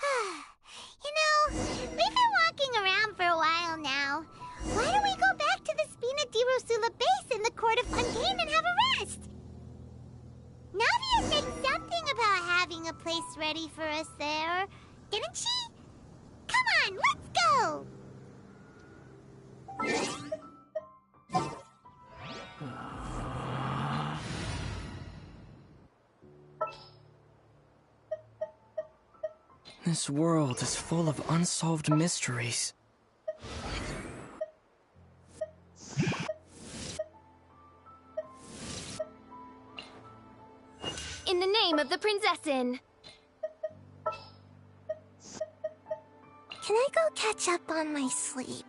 You know, we've been walking around for a while now. Why don't we go back to the Spina di Rosula base in the Court of Fontaine and have a rest? Navia said something about having a place ready for us there, didn't she? Come on, let's go! This world is full of unsolved mysteries. In the name of the Prinzessin! Can I go catch up on my sleep?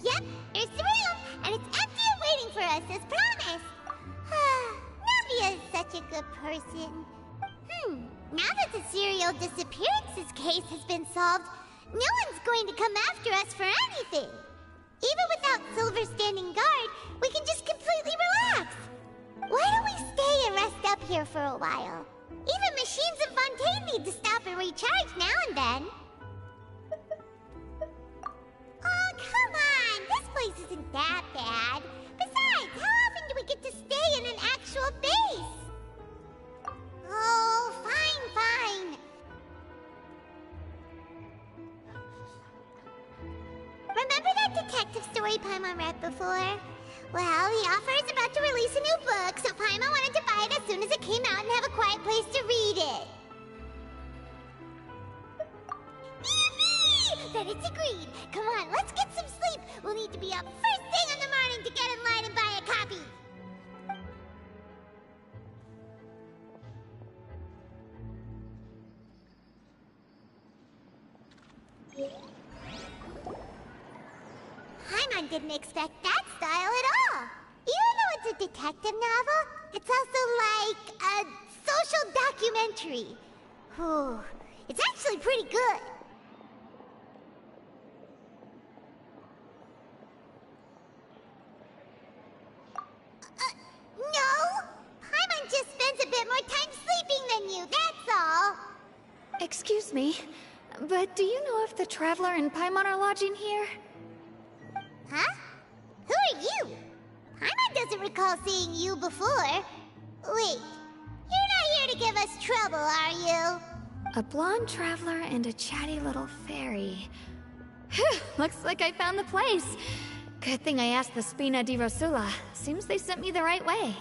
Yep, here's the room, and it's empty and waiting for us as promised. Navia is such a good person. Now that the serial disappearances case has been solved, no one's going to come after us for anything. Genshlore standing guard, we can just completely relax. Why don't we stay and rest up here for a while? Even machines in Fontaine need to stop and recharge now and then. Oh, come on! This place isn't that bad. Besides, how often do we get to stay in an actual base? Oh, fine, fine. Remember that detective story Paimon read before? Well, the author is about to release a new book, so Paimon wanted to buy it as soon as it came out and have a quiet place to read it. Yippee! Then it's agreed. Come on, let's get some sleep. We'll need to be up first thing in the morning to get in line and buy a copy. Paimon didn't expect that style at all. Even though it's a detective novel, it's also like a social documentary. Whew. It's actually pretty good. No! Paimon just spends a bit more time sleeping than you, that's all. Excuse me, but do you know if the Traveler and Paimon are lodging here? Huh? Who are you? Paimon doesn't recall seeing you before. Wait, you're not here to give us trouble, are you? A blonde traveler and a chatty little fairy. Phew, looks like I found the place. Good thing I asked the Spina di Rosula. Seems they sent me the right way.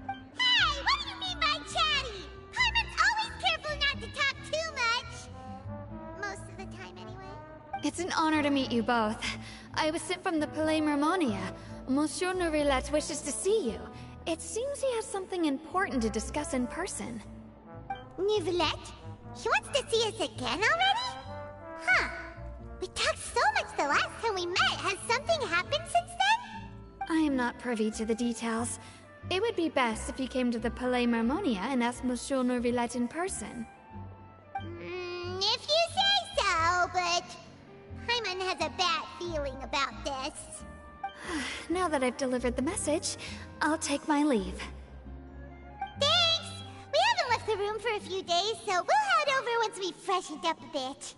Hey, what do you mean by chatty? Paimon's always careful not to talk too much. Most of the time, anyway. It's an honor to meet you both. I was sent from the Palais Mermonia. Monsieur Nourillet wishes to see you. It seems he has something important to discuss in person. Nourillet? He wants to see us again already? Huh. We talked so much the last time we met. Has something happened since then? I am not privy to the details. It would be best if you came to the Palais Mermonia and asked Monsieur Nourillet in person. If you say so, but Paimon has a bad feeling about this. Now that I've delivered the message, I'll take my leave. Thanks! We haven't left the room for a few days, so we'll head over once we've freshened up a bit.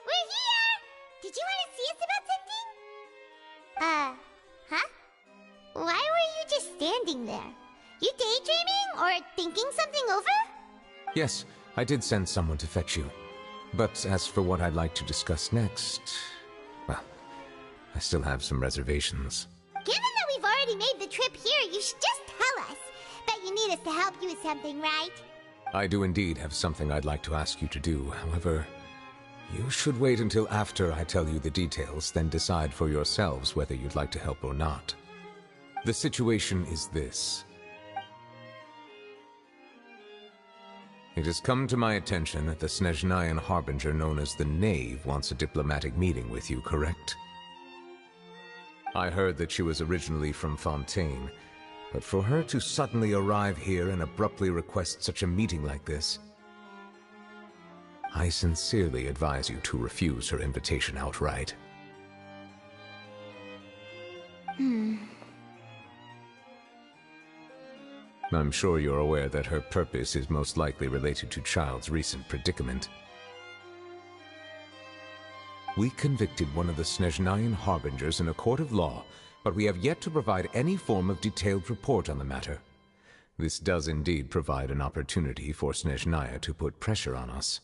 We're here! Did you want to see us about something? Huh? Why were you just standing there? You daydreaming or thinking something over? Yes, I did send someone to fetch you. But as for what I'd like to discuss next, well, I still have some reservations. Given that we've already made the trip here, you should just tell us. Bet you need us to help you with something, right? I do indeed have something I'd like to ask you to do. However, you should wait until after I tell you the details, then decide for yourselves whether you'd like to help or not. The situation is this. It has come to my attention that the Snezhnayan Harbinger known as the Knave wants a diplomatic meeting with you, correct? I heard that she was originally from Fontaine, but for her to suddenly arrive here and abruptly request such a meeting like this, I sincerely advise you to refuse her invitation outright. I'm sure you're aware that her purpose is most likely related to Child's recent predicament. We convicted one of the Snezhnayan Harbingers in a court of law, but we have yet to provide any form of detailed report on the matter. This does indeed provide an opportunity for Snezhnaya to put pressure on us.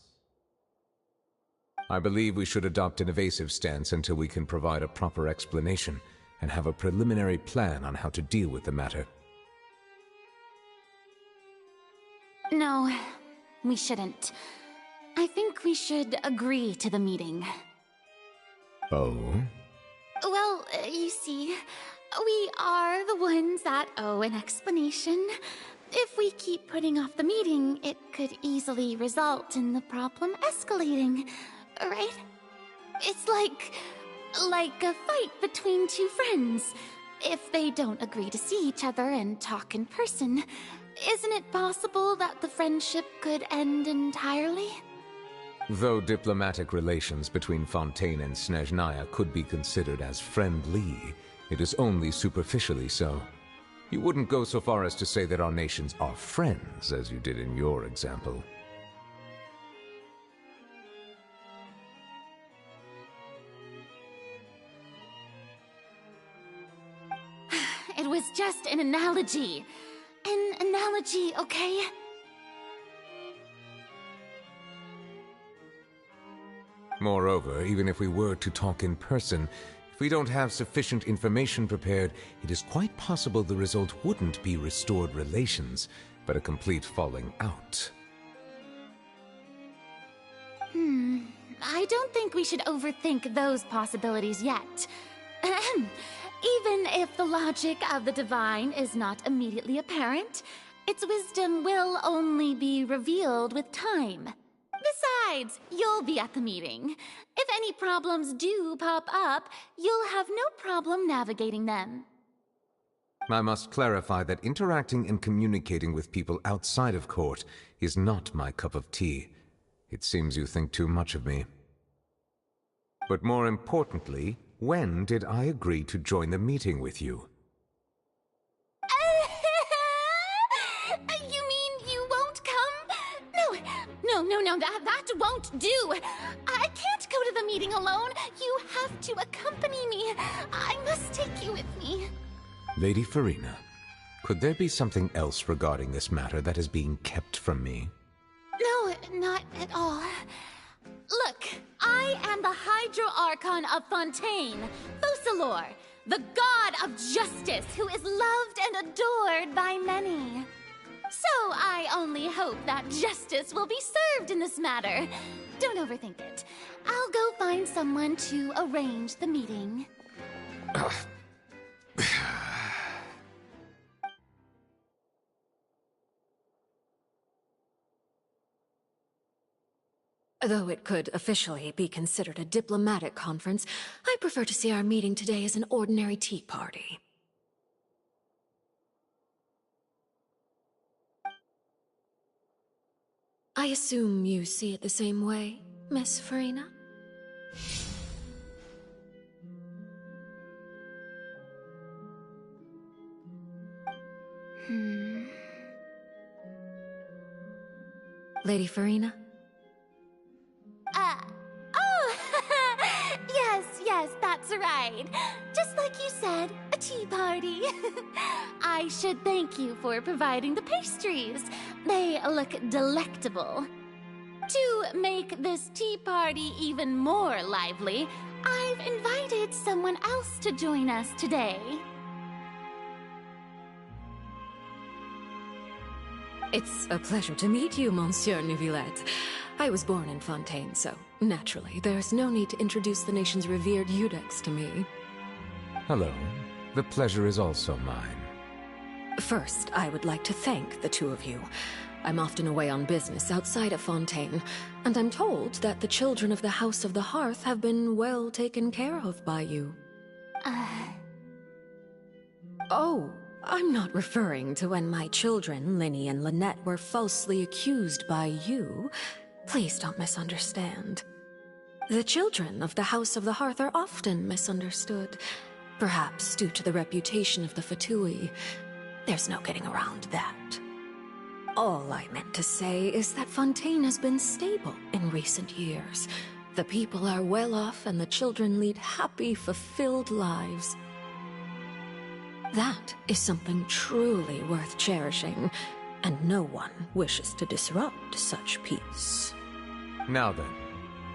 I believe we should adopt an evasive stance until we can provide a proper explanation and have a preliminary plan on how to deal with the matter. No, we shouldn't. I think we should agree to the meeting. Oh? Well, you see, we are the ones that owe an explanation. If we keep putting off the meeting, it could easily result in the problem escalating, right? It's like a fight between two friends. If they don't agree to see each other and talk in person, isn't it possible that the friendship could end entirely? Though diplomatic relations between Fontaine and Snezhnaya could be considered as friendly, it is only superficially so. You wouldn't go so far as to say that our nations are friends, as you did in your example. It was just an analogy. An analogy, okay? Moreover, even if we were to talk in person, If we don't have sufficient information prepared, it is quite possible the result wouldn't be restored relations, but a complete falling out. I don't think we should overthink those possibilities yet. Even if the logic of the divine is not immediately apparent, its wisdom will only be revealed with time. Besides, you'll be at the meeting. If any problems do pop up, you'll have no problem navigating them. I must clarify that interacting and communicating with people outside of court is not my cup of tea. It seems you think too much of me. But more importantly, when did I agree to join the meeting with you? You mean you won't come? No, that won't do. I can't go to the meeting alone. You have to accompany me. I must take you with me. Lady Farina, could there be something else regarding this matter that is being kept from me? No, not at all. Look, I am the Hydro-Archon of Fontaine, Focalor, the god of justice who is loved and adored by many. So I only hope that justice will be served in this matter. Don't overthink it. I'll go find someone to arrange the meeting. Though it could officially be considered a diplomatic conference, I prefer to see our meeting today as an ordinary tea party. I assume you see it the same way, Miss Farina? Lady Farina? Yes, that's right. Just like you said, a tea party. I should thank you for providing the pastries. They look delectable. To make this tea party even more lively, I've invited someone else to join us today. It's a pleasure to meet you, Monsieur Neuvillette. I was born in Fontaine, so naturally, there's no need to introduce the nation's revered Eudex to me. Hello. The pleasure is also mine. First, I would like to thank the two of you. I'm often away on business outside of Fontaine, and I'm told that the children of the House of the Hearth have been well taken care of by you. Oh, I'm not referring to when my children, Linny and Lynette, were falsely accused by you. Please don't misunderstand. The children of the House of the Hearth are often misunderstood, perhaps due to the reputation of the Fatui. There's no getting around that. All I meant to say is that Fontaine has been stable in recent years. The people are well off and the children lead happy, fulfilled lives. That is something truly worth cherishing, and no one wishes to disrupt such peace. Now then,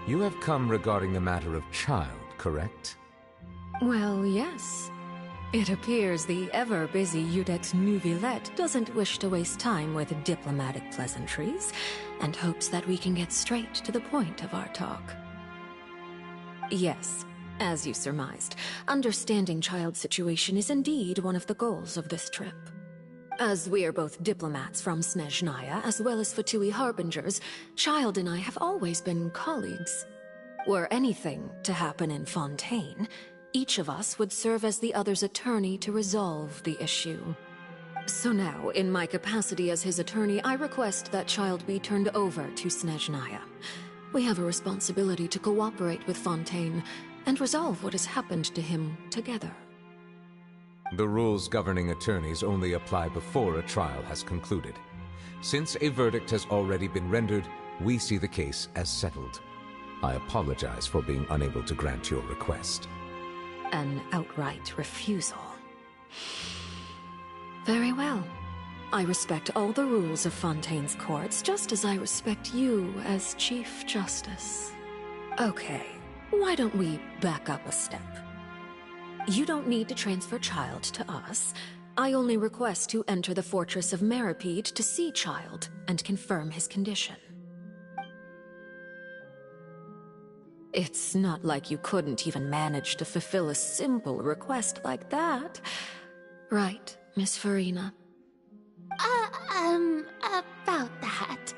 you have come regarding the matter of child, correct? Well, yes. It appears the ever-busy Eudex Neuvillette doesn't wish to waste time with diplomatic pleasantries, and hopes that we can get straight to the point of our talk. Yes, as you surmised, understanding child's situation is indeed one of the goals of this trip. As we are both diplomats from Snezhnaya, as well as Fatui Harbingers, Child and I have always been colleagues. Were anything to happen in Fontaine, each of us would serve as the other's attorney to resolve the issue. So now, in my capacity as his attorney, I request that Child be turned over to Snezhnaya. We have a responsibility to cooperate with Fontaine and resolve what has happened to him together. The rules governing attorneys only apply before a trial has concluded. Since a verdict has already been rendered, we see the case as settled. I apologize for being unable to grant your request. An outright refusal. Very well. I respect all the rules of Fontaine's courts, just as I respect you as Chief Justice. Okay, why don't we back up a step? You don't need to transfer Child to us. I only request to enter the Fortress of Meripede to see Child and confirm his condition. It's not like you couldn't even manage to fulfill a simple request like that. Right, Miss Farina? About that.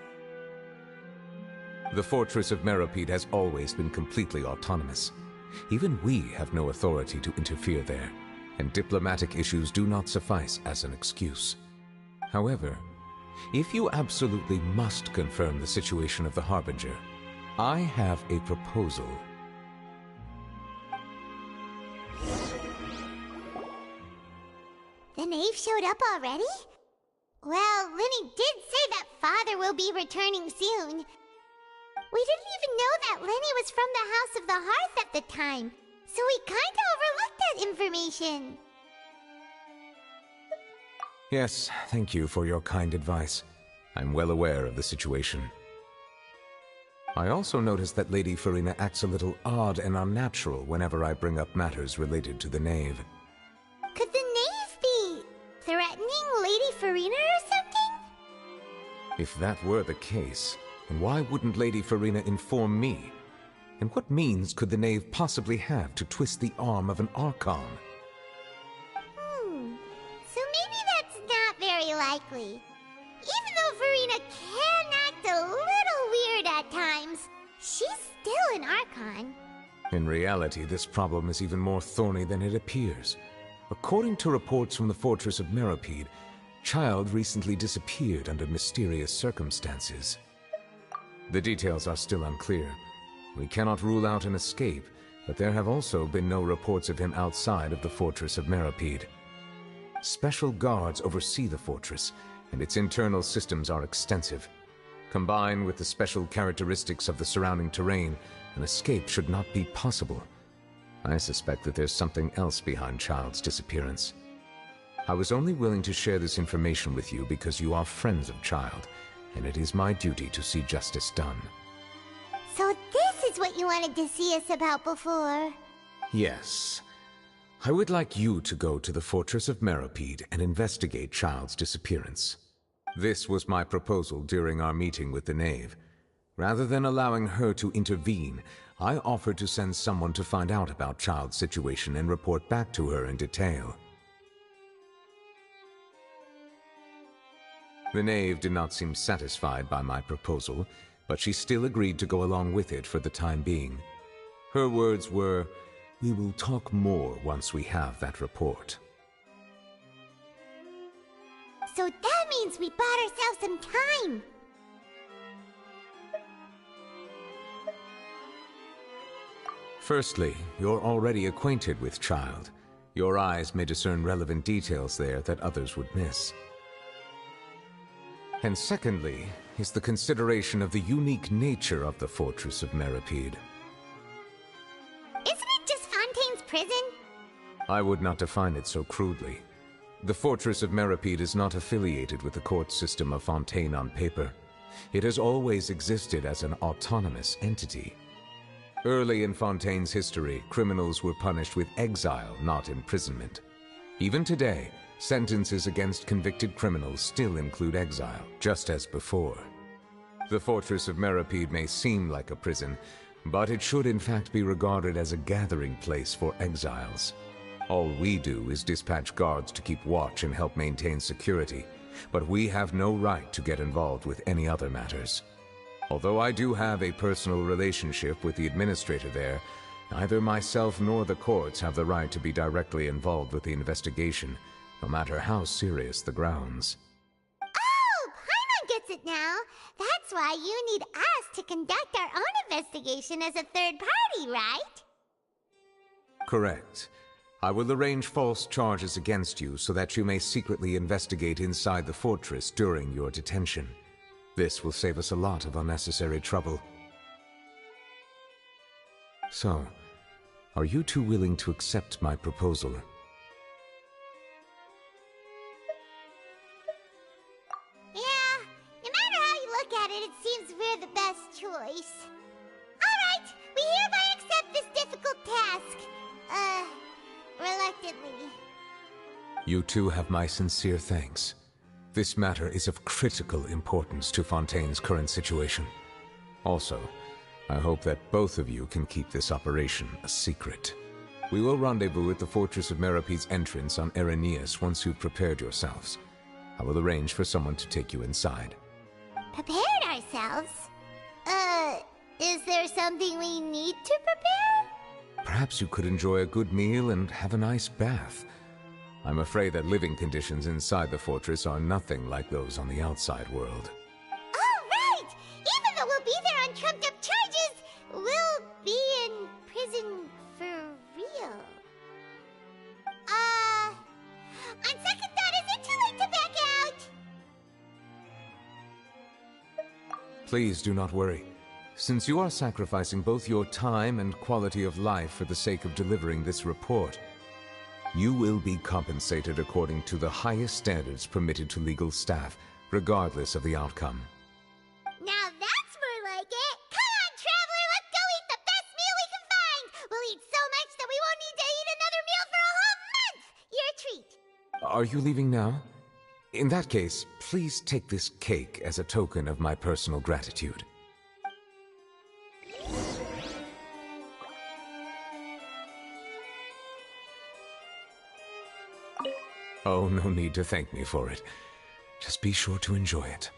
The Fortress of Meripede has always been completely autonomous. Even we have no authority to interfere there, and diplomatic issues do not suffice as an excuse. However, if you absolutely must confirm the situation of the Harbinger, I have a proposal. The knave showed up already? Well, Lenny did say that Father will be returning soon. We didn't even know that Lenny was from the House of the Hearth at the time, so we kinda overlooked that information. Yes, thank you for your kind advice. I'm well aware of the situation. I also noticed that Lady Farina acts a little odd and unnatural whenever I bring up matters related to the knave. Could the knave be threatening Lady Farina or something? If that were the case, then why wouldn't Lady Farina inform me? And what means could the knave possibly have to twist the arm of an Archon? So maybe that's not very likely. Even though Farina can act a little weird at times, she's still an Archon. In reality, this problem is even more thorny than it appears. According to reports from the Fortress of Meripede, Child recently disappeared under mysterious circumstances. The details are still unclear. We cannot rule out an escape, but there have also been no reports of him outside of the Fortress of Meripede. Special guards oversee the fortress, and its internal systems are extensive. Combined with the special characteristics of the surrounding terrain, an escape should not be possible. I suspect that there's something else behind Child's disappearance. I was only willing to share this information with you because you are friends of Child, and it is my duty to see justice done. So this is what you wanted to see us about before. Yes. I would like you to go to the Fortress of Meripede and investigate Child's disappearance. This was my proposal during our meeting with the knave. Rather than allowing her to intervene, I offered to send someone to find out about Child's situation and report back to her in detail. The knave did not seem satisfied by my proposal, but she still agreed to go along with it for the time being. Her words were, "We will talk more once we have that report." So that means we bought ourselves some time. Firstly, you're already acquainted with Child. Your eyes may discern relevant details there that others would miss. And secondly, is the consideration of the unique nature of the Fortress of Meripede. Isn't it just Fontaine's prison? I would not define it so crudely. The Fortress of Meripede is not affiliated with the court system of Fontaine on paper. It has always existed as an autonomous entity. Early in Fontaine's history, criminals were punished with exile, not imprisonment. Even today, sentences against convicted criminals still include exile, just as before. The Fortress of Meripede may seem like a prison, but it should in fact be regarded as a gathering place for exiles. All we do is dispatch guards to keep watch and help maintain security, but we have no right to get involved with any other matters. Although I do have a personal relationship with the administrator there, neither myself nor the courts have the right to be directly involved with the investigation, no matter how serious the grounds. Oh, Paimon gets it now. That's why you need us to conduct our own investigation as a third party, right? Correct. I will arrange false charges against you so that you may secretly investigate inside the fortress during your detention. This will save us a lot of unnecessary trouble. So, are you two willing to accept my proposal? Yeah, no matter how you look at it, it seems we're the best choice. Alright, we hereby accept this difficult task. reluctantly. You two have my sincere thanks. This matter is of critical importance to Fontaine's current situation. Also, I hope that both of you can keep this operation a secret. We will rendezvous at the Fortress of Meropede's entrance on Erinius once you've prepared yourselves. I will arrange for someone to take you inside. Prepared ourselves? Is there something we need to prepare? Perhaps you could enjoy a good meal and have a nice bath. I'm afraid that living conditions inside the fortress are nothing like those on the outside world. Oh, right! Even though we'll be there on trumped-up charges, we'll be in prison for real. On second thought, is it too late to back out? Please do not worry. Since you are sacrificing both your time and quality of life for the sake of delivering this report, you will be compensated according to the highest standards permitted to legal staff, regardless of the outcome. Now that's more like it! Come on, Traveler, let's go eat the best meal we can find! We'll eat so much that we won't need to eat another meal for a whole month! You're a treat! Are you leaving now? In that case, please take this cake as a token of my personal gratitude. Oh, no need to thank me for it. Just be sure to enjoy it.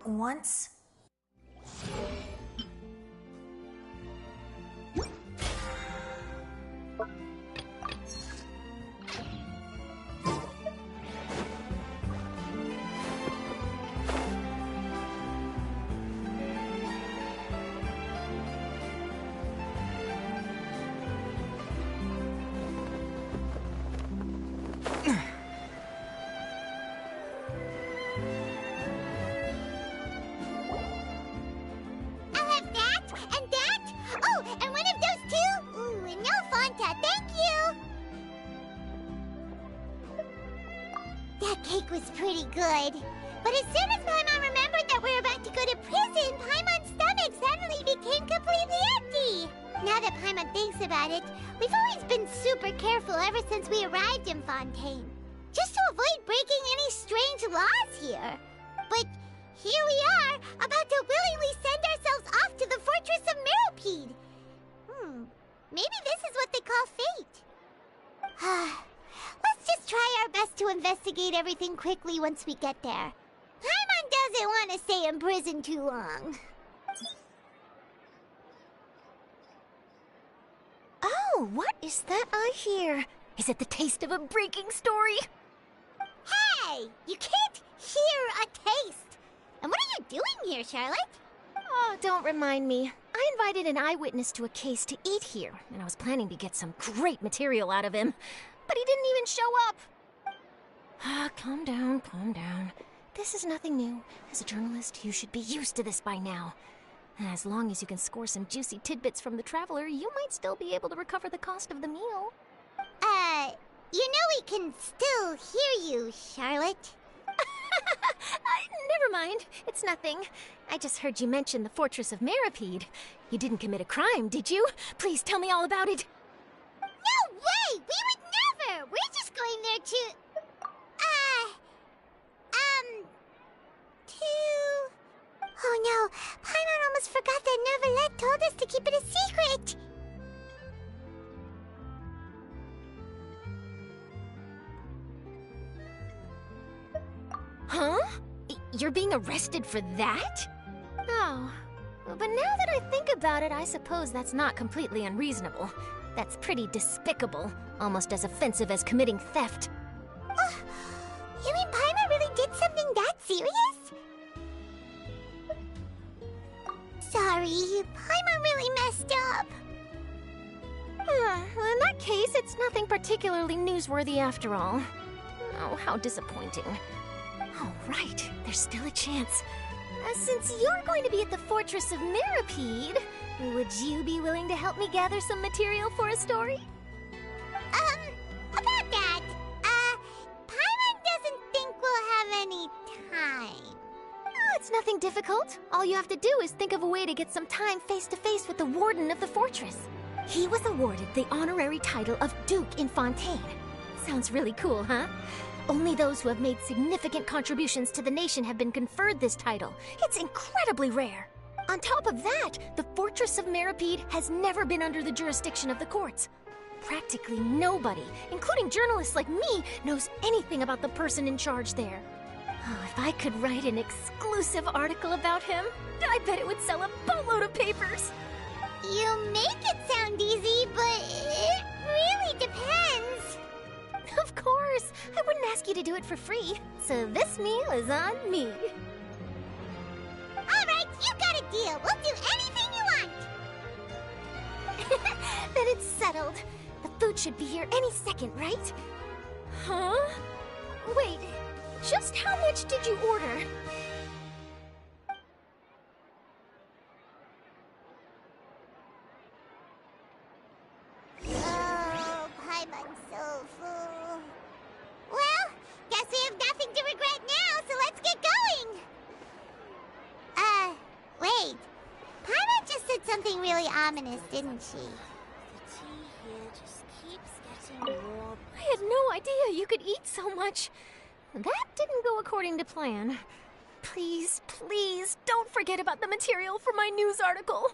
Once... cake was pretty good. But as soon as Paimon remembered that we were about to go to prison, Paimon's stomach suddenly became completely empty. Now that Paimon thinks about it, we've always been super careful ever since we arrived in Fontaine. Just to avoid breaking any strange laws here. But here we are, about to willingly send ourselves off to the Fortress of Meropide. Maybe this is what they call fate. Let's just try our best to investigate everything quickly once we get there. Paimon doesn't want to stay in prison too long. Oh, what is that I hear? Is it the taste of a breaking story? Hey! You can't hear a taste! And what are you doing here, Charlotte? Oh, don't remind me. I invited an eyewitness to a case to eat here, and I was planning to get some great material out of him. But he didn't even show up! Calm down, calm down. This is nothing new. As a journalist, you should be used to this by now. As long as you can score some juicy tidbits from the Traveler, you might still be able to recover the cost of the meal. You know we can still hear you, Charlotte. Never mind. It's nothing. I just heard you mention the Fortress of Meropide. You didn't commit a crime, did you? Please tell me all about it. No way! We would never! We're just going there to... Oh no, Paimon almost forgot that Neuvillette told us to keep it a secret! Huh? You're being arrested for that? Oh, but now that I think about it, I suppose that's not completely unreasonable. That's pretty despicable, almost as offensive as committing theft. You mean Paimon really did something that serious? Sorry, Paimon really messed up. Well, in that case, it's nothing particularly newsworthy after all. Oh, how disappointing. Oh, right, there's still a chance. Since you're going to be at the Fortress of Meropide, would you be willing to help me gather some material for a story? About that, Paimon doesn't think we'll have any time. Oh, it's nothing difficult. All you have to do is think of a way to get some time face-to-face with the Warden of the Fortress. He was awarded the honorary title of Duke in Fontaine. Sounds really cool, huh? Only those who have made significant contributions to the nation have been conferred this title. It's incredibly rare. On top of that, the Fortress of Meropide has never been under the jurisdiction of the courts. Practically nobody, including journalists like me, knows anything about the person in charge there. Oh, if I could write an exclusive article about him, I bet it would sell a boatload of papers. You make it sound easy, but it really depends. Of course, I wouldn't ask you to do it for free, so this meal is on me. All right, you got a deal. We'll do anything you want. Then it's settled. The food should be here any second, right? Huh? Wait, just how much did you order? Oh, Paimon's so full. Well, guess we have nothing to regret now, so let's get going. Wait. Paimon just said something really ominous, didn't she? The tea here just keeps getting more. I had no idea you could eat so much. That didn't go according to plan. Please, please, don't forget about the material for my news article.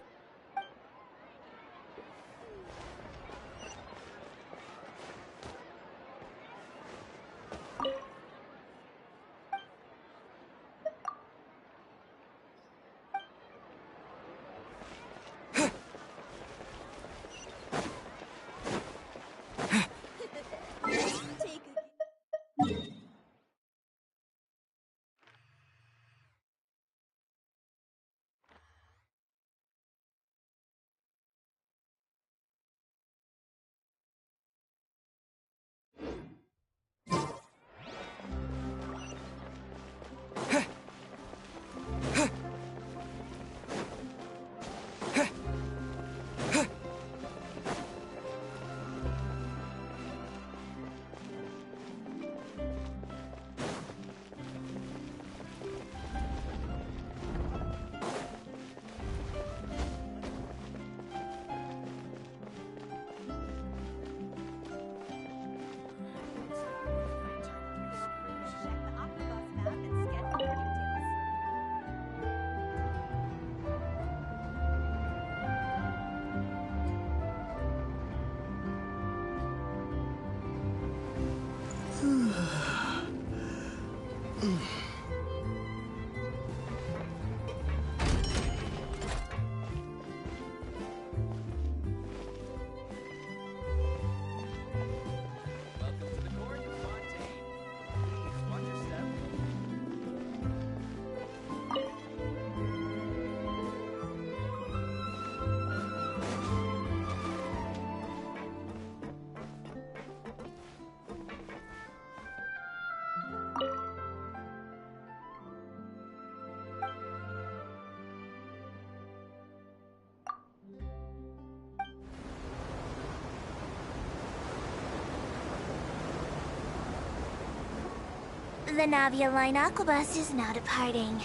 The Navia Line Aquabus is now departing.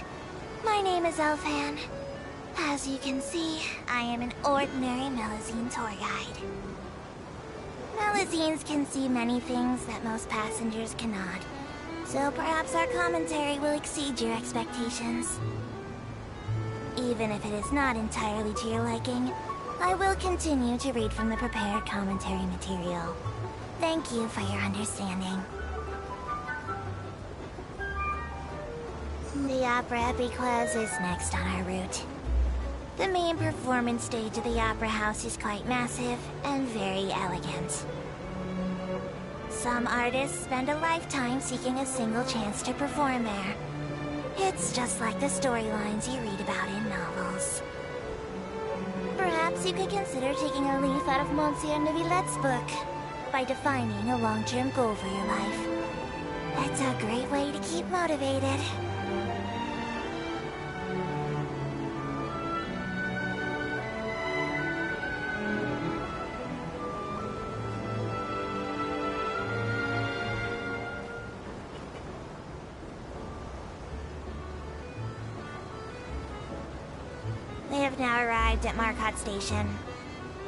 My name is Elfan. As you can see, I am an ordinary Melazine tour guide. Melazines can see many things that most passengers cannot, so perhaps our commentary will exceed your expectations. Even if it is not entirely to your liking, I will continue to read from the prepared commentary material. Thank you for your understanding. The Opera Epiclese is next on our route. The main performance stage of the Opera House is quite massive and very elegant. Some artists spend a lifetime seeking a single chance to perform there. It's just like the storylines you read about in novels. Perhaps you could consider taking a leaf out of Monsieur Neuville's book by defining a long-term goal for your life. It's a great way to keep motivated. We have now arrived at Marcotte Station.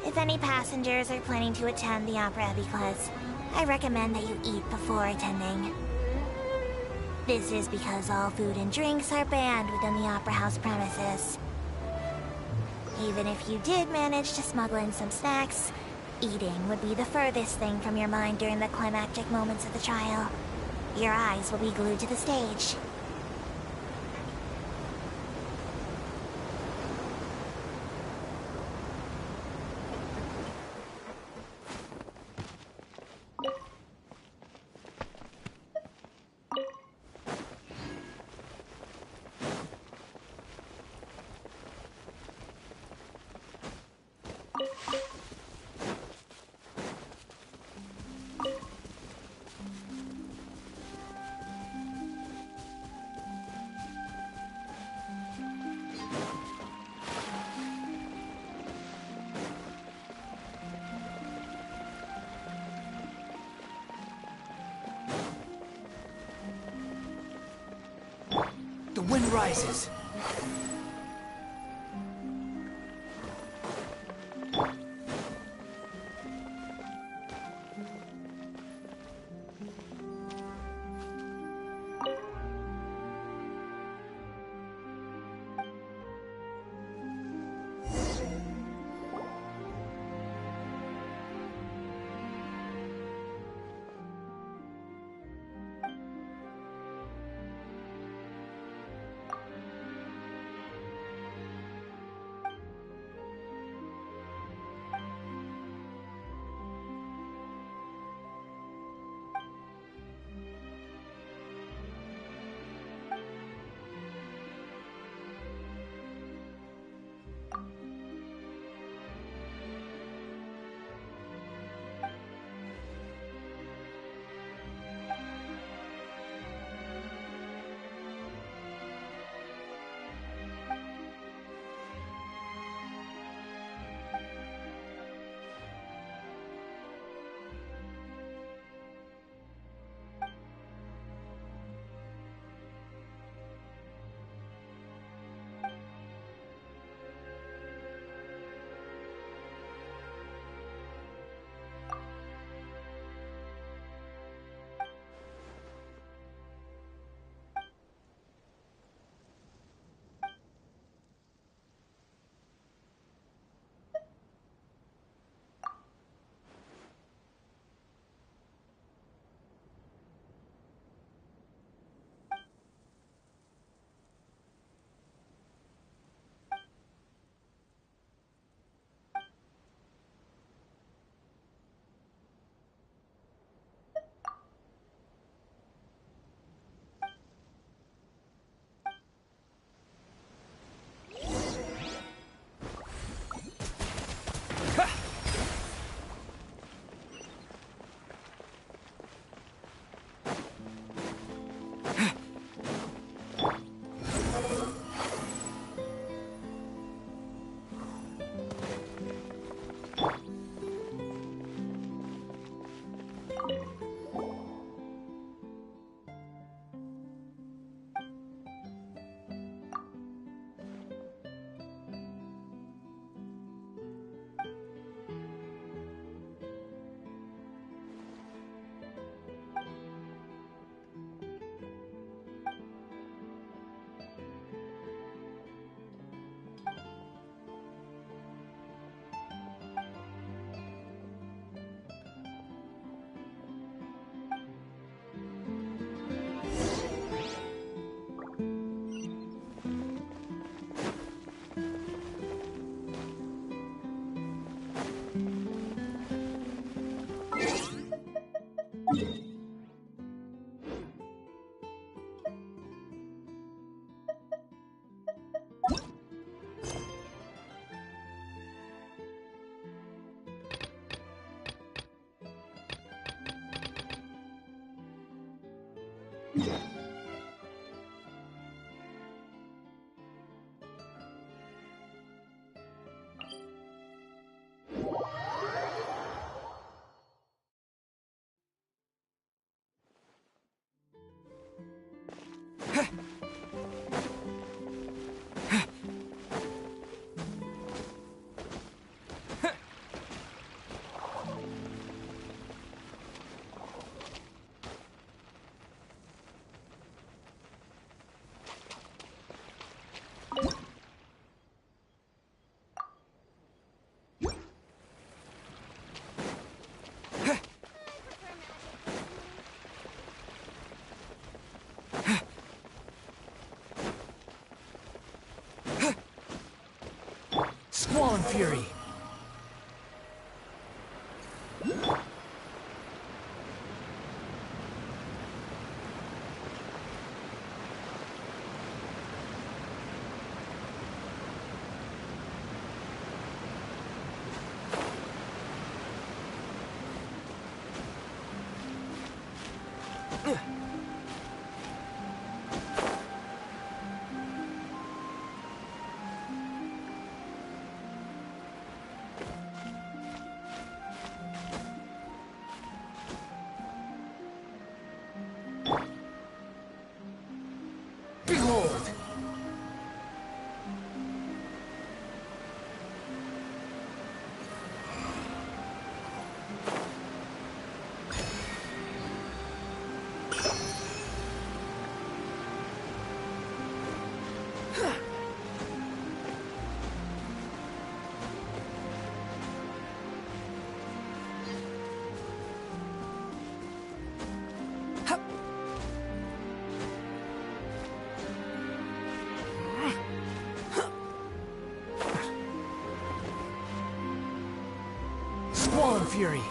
If any passengers are planning to attend the Opera Epiclese, I recommend that you eat before attending. This is because all food and drinks are banned within the Opera House premises. Even if you did manage to smuggle in some snacks, eating would be the furthest thing from your mind during the climactic moments of the trial. Your eyes will be glued to the stage. The wind rises. Fury! Behold! Squall Fury!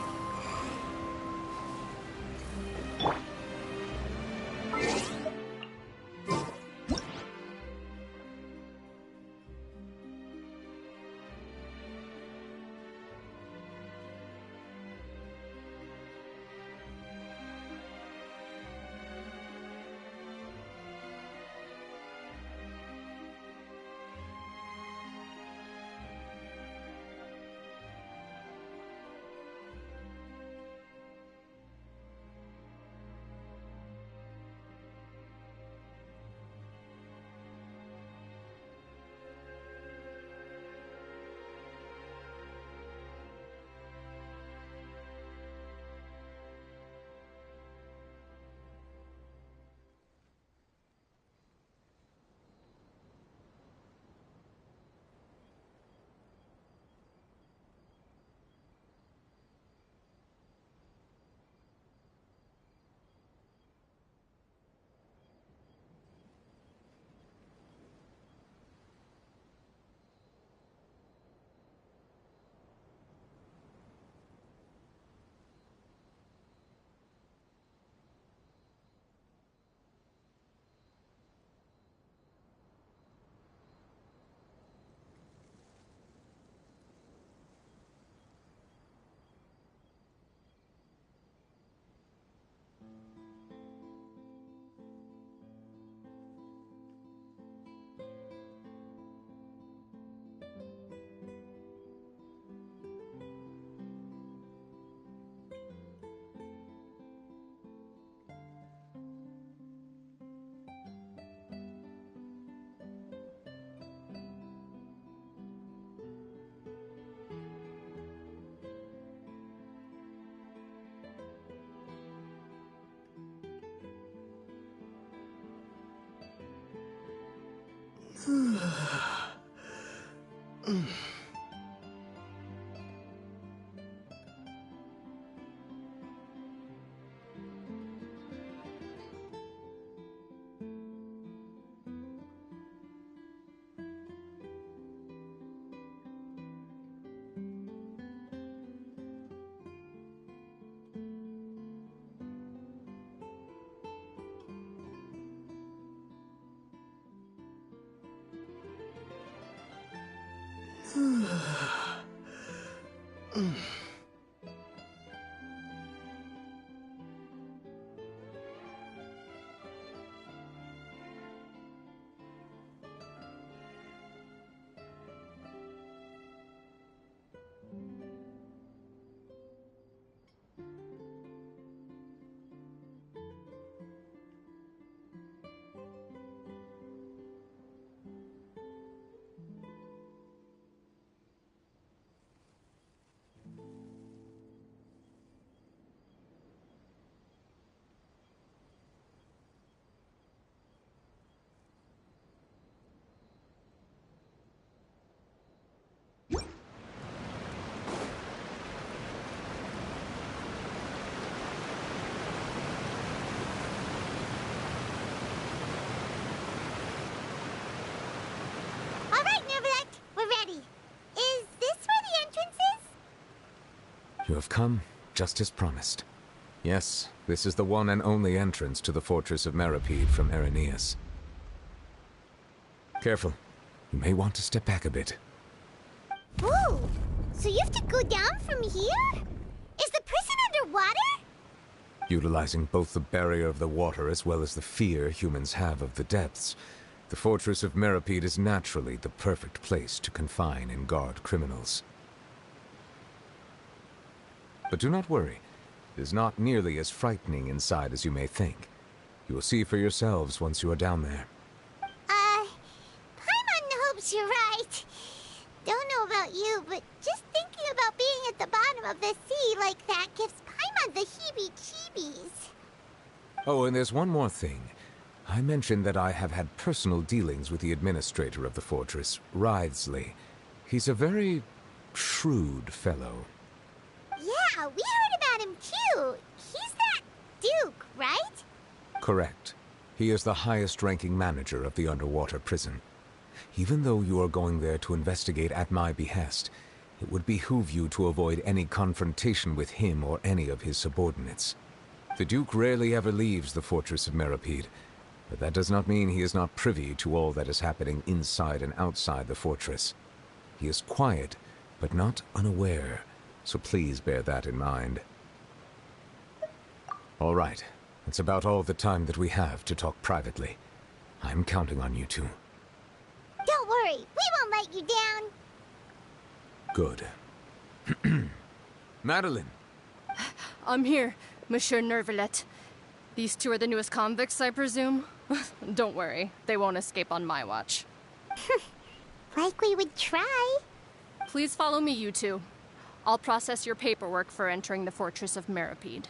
You have come just as promised. Yes, this is the one and only entrance to the fortress of Meripede from Irenaeus. Careful. You may want to step back a bit. Whoa! So you have to go down from here? Is the prison underwater? Utilizing both the barrier of the water as well as the fear humans have of the depths, the fortress of Meripede is naturally the perfect place to confine and guard criminals. But do not worry. It is not nearly as frightening inside as you may think. You will see for yourselves once you are down there. Paimon hopes you're right. Don't know about you, but just thinking about being at the bottom of the sea like that gives Paimon the heebie-jeebies. Oh, and there's one more thing. I mentioned that I have had personal dealings with the administrator of the fortress, Writhsley. He's a very shrewd fellow. Yeah, we heard about him too. He's that Duke, right? Correct. He is the highest-ranking manager of the underwater prison. Even though you are going there to investigate at my behest, it would behoove you to avoid any confrontation with him or any of his subordinates. The Duke rarely ever leaves the fortress of Meripede, but that does not mean he is not privy to all that is happening inside and outside the fortress. He is quiet, but not unaware, so please bear that in mind. All right, that's about all the time that we have to talk privately. I'm counting on you two. Don't worry, we won't let you down. Good. Madeline! I'm here, Monsieur Nervalet. These two are the newest convicts, I presume? Don't worry, they won't escape on my watch. Like we would try. Please follow me, you two. I'll process your paperwork for entering the Fortress of Meripede.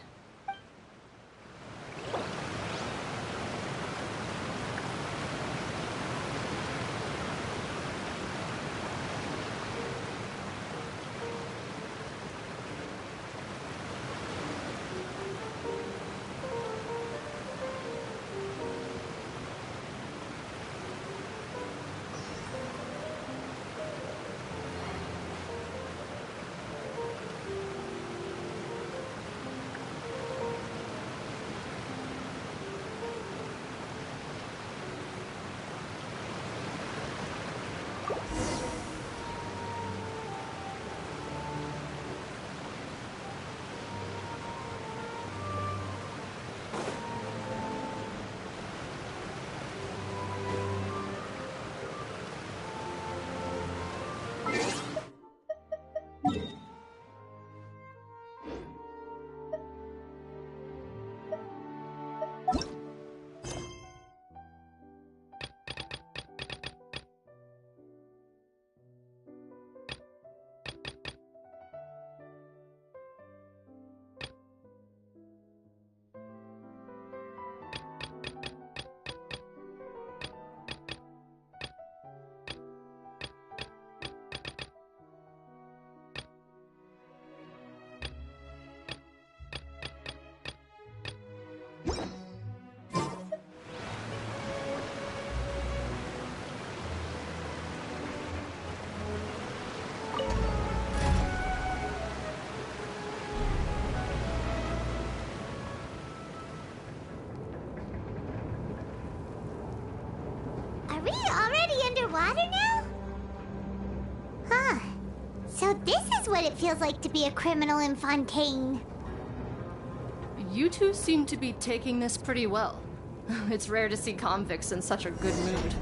Are we already underwater now? Huh. So this is what it feels like to be a criminal in Fontaine. You two seem to be taking this pretty well. It's rare to see convicts in such a good mood.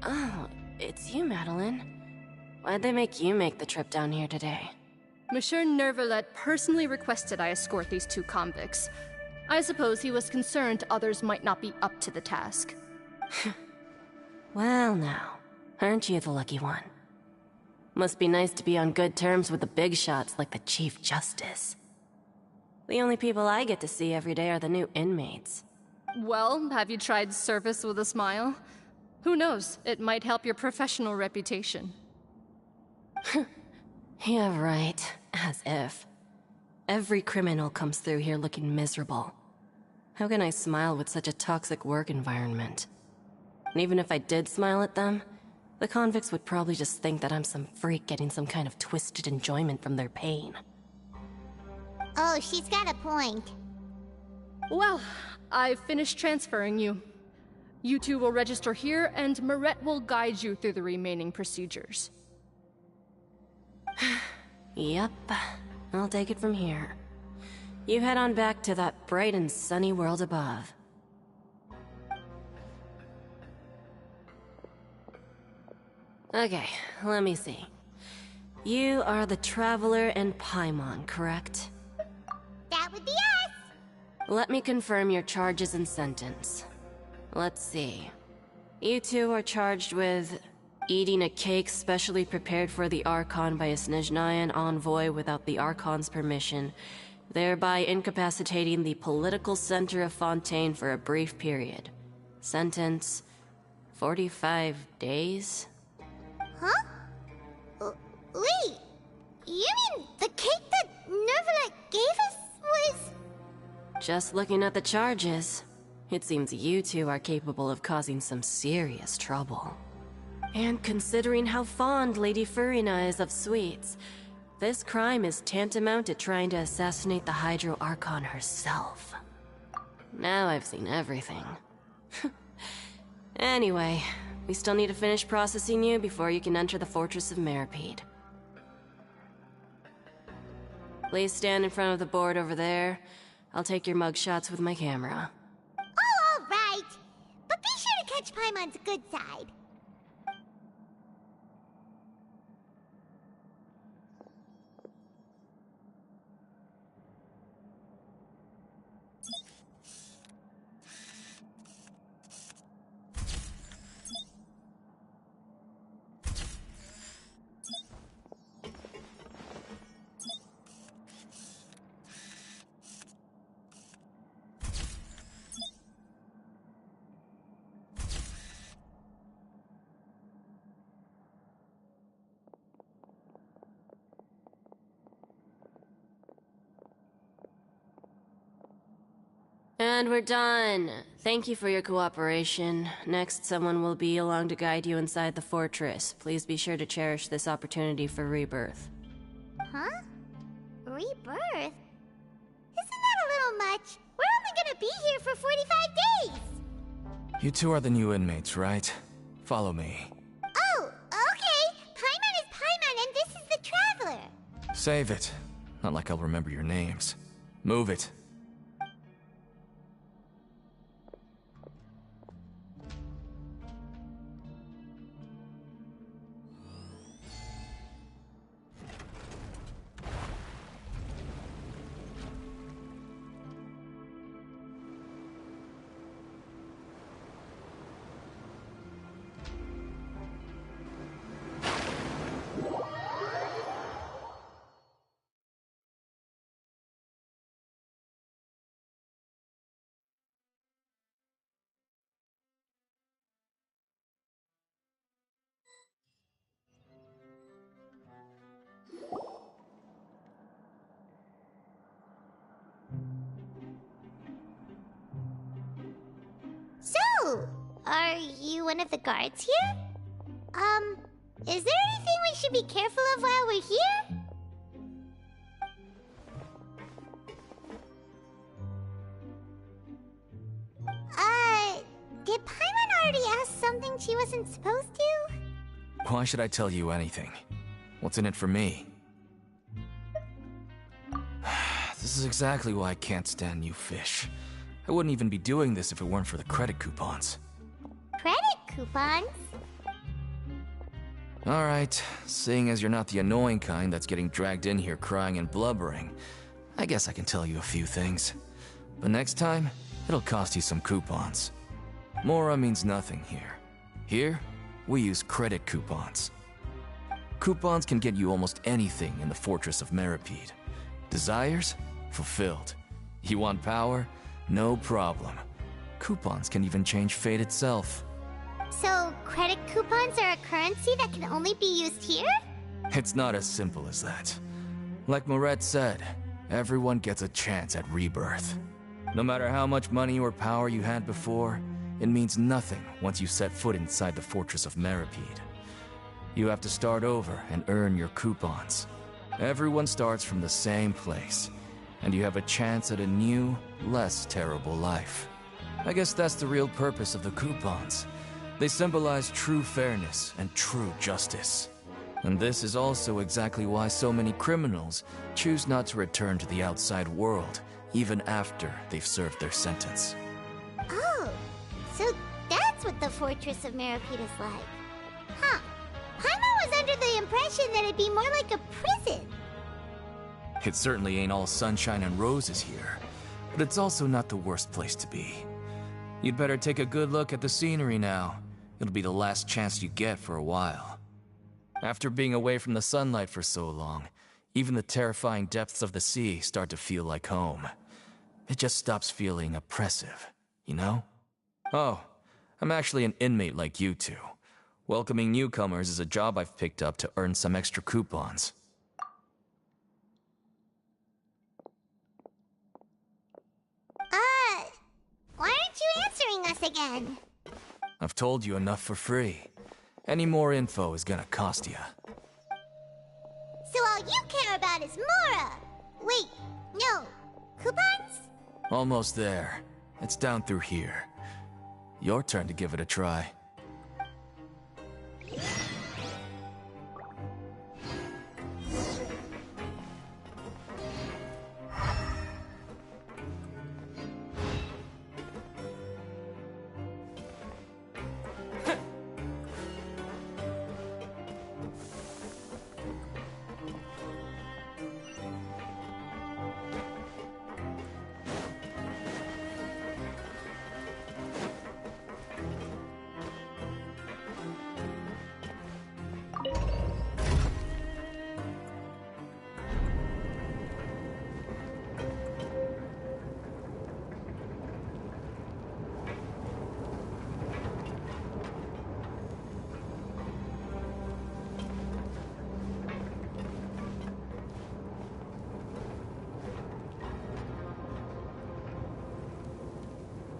Oh, it's you, Madeline. Why'd they make you make the trip down here today? Monsieur Nervalet personally requested I escort these two convicts. I suppose he was concerned others might not be up to the task. Well now, aren't you the lucky one? Must be nice to be on good terms with the big shots like the Chief Justice. The only people I get to see every day are the new inmates. Well, have you tried service with a smile? Who knows, it might help your professional reputation. Yeah, right. As if. Every criminal comes through here looking miserable. How can I smile with such a toxic work environment? And even if I did smile at them, the convicts would probably just think that I'm some freak getting some kind of twisted enjoyment from their pain. Oh, she's got a point. Well, I've finished transferring you. You two will register here, and Marette will guide you through the remaining procedures. Yep, I'll take it from here. You head on back to that bright and sunny world above. Okay, let me see. You are the Traveler and Paimon, correct? That would be us! Let me confirm your charges and sentence. Let's see. You two are charged with eating a cake specially prepared for the Archon by a Snezhnayan envoy without the Archon's permission, thereby incapacitating the political center of Fontaine for a brief period. Sentence: 45 days? Huh? Wait, you mean the cake that Nervalet gave us was... Just looking at the charges, it seems you two are capable of causing some serious trouble. And considering how fond Lady Furina is of sweets, this crime is tantamount to trying to assassinate the Hydro Archon herself. Now I've seen everything. Anyway, we still need to finish processing you before you can enter the Fortress of Meripede. Please stand in front of the board over there. I'll take your mugshots with my camera. Oh, all right. But be sure to catch Paimon's good side. And we're done. Thank you for your cooperation. Next, someone will be along to guide you inside the fortress. Please be sure to cherish this opportunity for rebirth. Huh? Rebirth? Isn't that a little much? We're only gonna be here for 45 days! You two are the new inmates, right? Follow me. Oh, okay! Paimon is Paimon and this is the Traveler! Save it. Not like I'll remember your names. Move it. So, are you one of the guards here? Is there anything we should be careful of while we're here? Did Paimon already ask something she wasn't supposed to? Why should I tell you anything? What's in it for me? This is exactly why I can't stand you fish. I wouldn't even be doing this if it weren't for the credit coupons. coupons. Alright, seeing as you're not the annoying kind that's getting dragged in here crying and blubbering, I guess I can tell you a few things. But next time, it'll cost you some coupons. Mora means nothing here. Here, we use credit coupons. Coupons can get you almost anything in the Fortress of Meripede. Desires? Fulfilled. You want power? No problem. Coupons can even change fate itself. So, credit coupons are a currency that can only be used here? It's not as simple as that. Like Moret said, everyone gets a chance at rebirth. No matter how much money or power you had before, it means nothing once you set foot inside the Fortress of Meripede. You have to start over and earn your coupons. Everyone starts from the same place, and you have a chance at a new, less terrible life. I guess that's the real purpose of the coupons. They symbolize true fairness and true justice. And this is also exactly why so many criminals choose not to return to the outside world, even after they've served their sentence. Oh, so that's what the Fortress of Meripede is like. Huh. Paimon was under the impression that it'd be more like a prison. It certainly ain't all sunshine and roses here, but it's also not the worst place to be. You'd better take a good look at the scenery now. It'll be the last chance you get for a while. After being away from the sunlight for so long, even the terrifying depths of the sea start to feel like home. It just stops feeling oppressive, you know? Oh, I'm actually an inmate like you two. Welcoming newcomers is a job I've picked up to earn some extra coupons. Why aren't you answering us again? I've told you enough for free. Any more info is gonna cost you. So all you care about is Mora! Wait, no. Coupons? Almost there. It's down through here. Your turn to give it a try.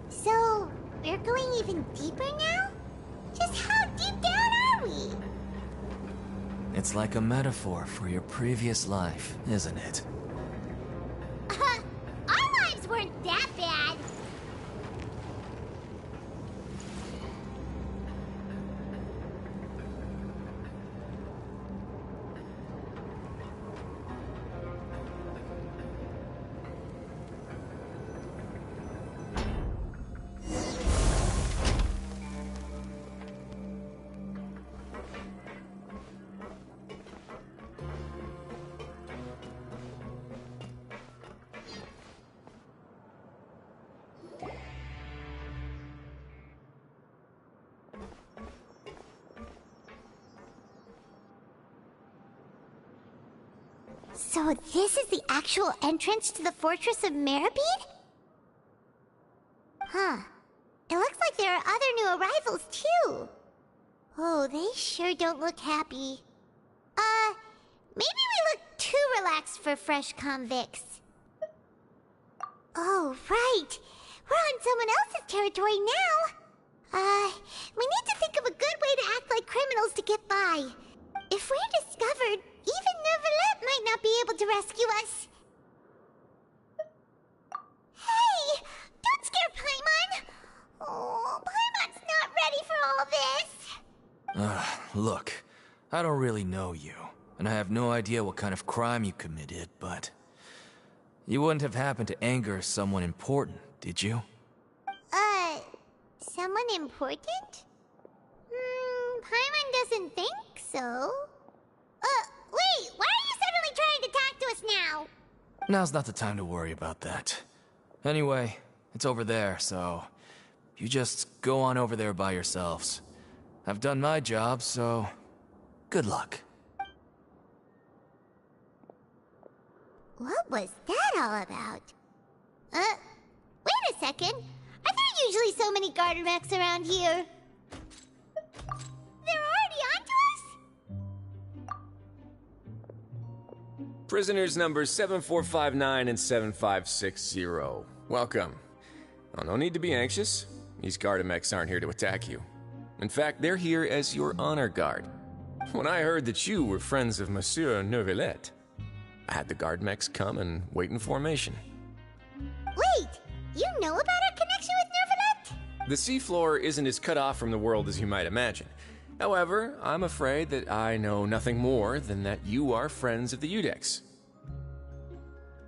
So, we're going even deeper now? Just how deep down are we? It's like a metaphor for your previous life, isn't it? Our lives weren't that bad. So this is the actual entrance to the Fortress of Meripede? Huh. It looks like there are other new arrivals, too. Oh, they sure don't look happy. Maybe we look too relaxed for fresh convicts. Oh, right. We're on someone else's territory now. We need to think of a good way to act like criminals to get by. If we're discovered, even Neuvillette might not be able to rescue us. Hey! Don't scare Paimon! Oh, Paimon's not ready for all this. Look, I don't really know you, and I have no idea what kind of crime you committed, but... You wouldn't have happened to anger someone important, did you? Someone important? Paimon doesn't think so. Wait, why are you suddenly trying to talk to us now? Now's not the time to worry about that. Anyway, it's over there, so you just go on over there by yourselves. I've done my job, so good luck. What was that all about? Wait a second. Are there usually so many garter mechs around here? They're already onto us? Prisoners numbers 7459 and 7560. Welcome. Oh, no need to be anxious. These Gardamex aren't here to attack you. In fact, they're here as your honor guard. When I heard that you were friends of Monsieur Neuvillette, I had the Gardamex come and wait in formation. Wait, you know about our connection with Neuvillette? The seafloor isn't as cut off from the world as you might imagine. However, I'm afraid that I know nothing more than that you are friends of the Udex.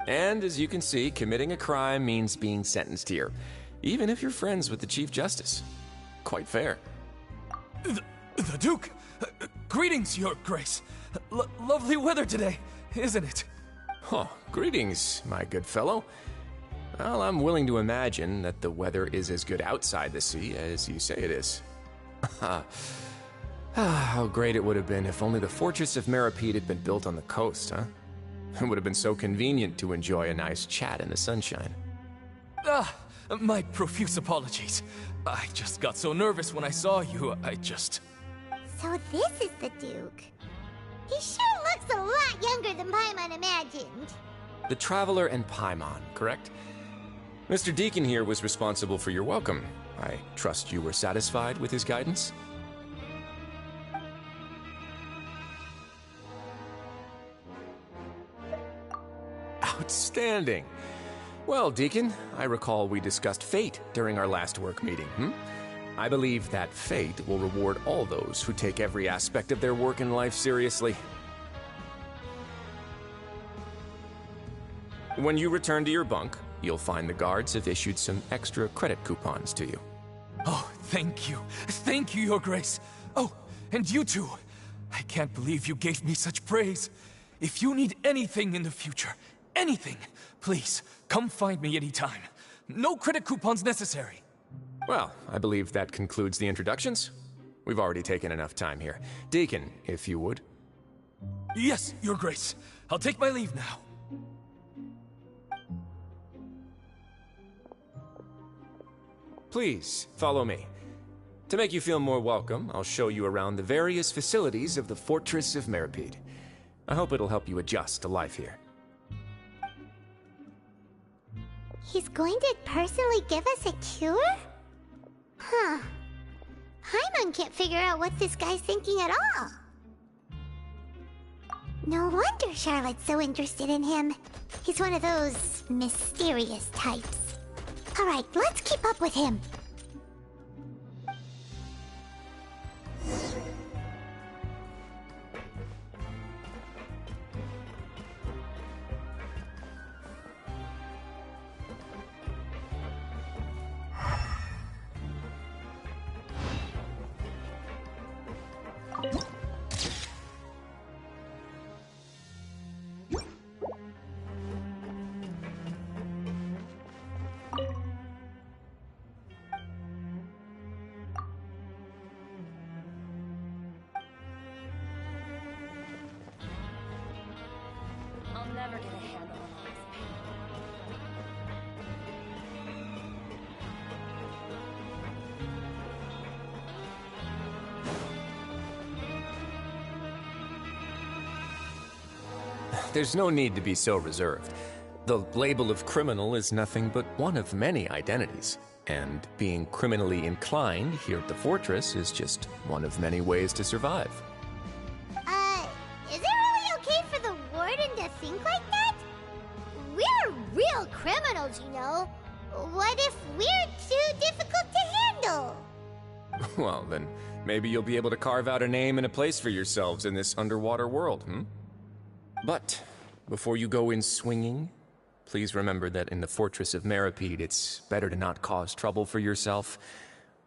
And as you can see, committing a crime means being sentenced here, even if you're friends with the Chief Justice. Quite fair. The Duke! Greetings, Your Grace. Lovely weather today, isn't it? Oh, greetings, my good fellow. Well, I'm willing to imagine that the weather is as good outside the sea as you say it is. How great it would have been if only the Fortress of Meripede had been built on the coast, huh? It would have been so convenient to enjoy a nice chat in the sunshine. My profuse apologies. I just got so nervous when I saw you, So this is the Duke. He sure looks a lot younger than Paimon imagined. The Traveler and Paimon, correct? Mr. Deacon here was responsible for your welcome. I trust you were satisfied with his guidance? Outstanding. Well, Deacon, I recall we discussed fate during our last work meeting, I believe that fate will reward all those who take every aspect of their work in life seriously. When you return to your bunk, you'll find the guards have issued some extra credit coupons to you. Oh, thank you. Thank you, Your Grace. Oh, and you too. I can't believe you gave me such praise. If you need anything in the future, anything, please, come find me anytime. No credit coupons necessary. Well, I believe that concludes the introductions. We've already taken enough time here. Deacon, if you would. Yes, Your Grace. I'll take my leave now. Please, follow me. To make you feel more welcome, I'll show you around the various facilities of the Fortress of Meripede. I hope it'll help you adjust to life here. He's going to personally give us a cure? Huh. Paimon can't figure out what this guy's thinking at all. No wonder Charlotte's so interested in him. He's one of those mysterious types. Alright, let's keep up with him. I'll never get a handle on this. There's no need to be so reserved. The label of criminal is nothing but one of many identities. And being criminally inclined here at the Fortress is just one of many ways to survive. Is it really okay for the Warden to think like that? We're real criminals, you know. What if we're too difficult to handle? Well, then maybe you'll be able to carve out a name and a place for yourselves in this underwater world, But before you go in swinging, please remember that in the Fortress of Meripede, it's better to not cause trouble for yourself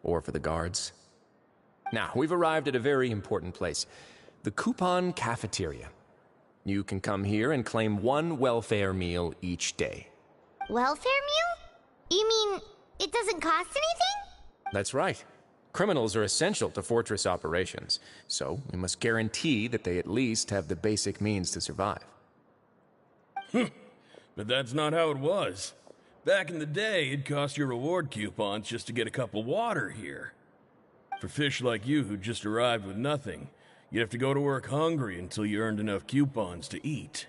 or for the guards. Now, we've arrived at a very important place. The Coupon Cafeteria. You can come here and claim one welfare meal each day. Welfare meal? You mean it doesn't cost anything? That's right. Criminals are essential to Fortress operations, so we must guarantee that they at least have the basic means to survive. But that's not how it was. Back in the day, it cost your reward coupons just to get a cup of water here. For fish like you who just arrived with nothing, you'd have to go to work hungry until you earned enough coupons to eat.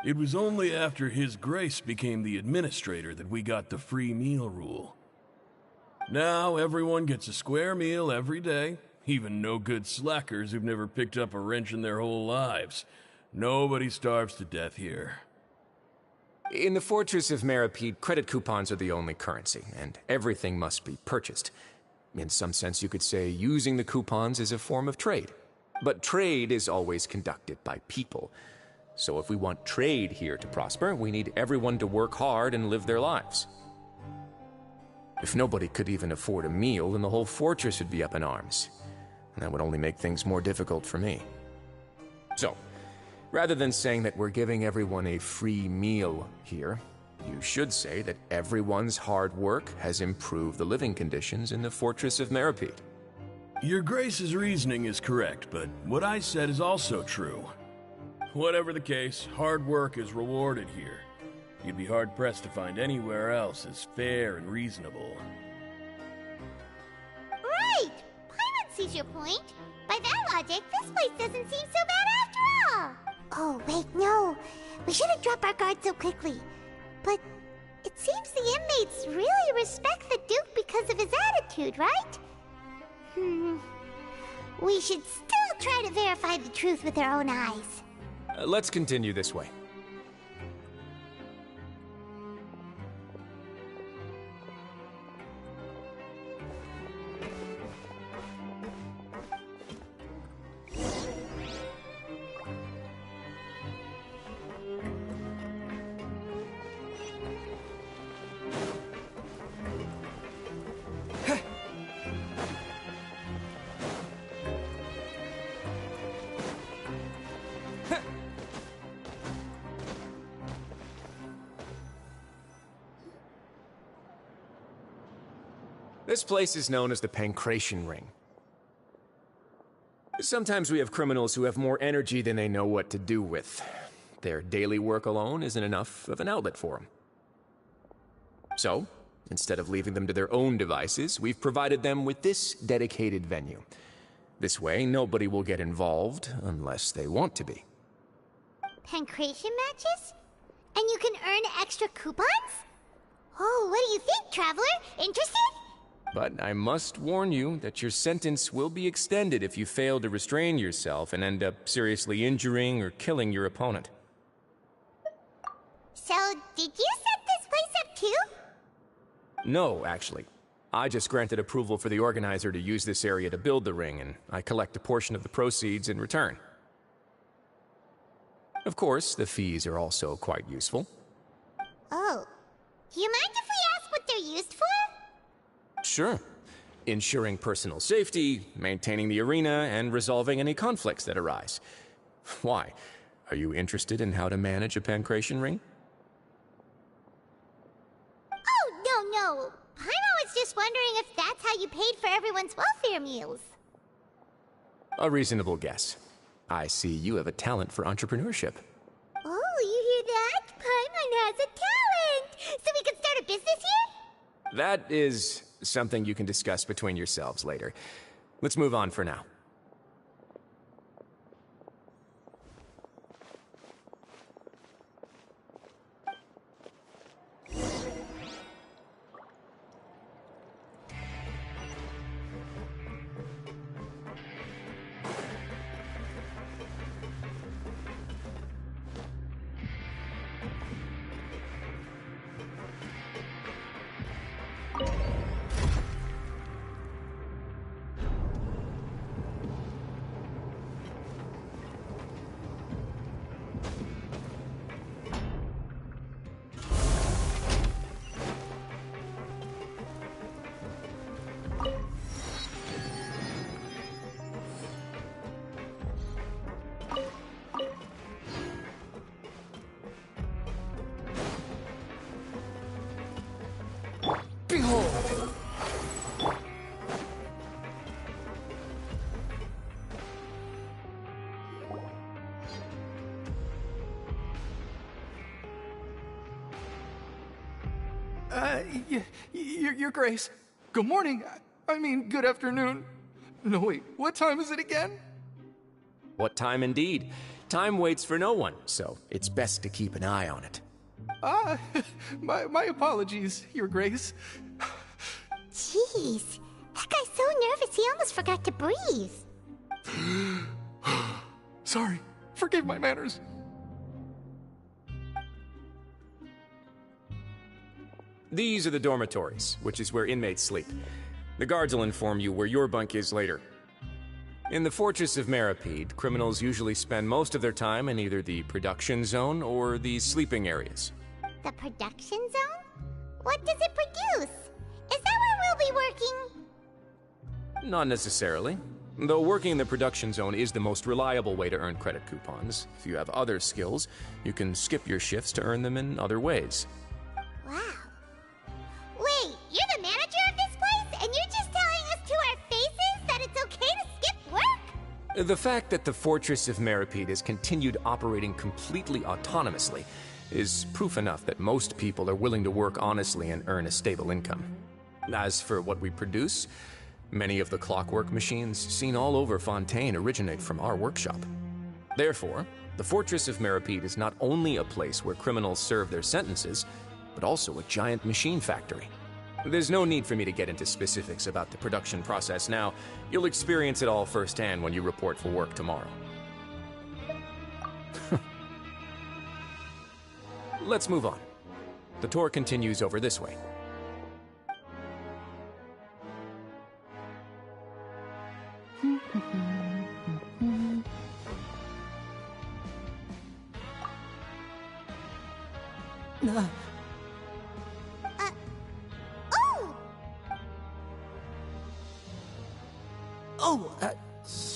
It was only after His Grace became the administrator that we got the free meal rule. Now everyone gets a square meal every day, even no-good slackers who've never picked up a wrench in their whole lives. Nobody starves to death here. In the Fortress of Meripede, credit coupons are the only currency, and everything must be purchased. In some sense, you could say using the coupons is a form of trade. But trade is always conducted by people. So if we want trade here to prosper, we need everyone to work hard and live their lives. If nobody could even afford a meal, then the whole fortress would be up in arms. And that would only make things more difficult for me. So, rather than saying that we're giving everyone a free meal here, you should say that everyone's hard work has improved the living conditions in the Fortress of Meripede. Your Grace's reasoning is correct, but what I said is also true. Whatever the case, hard work is rewarded here. You'd be hard-pressed to find anywhere else as fair and reasonable. Right! Paimon sees your point. By that logic, this place doesn't seem so bad after all. Oh, wait, no. We shouldn't drop our guard so quickly. But it seems the inmates really respect the Duke because of his attitude, right? We should still try to verify the truth with our own eyes. Let's continue this way. This place is known as the Pancration Ring. Sometimes we have criminals who have more energy than they know what to do with. Their daily work alone isn't enough of an outlet for them. So, instead of leaving them to their own devices, we've provided them with this dedicated venue. This way, nobody will get involved unless they want to be. Pancration matches? And you can earn extra coupons? Oh, what do you think, Traveler? Interested? But I must warn you that your sentence will be extended if you fail to restrain yourself and end up seriously injuring or killing your opponent. So, did you set this place up too? No, actually. I just granted approval for the organizer to use this area to build the ring, and I collect a portion of the proceeds in return. Of course, the fees are also quite useful. Oh. Do you mind if we ask what they're used for? Sure. Ensuring personal safety, maintaining the arena, and resolving any conflicts that arise. Why? Are you interested in how to manage a pancration ring? Oh, no. Paimon was just wondering if that's how you paid for everyone's welfare meals. A reasonable guess. I see you have a talent for entrepreneurship. Oh, you hear that? Paimon has a talent! So we can start a business here? That is something you can discuss between yourselves later. Let's move on for now. hole. Your Grace. Good morning. I mean, good afternoon. No, wait, what time is it again? What time indeed? Time waits for no one, so it's best to keep an eye on it. My apologies, Your Grace. Jeez, that guy's so nervous he almost forgot to breathe. Sorry, forgive my manners. These are the dormitories, which is where inmates sleep. The guards will inform you where your bunk is later. In the Fortress of Meripede, criminals usually spend most of their time in either the production zone or the sleeping areas. The production zone? What does it produce? Is that where we'll be working? Not necessarily. Though working in the production zone is the most reliable way to earn credit coupons. If you have other skills, you can skip your shifts to earn them in other ways. Wow. Wait, you're the manager of this place, and you're just telling us to our faces that it's okay to skip work? The fact that the Fortress of Meripede has continued operating completely autonomously is proof enough that most people are willing to work honestly and earn a stable income. As for what we produce, many of the clockwork machines seen all over Fontaine originate from our workshop. Therefore, the Fortress of Meripede is not only a place where criminals serve their sentences, but also a giant machine factory. There's no need for me to get into specifics about the production process now. You'll experience it all firsthand when you report for work tomorrow. Let's move on. The tour continues over this way.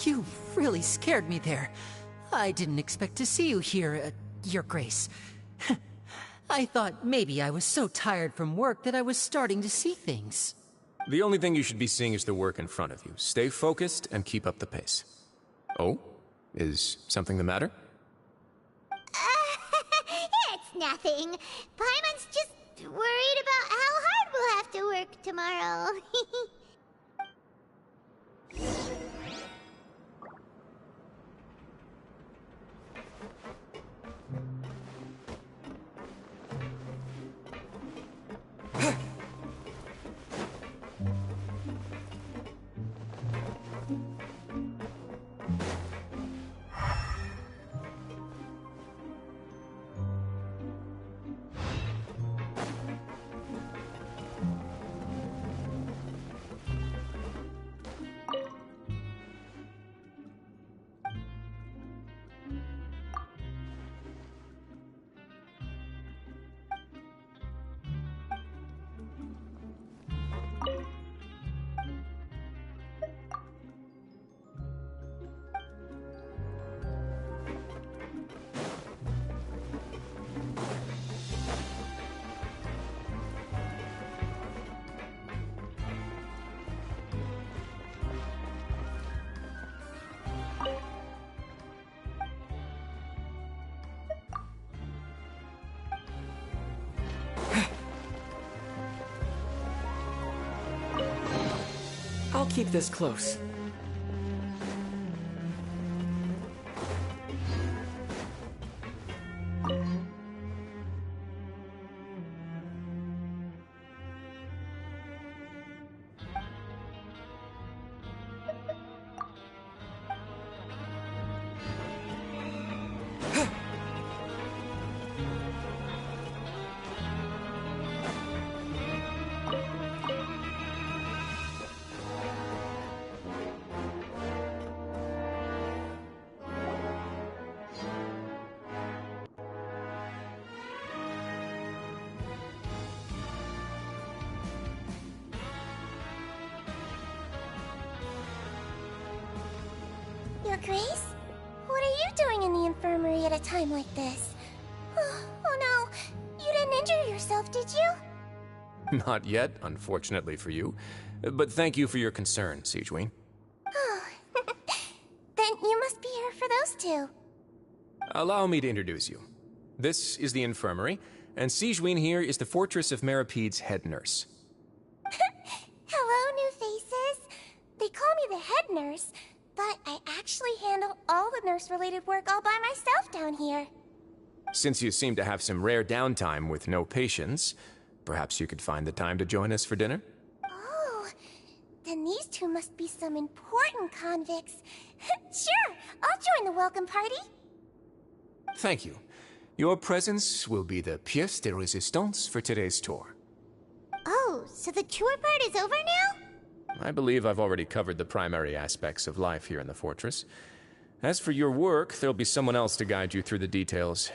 You really scared me there. I didn't expect to see you here, Your Grace. I thought maybe I was so tired from work that I was starting to see things. The only thing you should be seeing is the work in front of you. Stay focused and keep up the pace. Oh? Is something the matter? It's nothing. Paimon's just worried about how hard we'll have to work tomorrow. I'll keep this close. Your Grace? What are you doing in the infirmary at a time like this? Oh no, you didn't injure yourself, did you? Not yet, unfortunately for you. But thank you for your concern, Sigewinne. Oh, then you must be here for those two. Allow me to introduce you. This is the infirmary, and Sigewinne here is the Fortress of Merapede's head nurse. Hello, new faces. They call me the head nurse, but I actually handle all the nurse-related work all by myself down here. Since you seem to have some rare downtime with no patients, perhaps you could find the time to join us for dinner? Oh, then these two must be some important convicts. Sure, I'll join the welcome party. Thank you. Your presence will be the pièce de résistance for today's tour. Oh, so the tour part is over now? I believe I've already covered the primary aspects of life here in the fortress. As for your work, there'll be someone else to guide you through the details.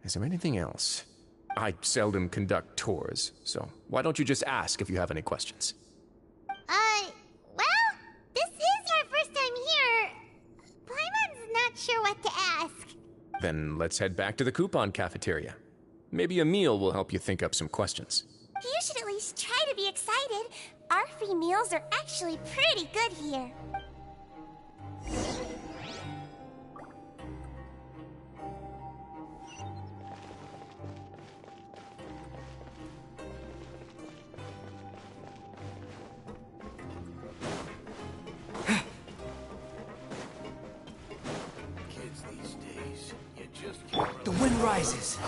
Is there anything else? I seldom conduct tours, so why don't you just ask if you have any questions? Well, this is our first time here. Paimon's not sure what to ask. Then let's head back to the coupon cafeteria. Maybe a meal will help you think up some questions. You should at least try to be excited. Our free meals are actually pretty good here. Kids these days, you just The wind rises.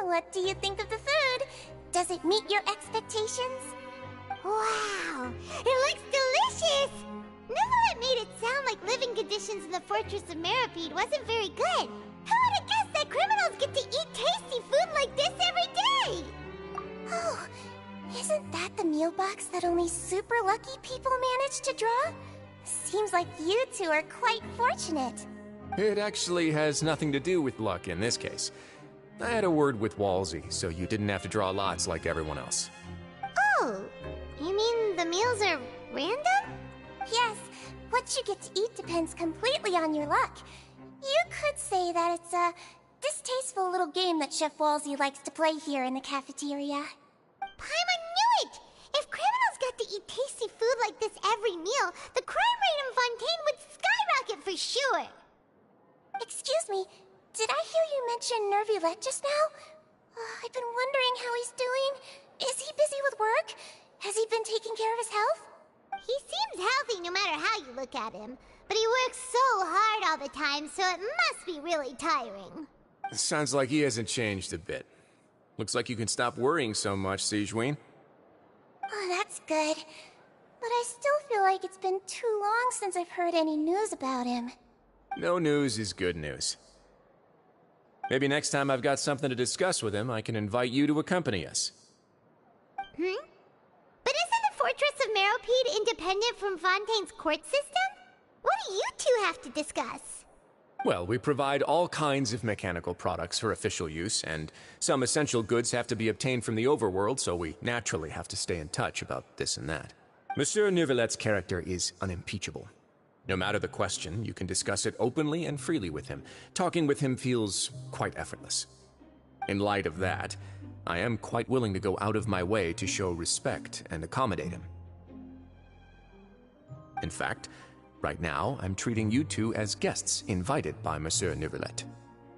What do you think of the food? Does it meet your expectations? Wow, it looks delicious! Neverlet made it sound like living conditions in the Fortress of Meripede wasn't very good. Who would have guessed that criminals get to eat tasty food like this every day? Oh, isn't that the meal box that only super lucky people manage to draw? Seems like you two are quite fortunate. It actually has nothing to do with luck in this case. I had a word with Walsey, so you didn't have to draw lots like everyone else. Oh, you mean the meals are random? Yes, what you get to eat depends completely on your luck. You could say that it's a distasteful little game that Chef Walsey likes to play here in the cafeteria. Paimon knew it! If criminals got to eat tasty food like this every meal, the crime rate in Fontaine would skyrocket for sure! Excuse me, did I hear you mention Nervulette just now? I've been wondering how he's doing. Is he busy with work? Has he been taking care of his health? He seems healthy no matter how you look at him. But he works so hard all the time, so it must be really tiring. Sounds like he hasn't changed a bit. Looks like you can stop worrying so much, Sigewinne. Oh, that's good. But I still feel like it's been too long since I've heard any news about him. No news is good news. Maybe next time I've got something to discuss with him, I can invite you to accompany us. But isn't the Fortress of Meropede independent from Fontaine's court system? What do you two have to discuss? Well, we provide all kinds of mechanical products for official use, and some essential goods have to be obtained from the overworld, so we naturally have to stay in touch about this and that. Monsieur Nervulet's character is unimpeachable. No matter the question, you can discuss it openly and freely with him. Talking with him feels quite effortless. In light of that, I am quite willing to go out of my way to show respect and accommodate him. In fact, right now, I'm treating you two as guests invited by Monsieur Nervulet.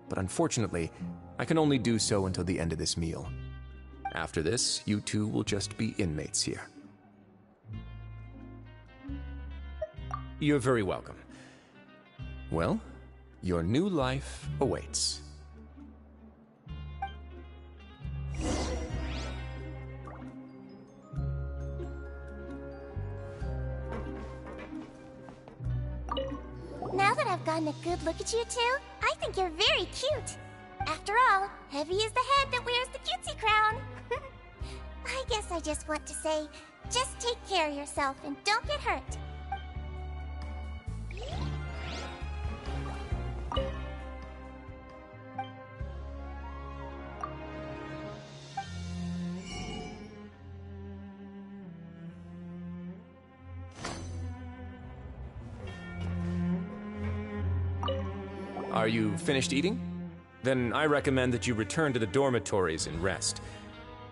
But unfortunately, I can only do so until the end of this meal. After this, you two will just be inmates here. You're very welcome. Well, your new life awaits. Now that I've gotten a good look at you two, I think you're very cute. After all, heavy is the head that wears the cutesy crown. I guess I just want to say, Just take care of yourself and don't get hurt. Are you finished eating? Then I recommend that you return to the dormitories and rest.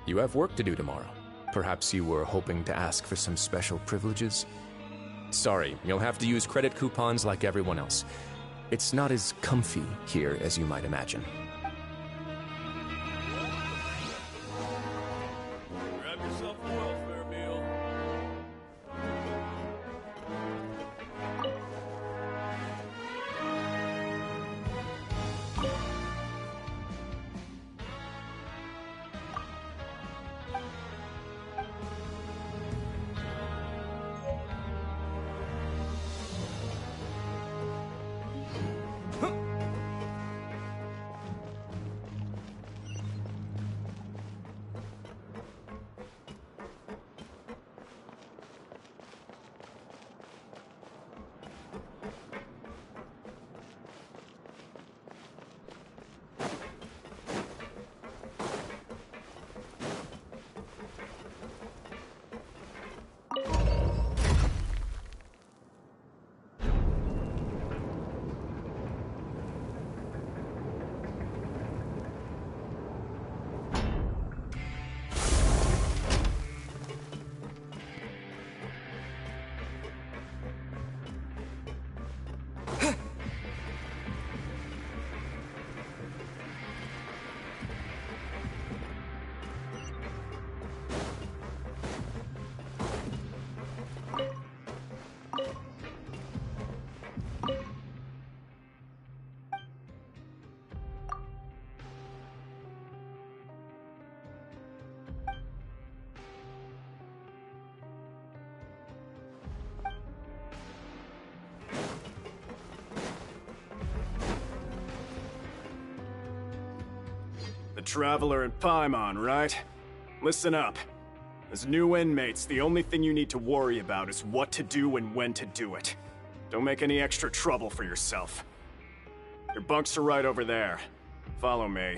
You have work to do tomorrow. Perhaps you were hoping to ask for some special privileges? Sorry, you'll have to use credit coupons like everyone else. It's not as comfy here as you might imagine. Grab yourself a welfare meal. The Traveler and Paimon, right? Listen up. As new inmates, the only thing you need to worry about is what to do and when to do it. Don't make any extra trouble for yourself. Your bunks are right over there. Follow me.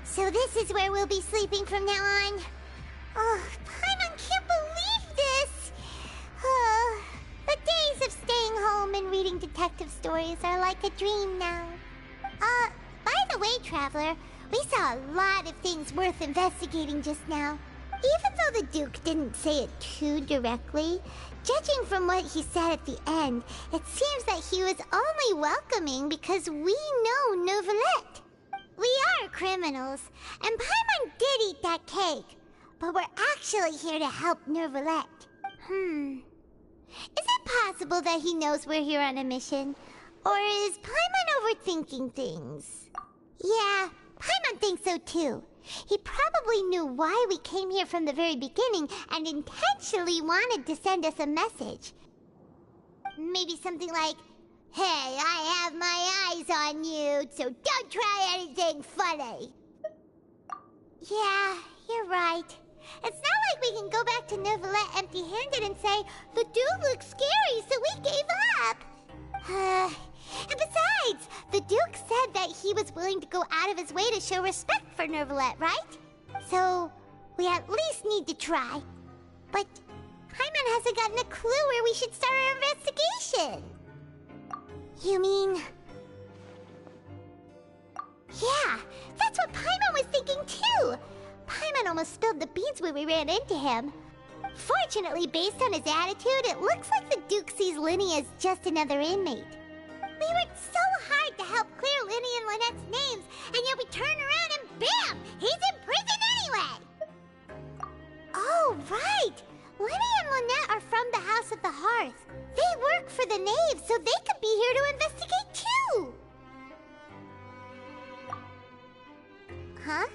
So this is where we'll be sleeping from now on. Oh, Paimon can't believe this! The days of staying home and reading detective stories are like a dream now. By the way, Traveler, we saw a lot of things worth investigating just now. Even though the Duke didn't say it too directly, judging from what he said at the end, it seems that he was only welcoming because we know Neuvillette. We are criminals, and Paimon did eat that cake, but we're actually here to help Neuvillette. Is it possible that he knows we're here on a mission? Or is Paimon overthinking things? Yeah, Paimon thinks so too. He probably knew why we came here from the very beginning and intentionally wanted to send us a message. Maybe something like, "Hey, I have my eyes on you, so don't try anything funny." Yeah, you're right. It's not like we can go back to Neuvillette empty-handed and say, "The dude looks scary, so we gave up." And besides, the Duke said that he was willing to go out of his way to show respect for Neuvillette, right? So, we at least need to try. But Paimon hasn't gotten a clue where we should start our investigation. You mean... Yeah, that's what Paimon was thinking too! Paimon almost spilled the beans when we ran into him. Fortunately, based on his attitude, it looks like the Duke sees Linny as just another inmate. We worked so hard to help clear Linny and Lynette's names, and yet we turn around and bam! He's in prison anyway! Oh, right! Linny and Lynette are from the House of the Hearth. They work for the Knave, so they could be here to investigate too! Huh?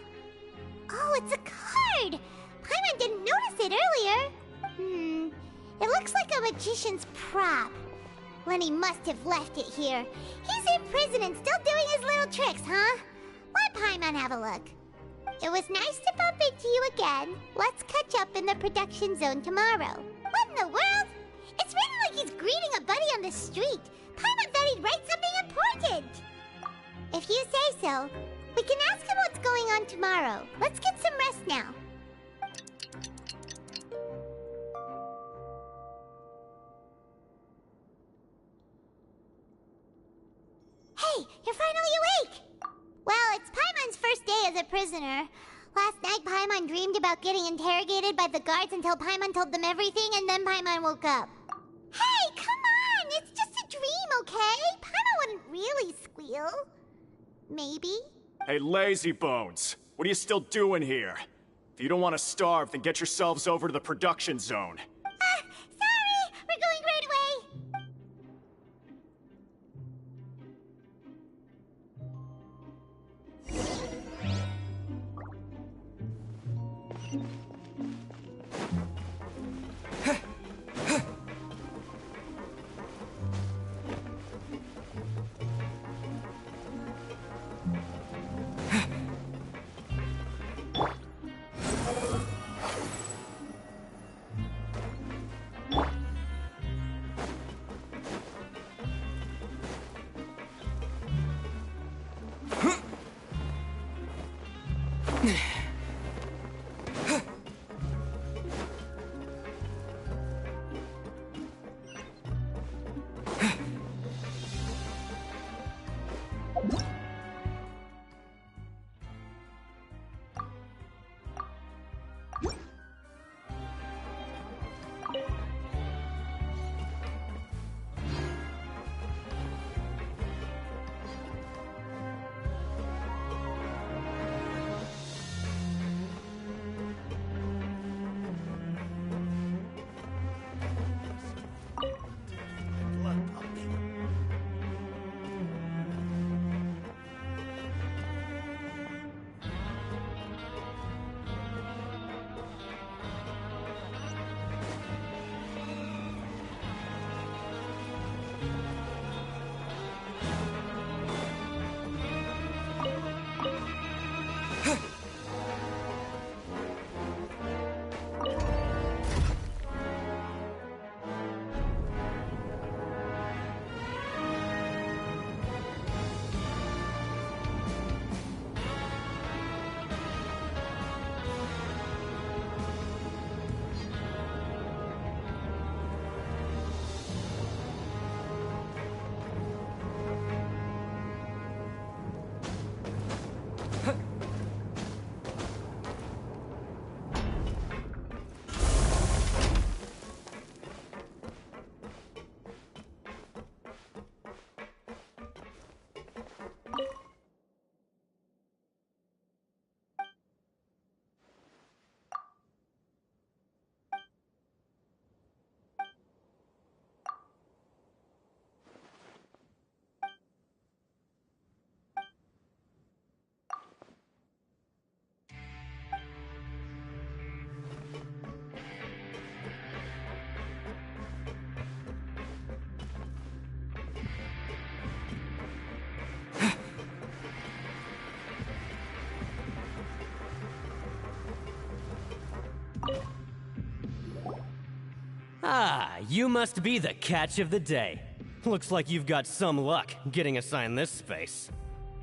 Oh, it's a card! Paimon didn't notice it earlier. It looks looks like a magician's prop. Lenny must have left it here. He's in prison and still doing his little tricks, huh? Let Paimon have a look. It was nice to bump into you again. Let's catch up in the production zone tomorrow. What in the world? It's written like he's greeting a buddy on the street. Paimon thought he'd write something important. If you say so, we can ask him what's going on tomorrow. Let's get some rest now. Hey, you're finally awake! Well, it's Paimon's first day as a prisoner. Last night, Paimon dreamed about getting interrogated by the guards until Paimon told them everything, and then Paimon woke up. Hey, come on! It's just a dream, okay? Paimon wouldn't really squeal. Maybe? Hey, lazy bones! What are you still doing here? If you don't want to starve, then get yourselves over to the production zone. Sorry! We're going right away! Ah, you must be the catch of the day. Looks like you've got some luck getting assigned this space.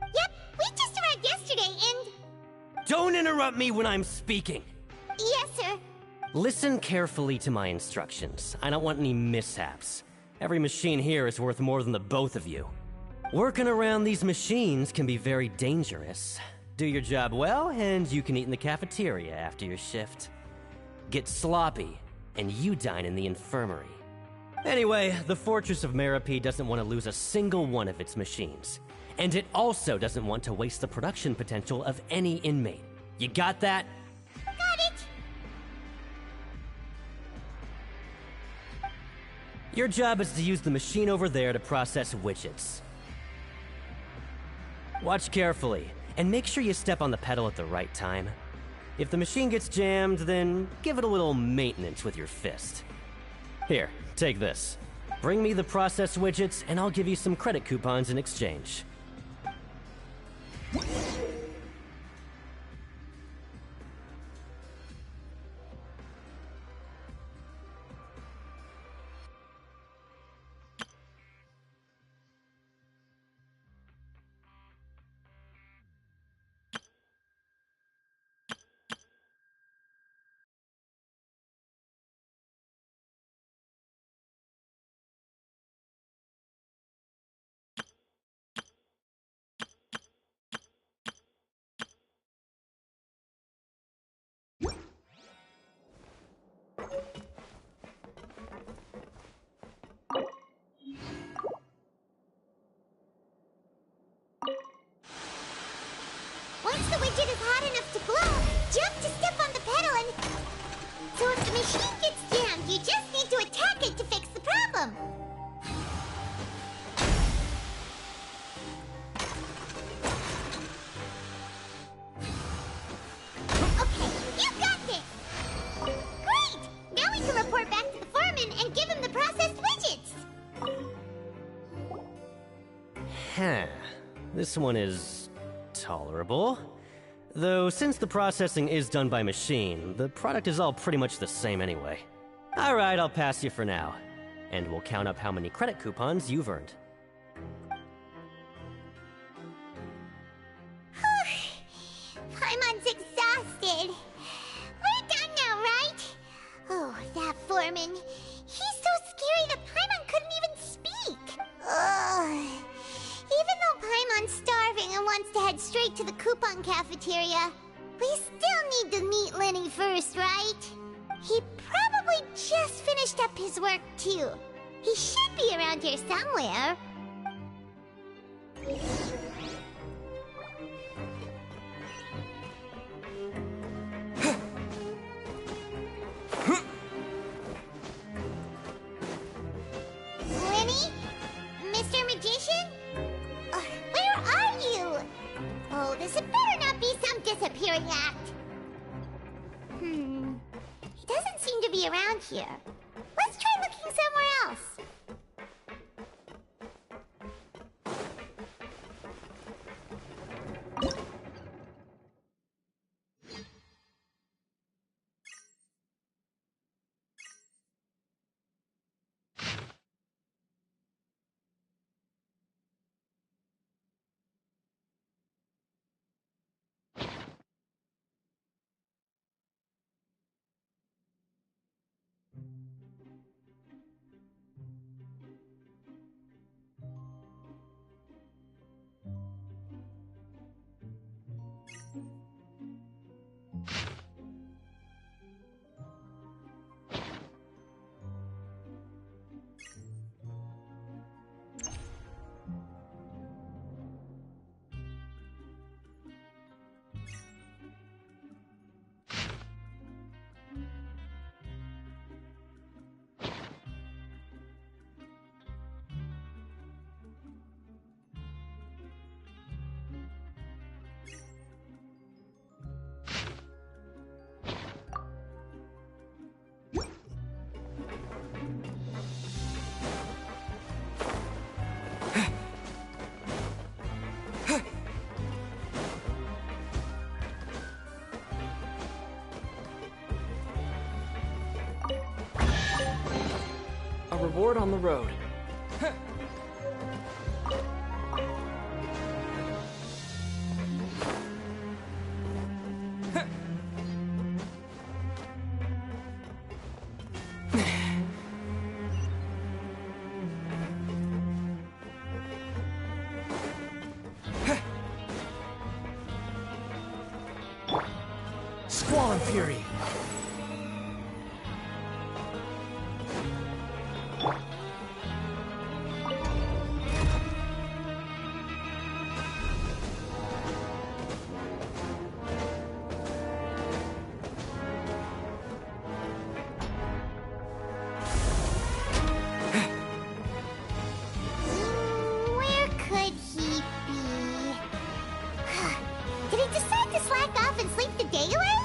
Yep, we just arrived yesterday and... Don't interrupt me when I'm speaking! Yes, sir. Listen carefully to my instructions. I don't want any mishaps. Every machine here is worth more than the both of you. Working around these machines can be very dangerous. Do your job well, and you can eat in the cafeteria after your shift. Get sloppy, and you dine in the infirmary. Anyway, the Fortress of Meropide doesn't want to lose a single one of its machines. And it also doesn't want to waste the production potential of any inmate. You got that? Got it! Your job is to use the machine over there to process widgets. Watch carefully, and make sure you step on the pedal at the right time. If the machine gets jammed, then give it a little maintenance with your fist. Here, take this. Bring me the process widgets, and I'll give you some credit coupons in exchange. Once the widget is hot enough to blow, jump to step on the pedal and... So if the machine gets jammed, you just need to attack it to fix the problem. Okay, you got this! Great! Now we can report back to the foreman and give him the processed widgets! Huh. This one is... tolerable. Though, since the processing is done by machine, the product is all pretty much the same anyway. Alright, I'll pass you for now. And we'll count up how many credit coupons you've earned. Paimon's exhausted. We're done now, right? Oh, that foreman. He's so scary that Paimon couldn't even speak. Ugh. Even though Paimon's starving and wants to head straight to the coupon cafeteria, we still need to meet Lenny first, right? He probably just finished up his work, too. He should be around here somewhere. Lenny? Mr. Magician? Where are you? Oh, this had better not be some disappearing act. He doesn't seem to be around here. Let's try looking somewhere else. Reward on the road. Squall and Fury. Where could he be? Did he decide to slack off and sleep the day away?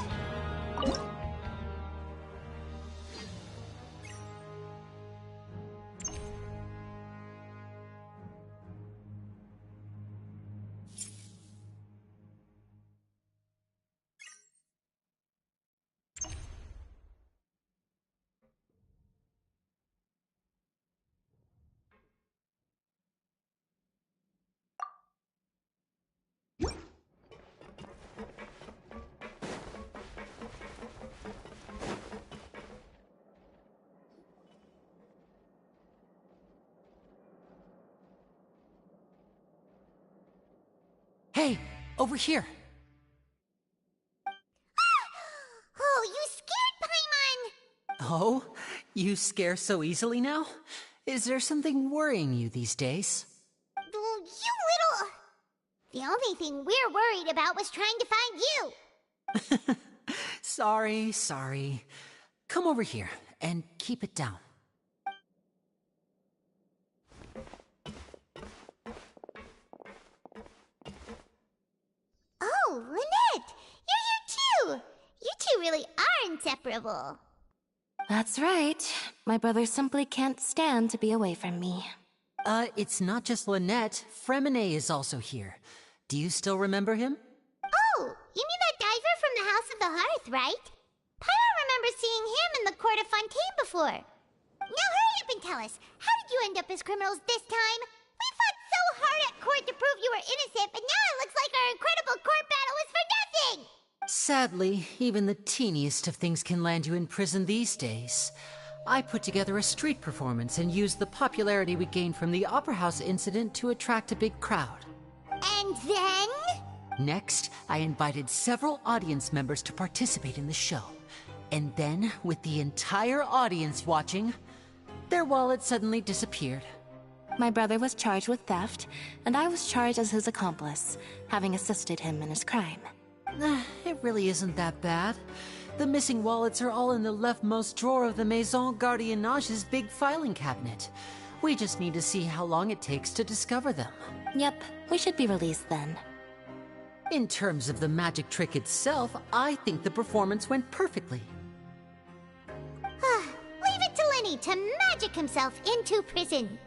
Hey, over here. Oh, you scared Paimon! Oh, you scare so easily now? Is there something worrying you these days? Oh, you little... The only thing we're worried about was trying to find you. Sorry. Come over here and keep it down. Oh, Lynette! You're here too! You two really are inseparable. That's right. My brother simply can't stand to be away from me. It's not just Lynette. Fremine is also here. Do you still remember him? Oh, you mean that diver from the House of the Hearth, right? Paimon remembers seeing him in the court of Fontaine before. Now hurry up and tell us, how did you end up as criminals this time? We fought so hard at court to prove you were innocent, but now it looks like our incredible court battle was for nothing! Sadly, even the teeniest of things can land you in prison these days. I put together a street performance and used the popularity we gained from the Opera House incident to attract a big crowd. And then? Next, I invited several audience members to participate in the show. And then, with the entire audience watching, their wallet suddenly disappeared. My brother was charged with theft, and I was charged as his accomplice, having assisted him in his crime. It really isn't that bad. The missing wallets are all in the leftmost drawer of the Maison Gardiennage's big filing cabinet. We just need to see how long it takes to discover them. Yep, we should be released then. In terms of the magic trick itself, I think the performance went perfectly. Leave it to Lenny to magic himself into prison.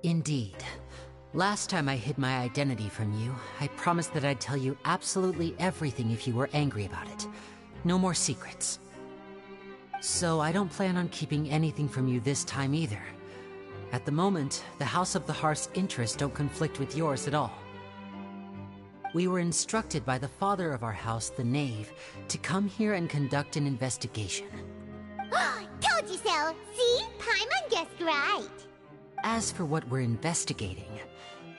Indeed. Last time I hid my identity from you, I promised that I'd tell you absolutely everything if you were angry about it. No more secrets. So I don't plan on keeping anything from you this time either. At the moment, the House of the Hearth's interests don't conflict with yours at all. We were instructed by the father of our house, the Knave, to come here and conduct an investigation. Told you so! See? Paimon guessed right. As for what we're investigating,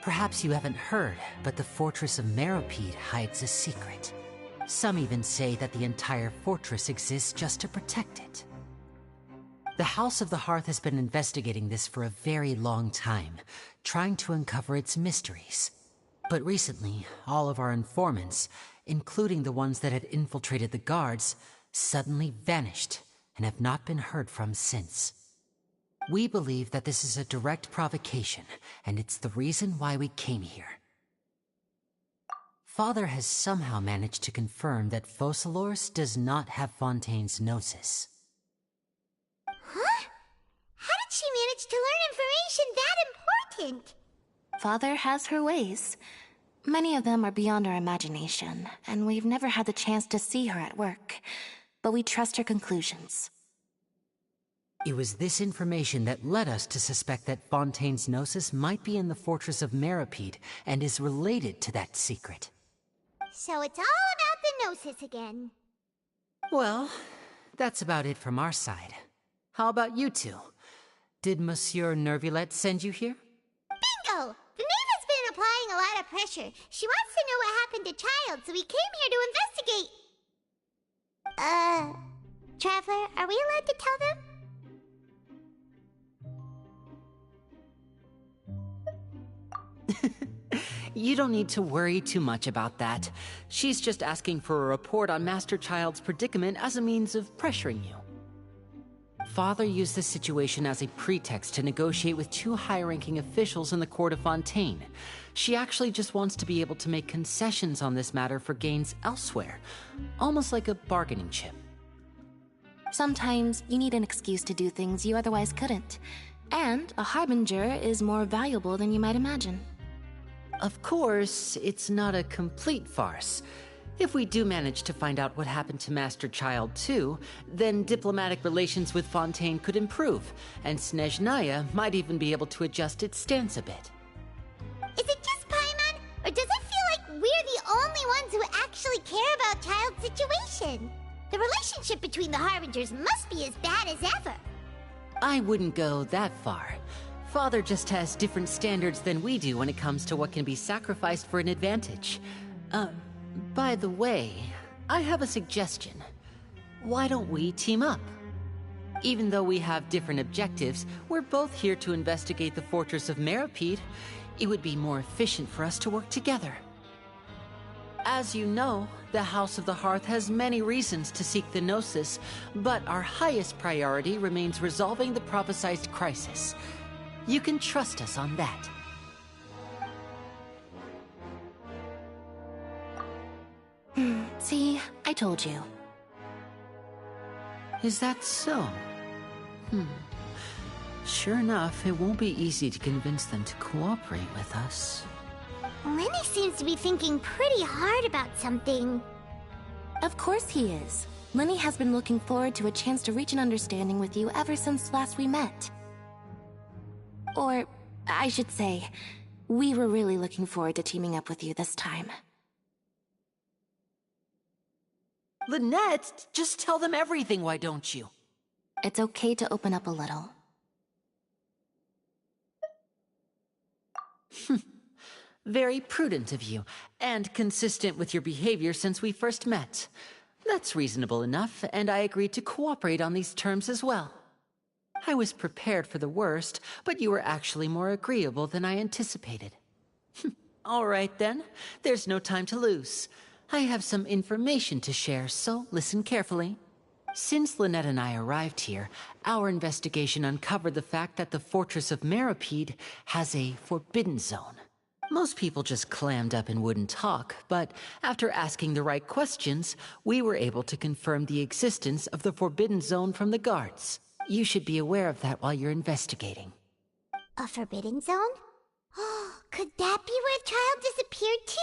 perhaps you haven't heard, but the fortress of Meropide hides a secret. Some even say that the entire fortress exists just to protect it. The House of the Hearth has been investigating this for a very long time, trying to uncover its mysteries. But recently, all of our informants, including the ones that had infiltrated the guards, suddenly vanished and have not been heard from since. We believe that this is a direct provocation, and it's the reason why we came here. Father has somehow managed to confirm that Focalors does not have Fontaine's gnosis. Huh? How did she manage to learn information that important? Father has her ways. Many of them are beyond our imagination, and we've never had the chance to see her at work. But we trust her conclusions. It was this information that led us to suspect that Fontaine's gnosis might be in the fortress of Meropide and is related to that secret. So it's all about the gnosis again. Well, that's about it from our side. How about you two? Did Monsieur Nervulette send you here? Bingo! The Knave has been applying a lot of pressure. She wants to know what happened to Child, so we came here to investigate. Traveler, are we allowed to tell them? You don't need to worry too much about that. She's just asking for a report on Master Child's predicament as a means of pressuring you. Father used this situation as a pretext to negotiate with two high-ranking officials in the court of Fontaine. She actually just wants to be able to make concessions on this matter for gains elsewhere, almost like a bargaining chip. Sometimes you need an excuse to do things you otherwise couldn't. And a harbinger is more valuable than you might imagine. Of course, it's not a complete farce. If we do manage to find out what happened to Master Child too, then diplomatic relations with Fontaine could improve, and Snezhnaya might even be able to adjust its stance a bit. Is it just Paimon, or does it feel like we're the only ones who actually care about Child's situation? The relationship between the Harbingers must be as bad as ever. I wouldn't go that far. Father just has different standards than we do when it comes to what can be sacrificed for an advantage. By the way, I have a suggestion. Why don't we team up? Even though we have different objectives, we're both here to investigate the fortress of Meripede. It would be more efficient for us to work together. As you know, the House of the Hearth has many reasons to seek the Gnosis, but our highest priority remains resolving the prophesized crisis. You can trust us on that. See, I told you. Is that so? Sure enough, it won't be easy to convince them to cooperate with us. Lenny seems to be thinking pretty hard about something. Of course he is. Lenny has been looking forward to a chance to reach an understanding with you ever since last we met. Or, I should say, we were really looking forward to teaming up with you this time. Lynette, just tell them everything, why don't you? It's okay to open up a little. Very prudent of you, and consistent with your behavior since we first met. That's reasonable enough, and I agreed to cooperate on these terms as well. I was prepared for the worst, but you were actually more agreeable than I anticipated. All right then, there's no time to lose. I have some information to share, so listen carefully. Since Lynette and I arrived here, our investigation uncovered the fact that the Fortress of Meripede has a forbidden zone. Most people just clammed up and wouldn't talk, but after asking the right questions, we were able to confirm the existence of the forbidden zone from the guards. You should be aware of that while you're investigating. A forbidden zone? Oh, could that be where the child disappeared to?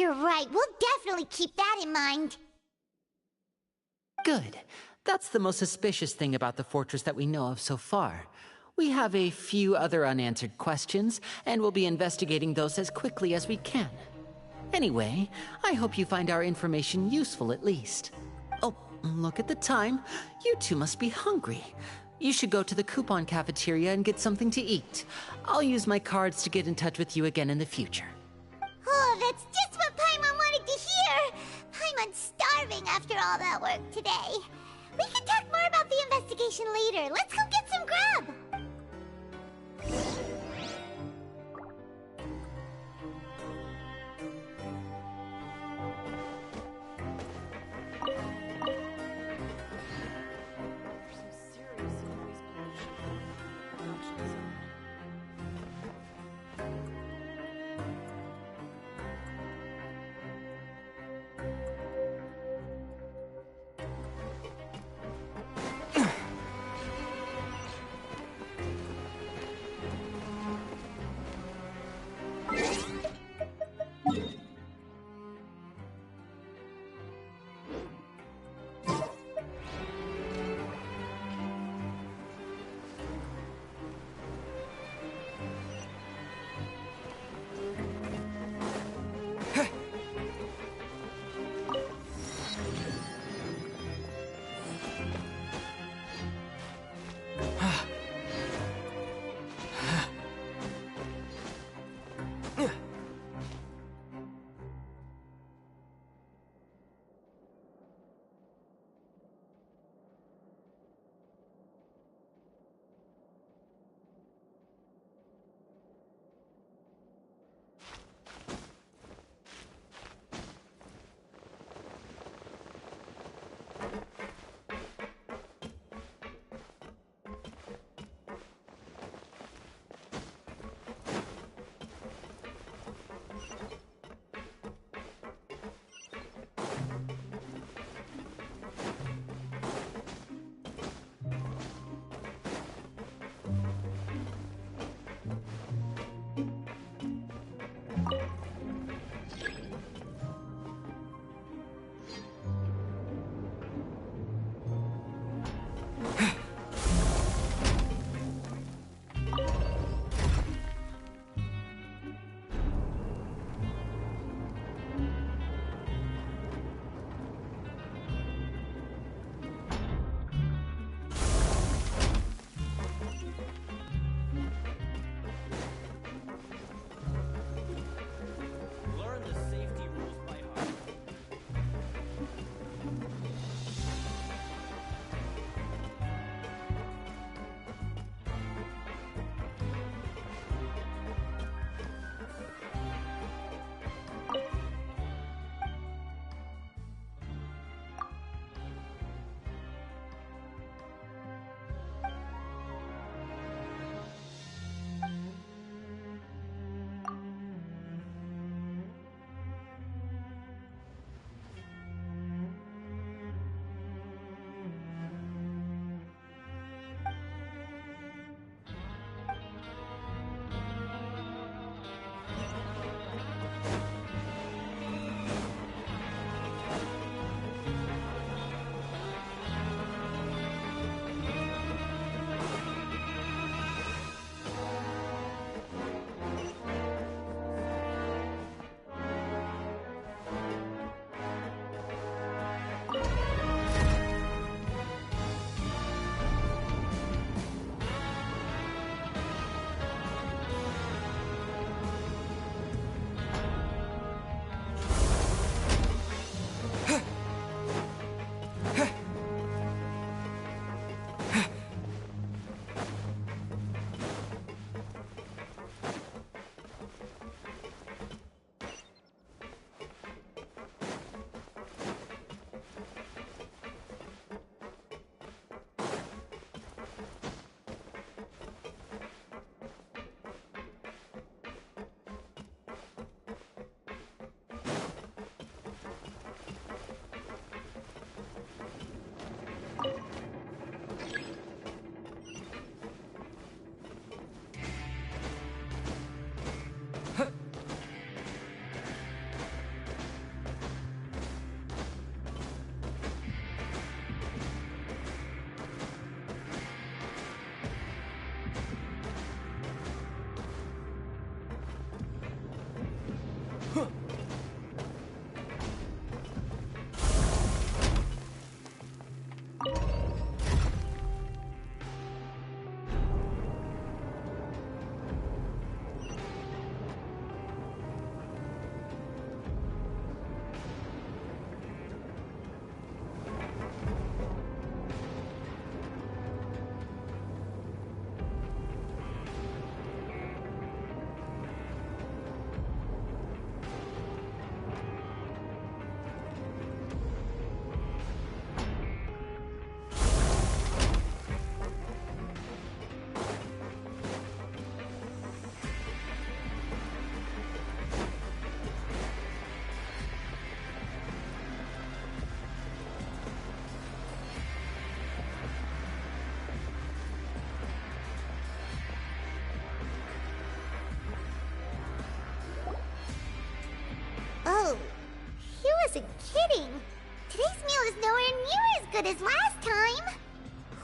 You're right, we'll definitely keep that in mind. Good. That's the most suspicious thing about the fortress that we know of so far. We have a few other unanswered questions, and we'll be investigating those as quickly as we can. Anyway, I hope you find our information useful at least. Oh, look at the time. You two must be hungry. You should go to the coupon cafeteria and get something to eat. I'll use my cards to get in touch with you again in the future. Oh, that's just what Paimon wanted to hear! Paimon's starving after all that work today. We can talk more about the investigation later. Let's go get some grub! wasn't kidding. Today's meal is nowhere near as good as last time.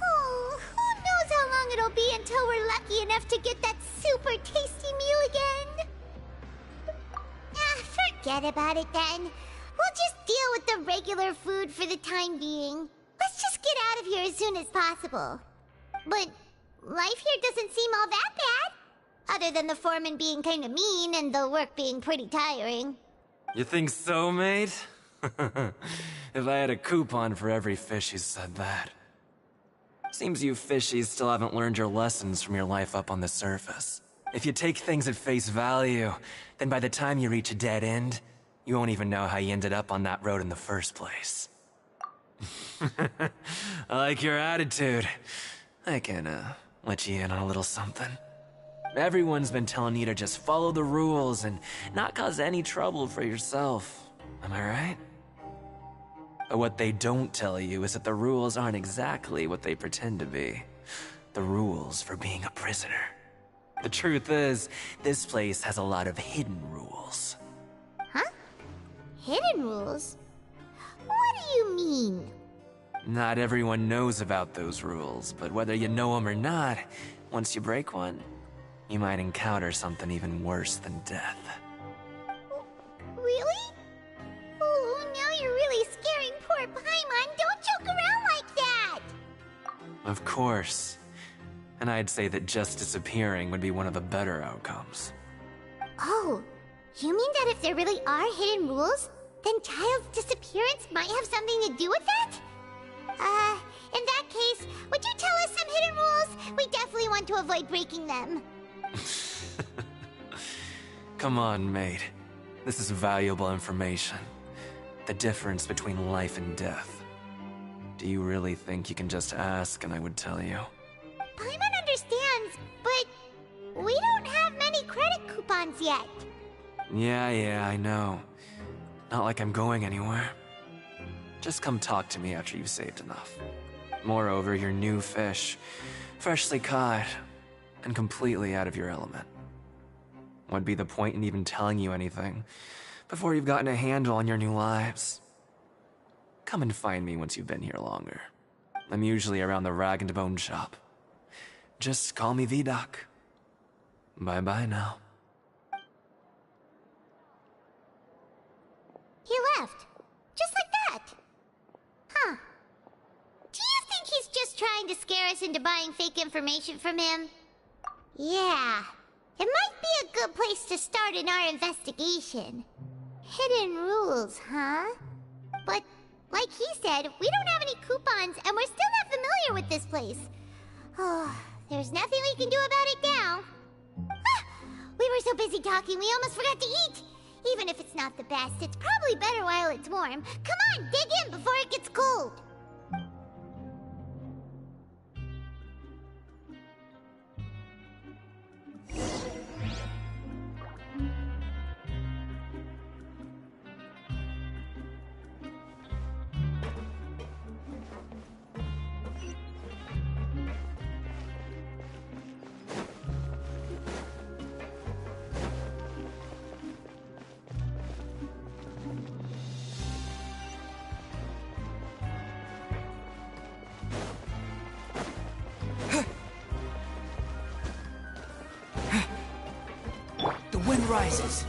Oh, who knows how long it'll be until we're lucky enough to get that super tasty meal again. Forget about it then. We'll just deal with the regular food for the time being. Let's just get out of here as soon as possible. But life here doesn't seem all that bad. Other than the foreman being kind of mean and the work being pretty tiring. You think so, mate? If I had a coupon for every fish who said that. Seems you fishies still haven't learned your lessons from your life up on the surface. If you take things at face value, then by the time you reach a dead end, you won't even know how you ended up on that road in the first place. I like your attitude. I can, let you in on a little something. Everyone's been telling you to just follow the rules and not cause any trouble for yourself. Am I right? But what they don't tell you is that the rules aren't exactly what they pretend to be. The rules for being a prisoner. The truth is, this place has a lot of hidden rules. Huh? Hidden rules? What do you mean? Not everyone knows about those rules, but whether you know them or not, once you break one, you might encounter something even worse than death. Really? Oh, now you're really scaring poor Paimon. Don't joke around like that! Of course. And I'd say that just disappearing would be one of the better outcomes. Oh, you mean that if there really are hidden rules, then Child's disappearance might have something to do with that? In that case, would you tell us some hidden rules? We definitely want to avoid breaking them. Come on, mate. This is valuable information. The difference between life and death. Do you really think you can just ask and I would tell you? Paimon understands, but we don't have many credit coupons yet. Yeah, I know. Not like I'm going anywhere. Just come talk to me after you've saved enough. Moreover, you're new fish, freshly caught, and completely out of your element. What'd be the point in even telling you anything before you've gotten a handle on your new lives? Come and find me once you've been here longer. I'm usually around the rag and bone shop. Just call me V-Doc. Bye-bye now. He left. Just like that. Huh. Do you think he's just trying to scare us into buying fake information from him? Yeah. It might be a good place to start in our investigation. Hidden rules, huh? But, like he said, we don't have any coupons and we're still not familiar with this place. Oh, there's nothing we can do about it now. Ah, we were so busy talking we almost forgot to eat. Even if it's not the best, it's probably better while it's warm. Come on, dig in before it gets cold. The wind rises.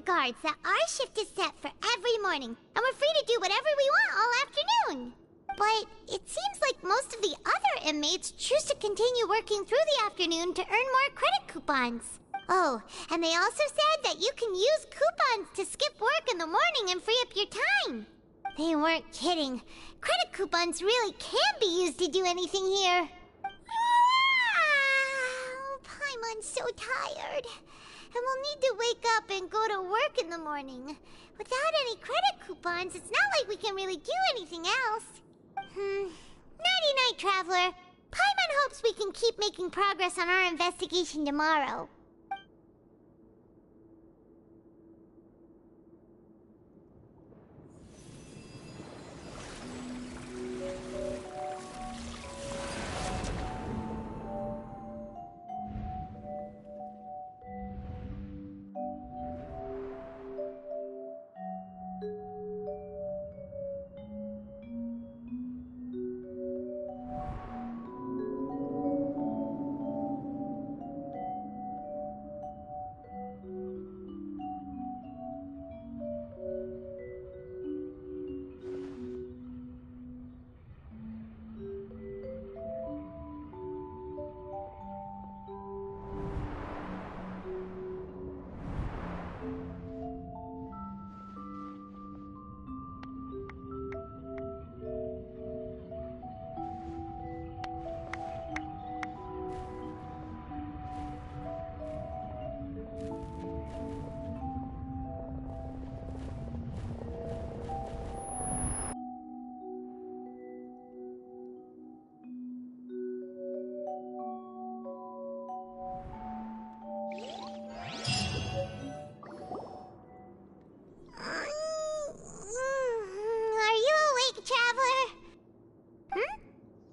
guards that our shift is set for every morning, and we're free to do whatever we want all afternoon. But it seems like most of the other inmates choose to continue working through the afternoon to earn more credit coupons. Oh, and they also said that you can use coupons to skip work in the morning and free up your time. They weren't kidding. Credit coupons really can be used to do anything here. Paimon's so tired. And we'll need to wake up and go to work in the morning. Without any credit coupons, it's not like we can really do anything else. Nighty-night, Traveler. Paimon hopes we can keep making progress on our investigation tomorrow.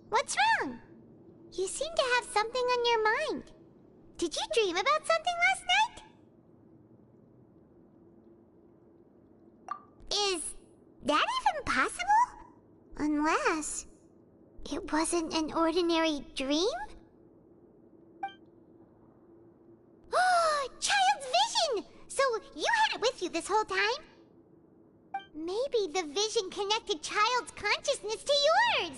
What's wrong? You seem to have something on your mind. Did you dream about something last night? Is that even possible? Unless it wasn't an ordinary dream? Oh, Child's vision! So you had it with you this whole time? Maybe the vision connected Child's consciousness to yours.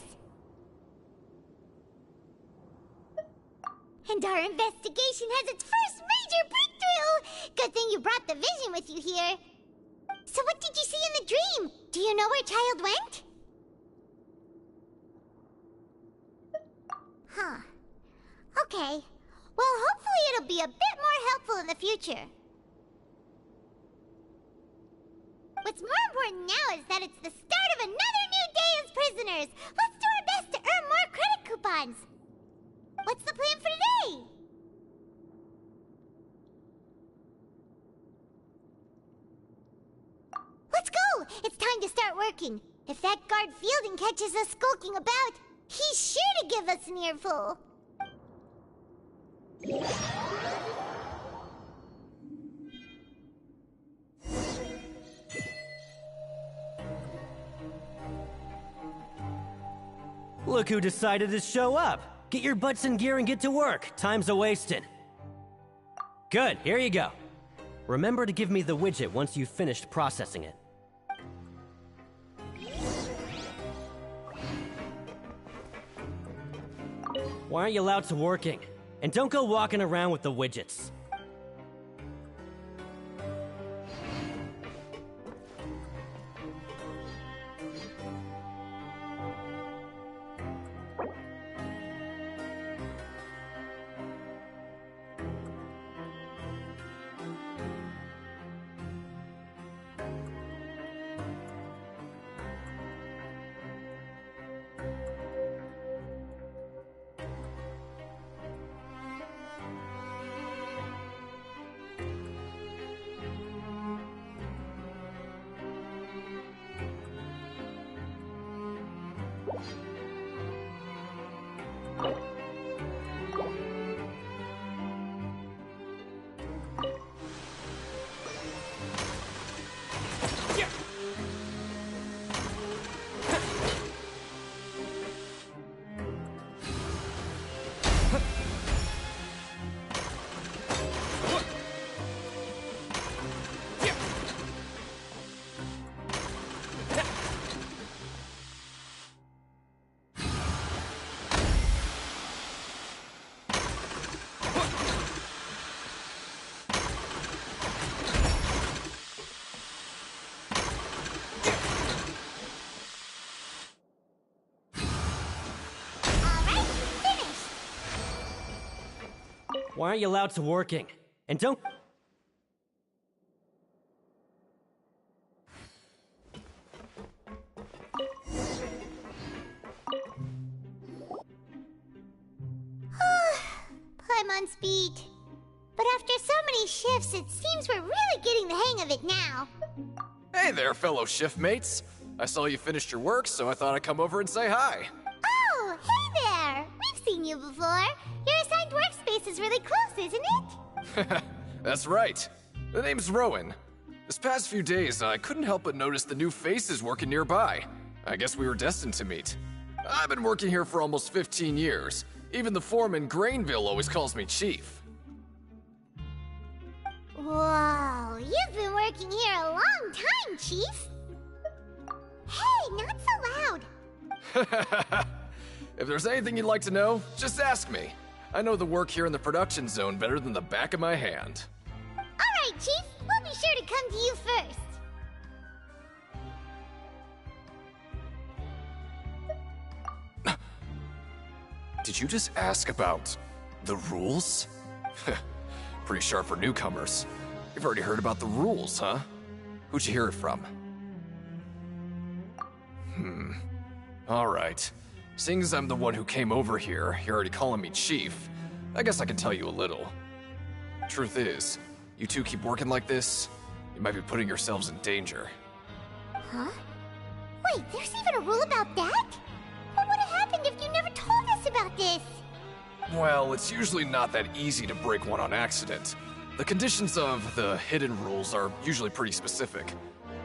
And our investigation has its first major breakthrough! Good thing you brought the vision with you here. So what did you see in the dream? Do you know where Child went? Huh. Okay. Well, hopefully it'll be a bit more helpful in the future. What's more important now is that it's the start of another new day as prisoners. Let's do our best to earn more credit coupons. What's the plan for today? Let's go! It's time to start working. If that guard Fielding catches us skulking about, he's sure to give us an earful. Look who decided to show up. Get your butts in gear and get to work. Time's a-wasting. Good, here you go. Remember to give me the widget once you've finished processing it. Why aren't you allowed to working? And don't go walking around with the widgets. Why aren't you allowed to working? And don't... Paimon's beat. But after so many shifts, it seems we're really getting the hang of it now. Hey there, fellow shift mates. I saw you finished your work, so I thought I'd come over and say hi. Oh, hey there! We've seen you before. Your assigned workspace is really close, isn't it? That's right. The name's Rowan. This past few days, I couldn't help but notice the new faces working nearby. I guess we were destined to meet. I've been working here for almost 15 years. Even the foreman, Grainville, always calls me Chief. Whoa, you've been working here a long time, Chief. Hey, not so loud. If there's anything you'd like to know, just ask me. I know the work here in the production zone better than the back of my hand. All right, Chief. We'll be sure to come to you first. Did you just ask about the rules? Pretty sharp for newcomers. You've already heard about the rules, huh? Who'd you hear it from? Alright. Seeing as I'm the one who came over here, you're already calling me Chief, I guess I can tell you a little. Truth is, you two keep working like this, you might be putting yourselves in danger. Huh? Wait, there's even a rule about that? What would have happened if you never told us about this? Well, it's usually not that easy to break one on accident. The conditions of the hidden rules are usually pretty specific.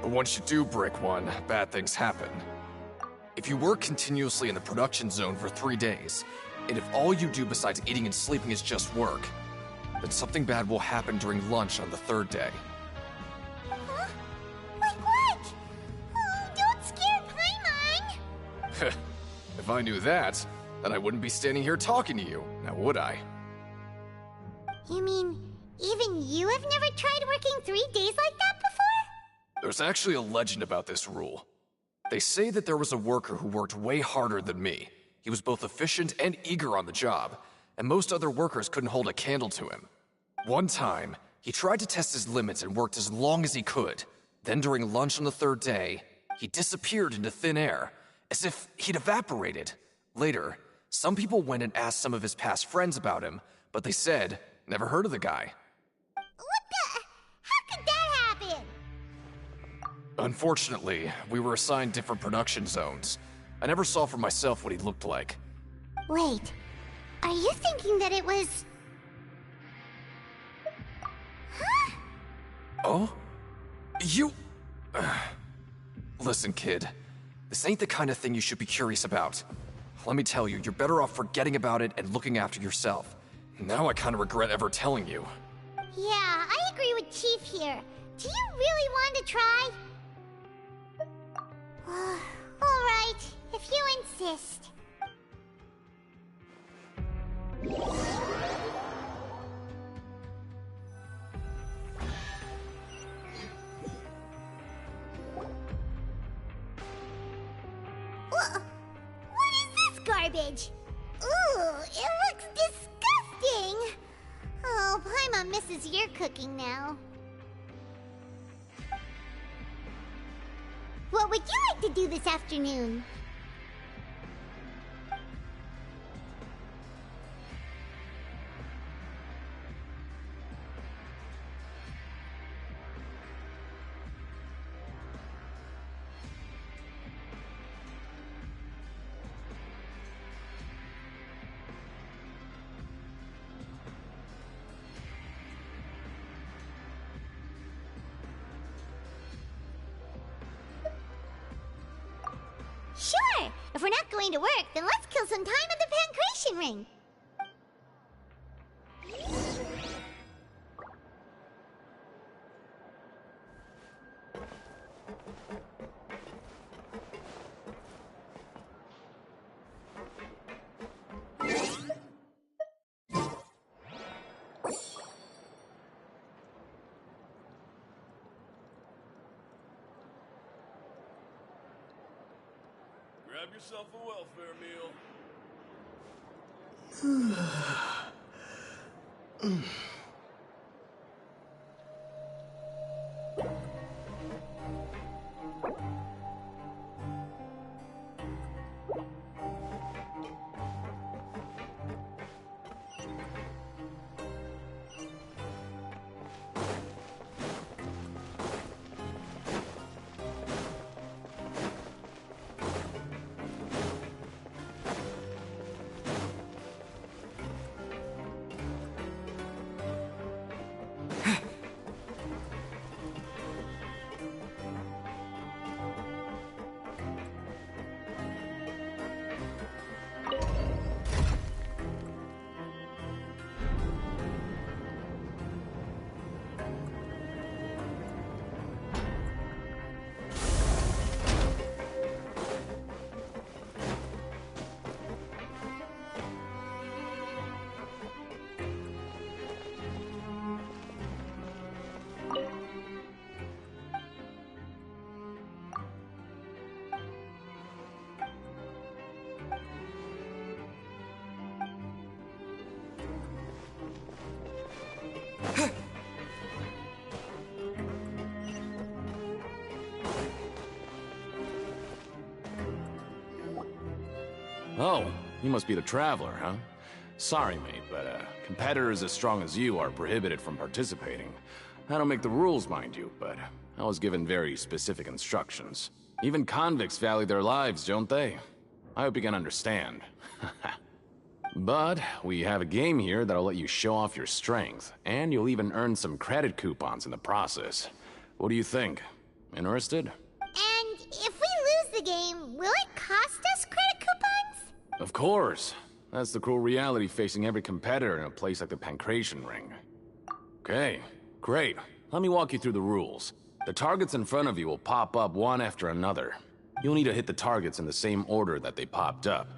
But once you do break one, bad things happen. If you work continuously in the production zone for 3 days, and if all you do besides eating and sleeping is just work, then something bad will happen during lunch on the 3rd day. Huh? Like what? Oh, don't scare Paimon! If I knew that, then I wouldn't be standing here talking to you, now would I? You mean, even you have never tried working 3 days like that before? There's actually a legend about this rule. They say that there was a worker who worked way harder than me. He was both efficient and eager on the job, and most other workers couldn't hold a candle to him. One time, he tried to test his limits and worked as long as he could. Then during lunch on the 3rd day, he disappeared into thin air, as if he'd evaporated. Later, some people went and asked some of his past friends about him, but they said, never heard of the guy. What the? How could that happen? Unfortunately, we were assigned different production zones. I never saw for myself what he looked like. Wait, are you thinking that it was... Huh? Oh? You... Listen, kid. This ain't the kind of thing you should be curious about. Let me tell you, you're better off forgetting about it and looking after yourself. Now I kind of regret ever telling you. Yeah, I agree with Chief here. Do you really want to try? Alright, if you insist. What is this garbage? Ooh, it looks disgusting! Oh, Paimon misses your cooking now. What would you like to do this afternoon? Sure! If we're not going to work, then let's kill some time at the Pancration Ring. Grab yourself a welfare meal. Oh, you must be the Traveler, huh? Sorry, mate, but competitors as strong as you are prohibited from participating. I don't make the rules, mind you, but I was given very specific instructions. Even convicts value their lives, don't they? I hope you can understand. But we have a game here that'll let you show off your strength, and you'll even earn some credit coupons in the process. What do you think? Interested? And if we lose the game, will it cost us credit coupons? Of course. That's the cruel reality facing every competitor in a place like the Pancration Ring. Okay, great. Let me walk you through the rules. The targets in front of you will pop up one after another. You'll need to hit the targets in the same order that they popped up.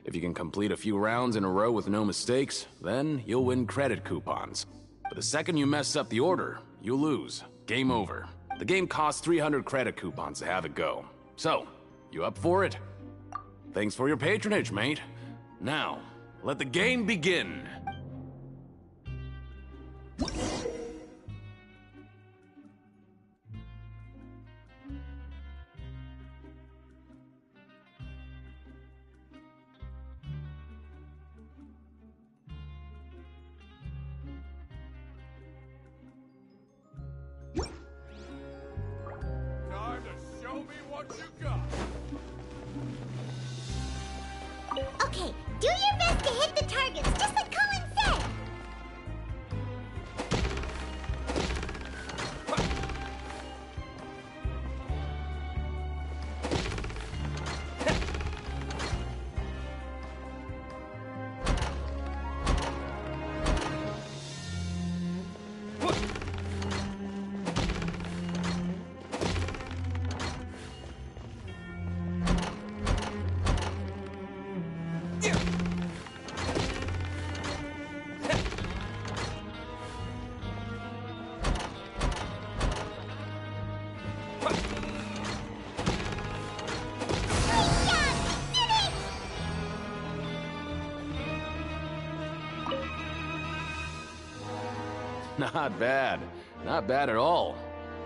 If you can complete a few rounds in a row with no mistakes, then you'll win credit coupons. But the second you mess up the order, you'll lose. Game over. The game costs 300 credit coupons to have it go. So, you up for it? Thanks for your patronage, mate. Now, let the game begin. Time to show me what you got. Okay, do your best to hit the targets, just like Colin said! Not bad. Not bad at all.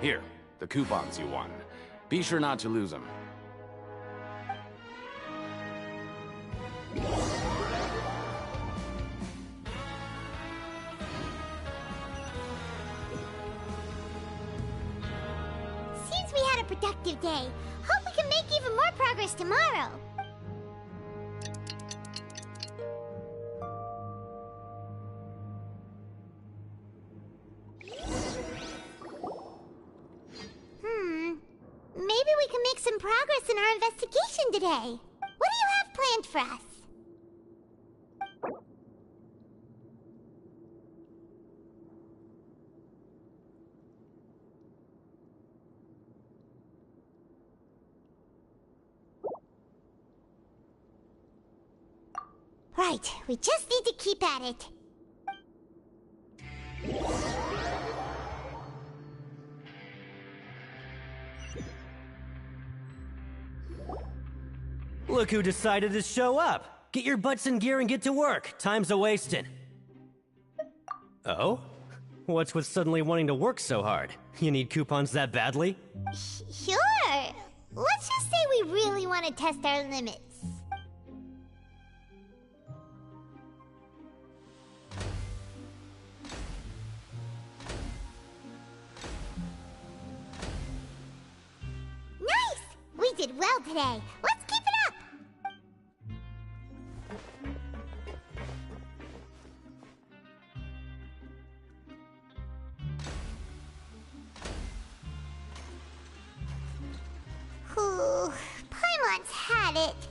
Here, the coupons you won. Be sure not to lose them. Seems we had a productive day. Hope we can make even more progress tomorrow. Maybe we can make some progress in our investigation today. What do you have planned for us? Right, we just need to keep at it. Look who decided to show up! Get your butts in gear and get to work. Time's a-wasting. Oh? What's with suddenly wanting to work so hard? You need coupons that badly? Sure. Let's just say we really want to test our limits. Nice! We did well today. Let's keep it up! Ooh, Paimon's had it.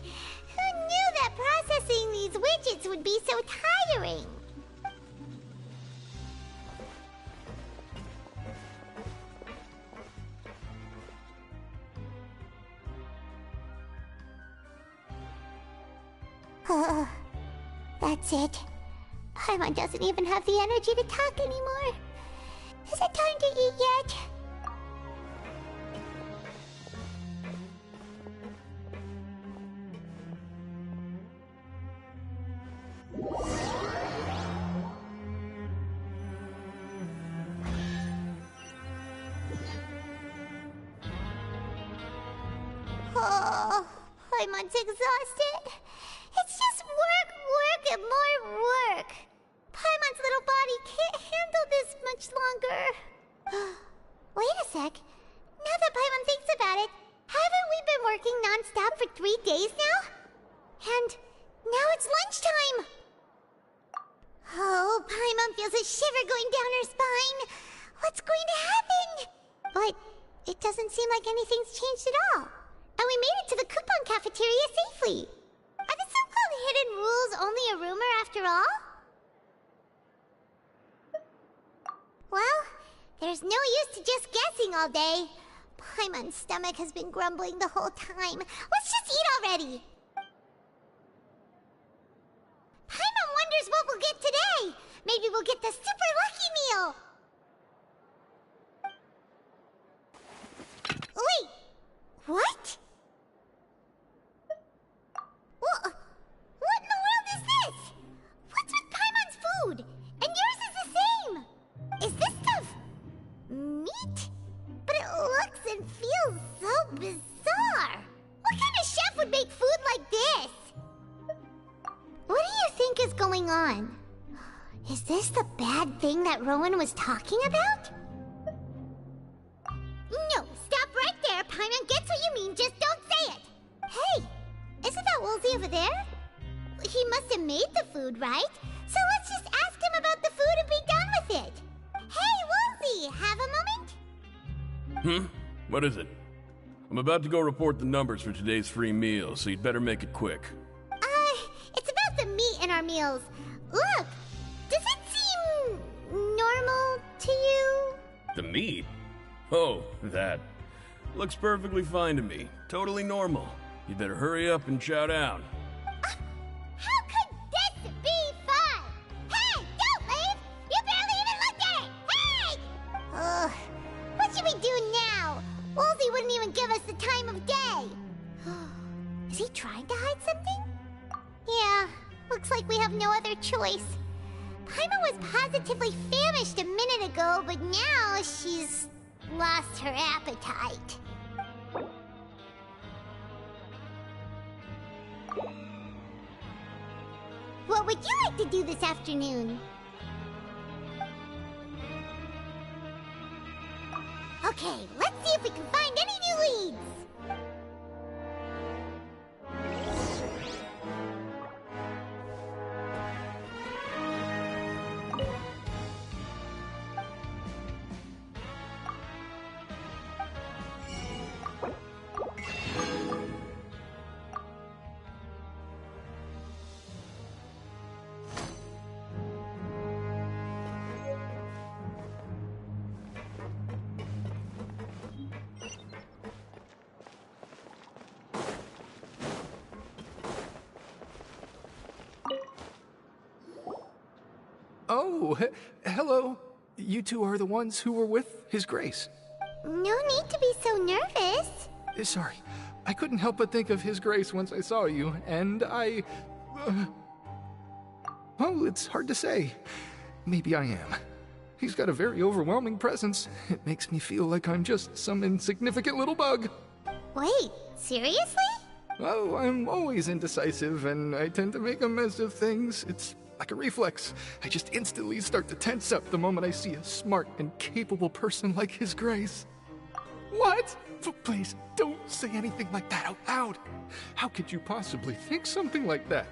Who knew that processing these widgets would be so tiring? That's it. Paimon doesn't even have the energy to talk anymore. Is it time to eat yet? Oh, Paimon's exhausted. It's just work, and more work. Paimon's little body can't handle this much longer. Wait a sec. Now that Paimon thinks about it, haven't we been working non-stop for 3 days now? And now it's lunchtime. Oh, Paimon feels a shiver going down her spine. What's going to happen? But it doesn't seem like anything's changed at all. And we made it to the coupon cafeteria safely. Are the so-called hidden rules only a rumor after all? Well, there's no use to just guessing all day. Paimon's stomach has been grumbling the whole time. Let's just eat already! Paimon wonders what we'll get today! Maybe we'll get the super lucky meal! Wait! What? What in the world is this? What's with Paimon's food? And yours is the same! Is this stuff meat? But it looks and feels so bizarre! What kind of chef would make food like this? What do you think is going on? Is this the bad thing that Rowan was talking about? No, stop right there! Paimon gets what you mean, just don't say it! Hey! Isn't that Woolsey over there? He must have made the food, right? So let's just ask him about the food and be done with it! Hey, Woolsey! Have a moment? What is it? I'm about to go report the numbers for today's free meal, so you'd better make it quick. It's about the meat in our meals. Look! Does it seem normal to you? The meat? Oh, that. Looks perfectly fine to me. Totally normal. You better hurry up and chow down. How could this be fun? Hey, don't leave! You barely even looked at it! Hey! Ugh, what should we do now? Woolsey wouldn't even give us the time of day. Is he trying to hide something? Yeah, looks like we have no other choice. Paimon was positively famished a minute ago, but now she's lost her appetite. What would you like to do this afternoon? Okay, let's see if we can find any new leads. Oh, hello. You two are the ones who were with His Grace. No need to be so nervous. Sorry, I couldn't help but think of His Grace once I saw you, and I... oh, it's hard to say. maybe I am. He's got a very overwhelming presence. It makes me feel like I'm just some insignificant little bug. Wait, seriously? Oh, I'm always indecisive, and I tend to make a mess of things. It's like a reflex. I just instantly start to tense up the moment I see a smart and capable person like His Grace. What? Please, don't say anything like that out loud. How could you possibly think something like that?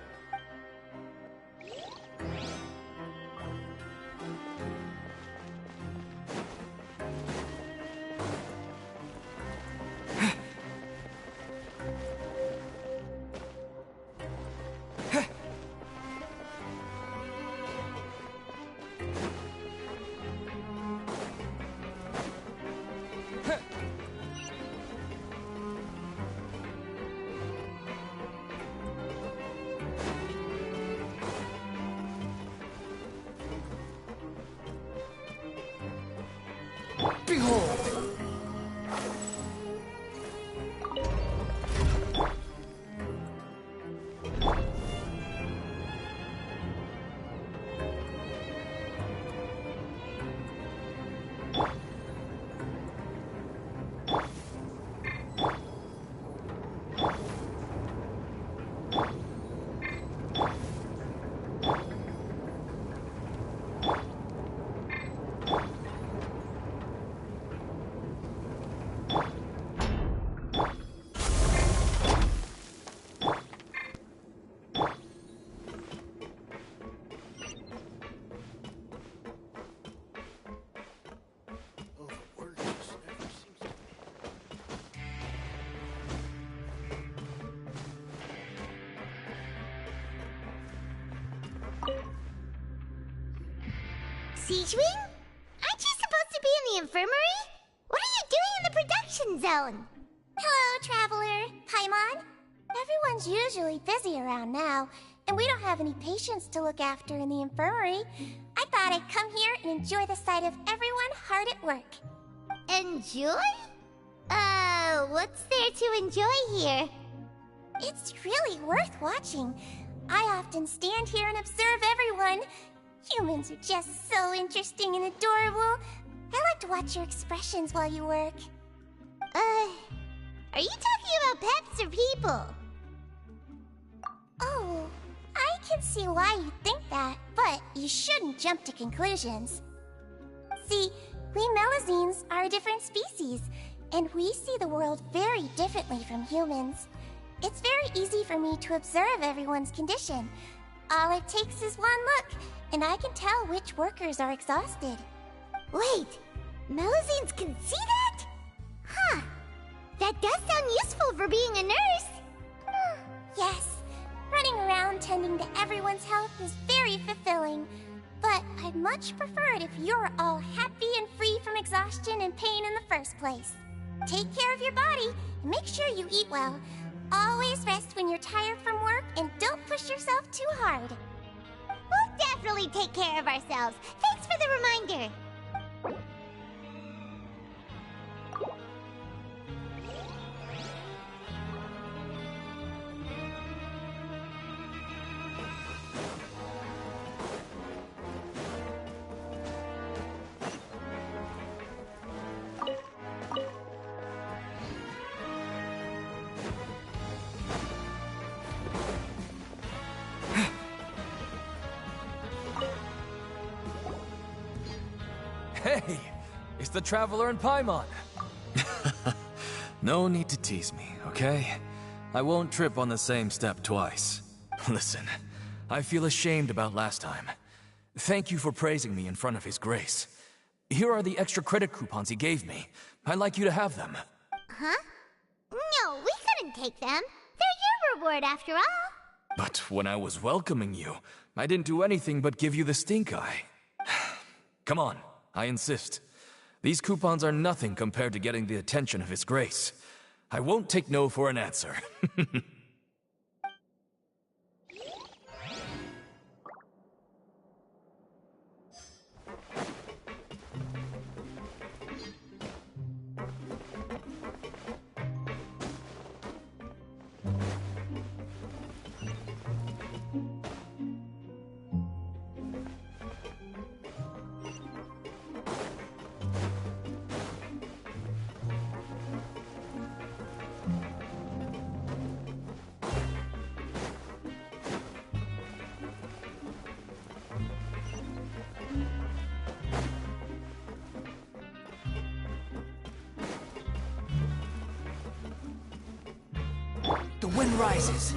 Behold! Siege Wing? Aren't you supposed to be in the infirmary? What are you doing in the production zone? Hello, Traveler. Paimon. Everyone's usually busy around now, and we don't have any patients to look after in the infirmary. I thought I'd come here and enjoy the sight of everyone hard at work. Enjoy? What's there to enjoy here? It's really worth watching. I often stand here and observe everyone. Humans are just so interesting and adorable. I like to watch your expressions while you work. Are you talking about pets or people? Oh, I can see why you think that, but you shouldn't jump to conclusions. See, we Melazines are a different species, and we see the world very differently from humans. It's very easy for me to observe everyone's condition. All it takes is one look, and I can tell which workers are exhausted. Wait, Melazines can see that? Huh. That does sound useful for being a nurse. Yes, running around tending to everyone's health is very fulfilling. But I'd much prefer it if you're all happy and free from exhaustion and pain in the first place. Take care of your body, and make sure you eat well. Always rest when you're tired from work, and don't push yourself too hard. We'll definitely take care of ourselves. Thanks for the reminder. Hey, it's the Traveler and Paimon. No need to tease me, okay? I won't trip on the same step twice. Listen, I feel ashamed about last time. Thank you for praising me in front of His Grace. Here are the extra credit coupons he gave me. I'd like you to have them. Huh? No, we couldn't take them. They're your reward after all. But when I was welcoming you, I didn't do anything but give you the stink eye. Come on. I insist. These coupons are nothing compared to getting the attention of His Grace. I won't take no for an answer. sun rises.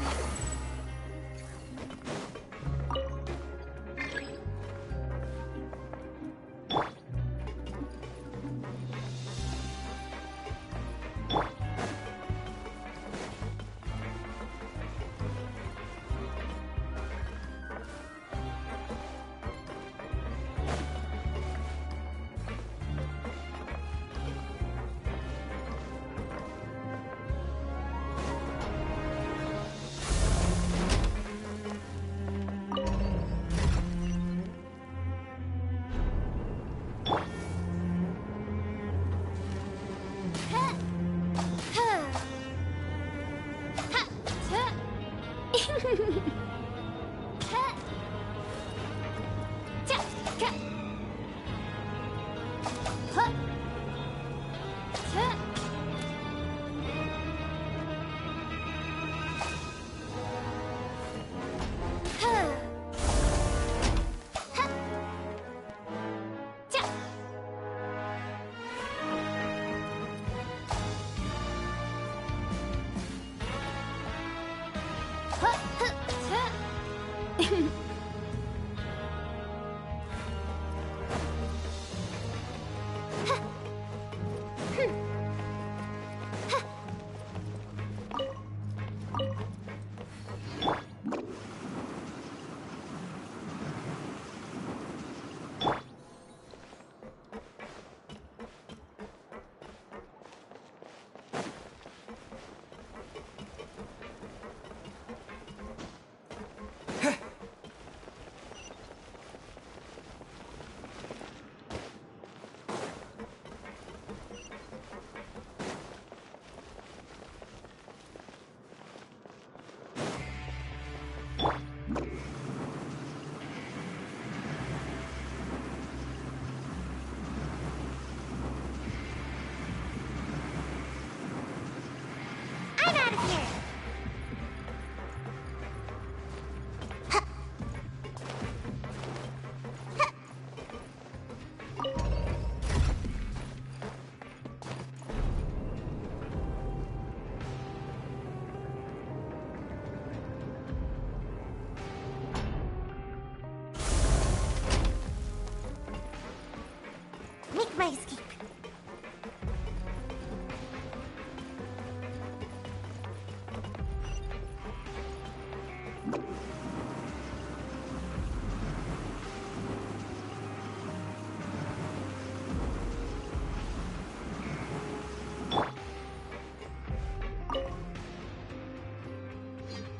Make my escape.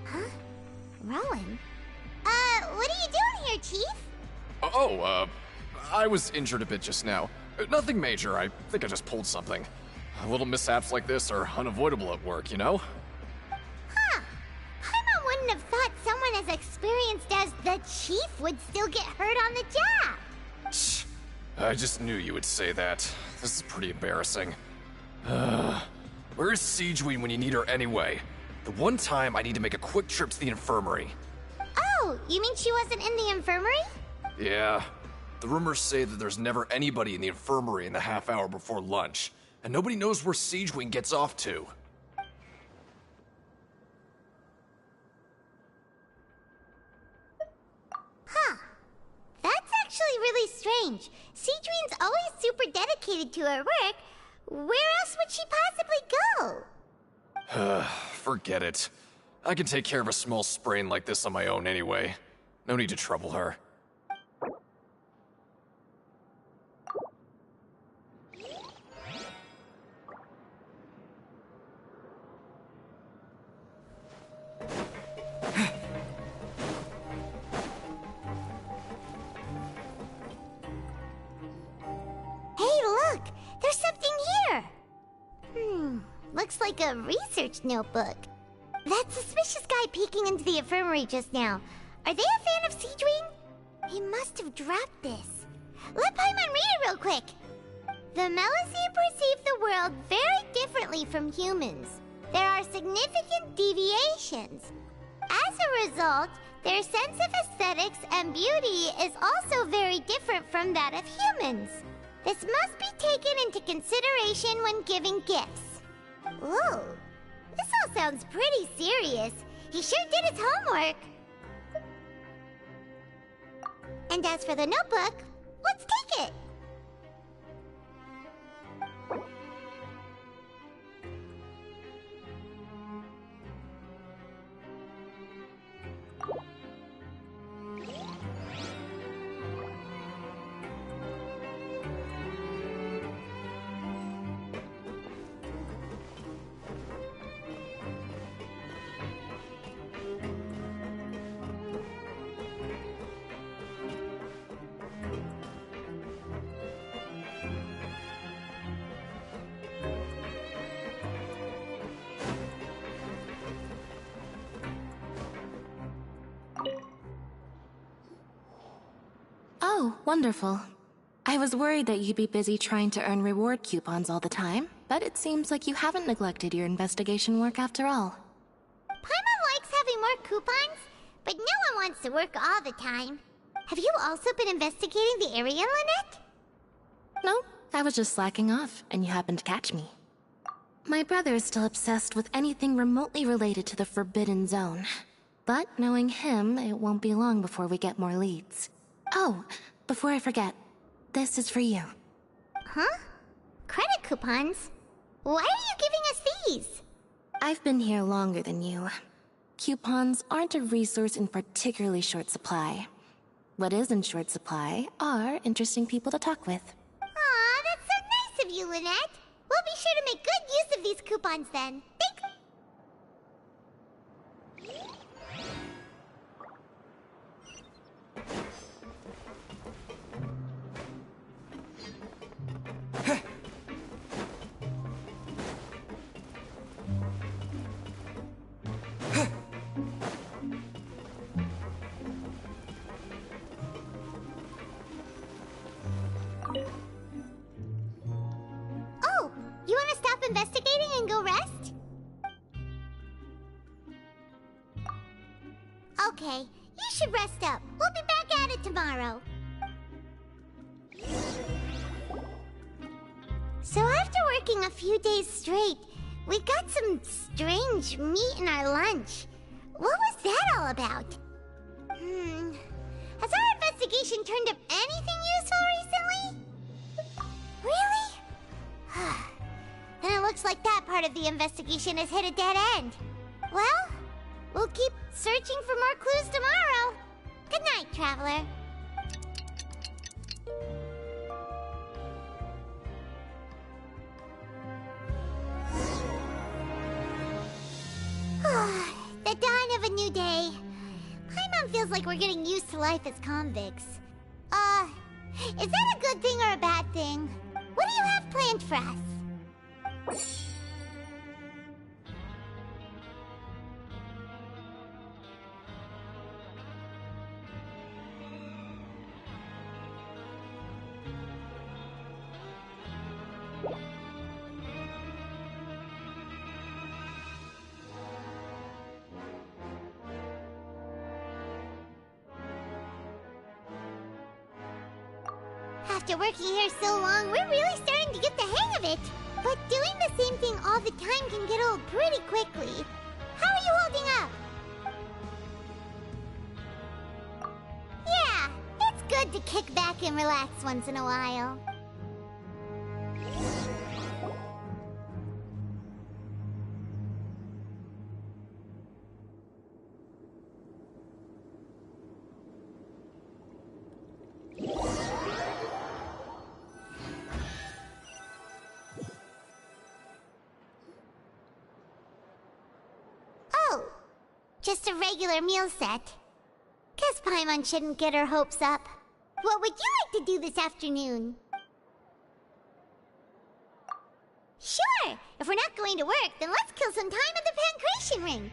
Huh? Rowan? What are you doing here, Chief? I was injured a bit just now. Nothing major, I think I just pulled something. Little mishaps like this are unavoidable at work, you know? Huh. Paimon wouldn't have thought someone as experienced as the Chief would still get hurt on the job. Shh. I just knew you would say that. This is pretty embarrassing. Where is Siegewein when you need her anyway? The one time I need to make a quick trip to the infirmary. Oh, you mean she wasn't in the infirmary? Yeah. The rumors say that there's never anybody in the infirmary in the half hour before lunch, and nobody knows where Siegewein gets off to. Huh. That's actually really strange. Siegewein's always super dedicated to her work. Where else would she possibly go? Forget it. I can take care of a small sprain like this on my own anyway. No need to trouble her. There's something here! Looks like a research notebook. That suspicious guy peeking into the infirmary just now. Are they a fan of Siegewein? He must have dropped this. Let Paimon read it real quick! The Melusine perceive the world very differently from humans. There are significant deviations. As a result, their sense of aesthetics and beauty is also very different from that of humans. This must be taken into consideration when giving gifts. Ooh, This all sounds pretty serious. He sure did his homework. And as for the notebook, let's take it. Oh, wonderful. I was worried that you'd be busy trying to earn reward coupons all the time, but it seems like you haven't neglected your investigation work after all. Paimon likes having more coupons, but no one wants to work all the time. Have you also been investigating the area, Lynette? No, I was just slacking off, and you happened to catch me. My brother is still obsessed with anything remotely related to the Forbidden Zone. But knowing him, it won't be long before we get more leads. Oh, before I forget, this is for you. Huh? Credit coupons? Why are you giving us these? I've been here longer than you. Coupons aren't a resource in particularly short supply. What is in short supply are interesting people to talk with. Aw, that's so nice of you, Lynette. We'll be sure to make good use of these coupons then. Thanks. Oh, you want to stop investigating and go rest? Okay, you should rest up. We'll be back at it tomorrow. So after working a few days straight, we got some strange meat in our lunch. What was that all about? Has our investigation turned up anything useful recently? Really? Then it looks like that part of the investigation has hit a dead end. Well, we'll keep searching for more clues tomorrow. Good night, Traveler. The dawn of a new day. Paimon feels like we're getting used to life as convicts. Is that a good thing or a bad thing? What do you have planned for us? After working here so long, we're really starting to get the hang of it. But doing the same thing all the time can get old pretty quickly. How are you holding up? Yeah, it's good to kick back and relax once in a while. Just a regular meal set. Guess Paimon shouldn't get her hopes up. What would you like to do this afternoon? Sure! If we're not going to work, then let's kill some time at the Pancration Ring.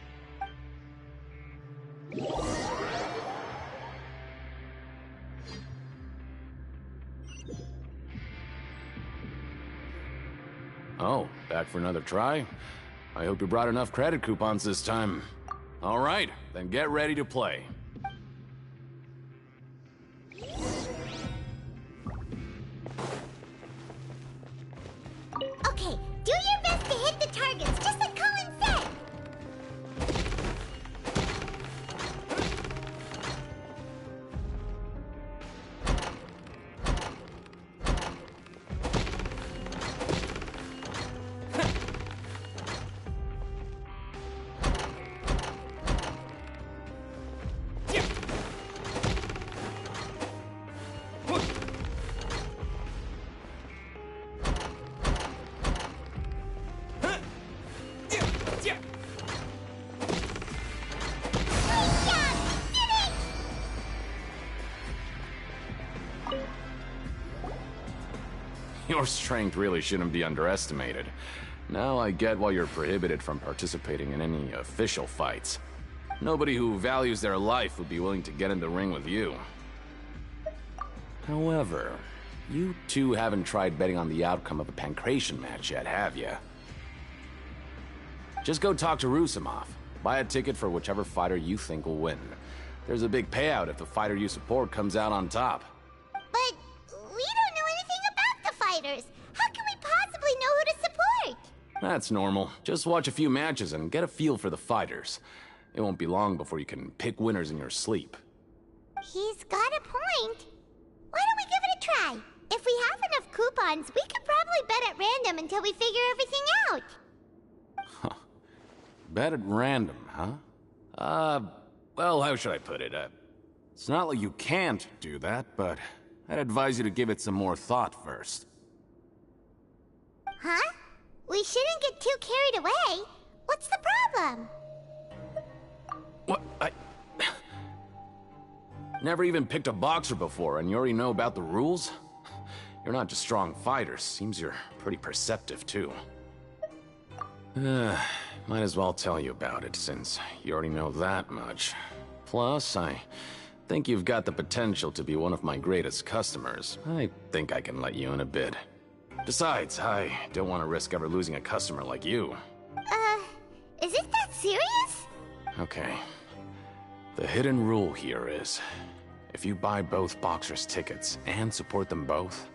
Oh, back for another try? I hope you brought enough credit coupons this time. All right, then get ready to play. Okay, do your best to hit the targets, just like Colin said. Your strength really shouldn't be underestimated. Now I get why you're prohibited from participating in any official fights. Nobody who values their life would be willing to get in the ring with you. However, you two haven't tried betting on the outcome of a pancration match yet, have you? Just go talk to Rusimov. Buy a ticket for whichever fighter you think will win. There's a big payout if the fighter you support comes out on top. But we don't know anything about the fighters. How can we possibly know who to support? That's normal. Just watch a few matches and get a feel for the fighters. It won't be long before you can pick winners in your sleep. He's got a point. Why don't we give it a try? If we have enough coupons, we could probably bet at random until we figure everything out. Bet at random, huh? Well, how should I put it? It's not like you can't do that, but I'd advise you to give it some more thought first. Huh? We shouldn't get too carried away. What's the problem? What? Never even picked a boxer before, and you already know about the rules? You're not just strong fighters. Seems you're pretty perceptive, too. Might as well tell you about it, since you already know that much. Plus, I think you've got the potential to be one of my greatest customers. I think I can let you in a bit. Besides, I don't want to risk ever losing a customer like you. Is it that serious? Okay. The hidden rule here is, if you buy both boxers' tickets and support them both,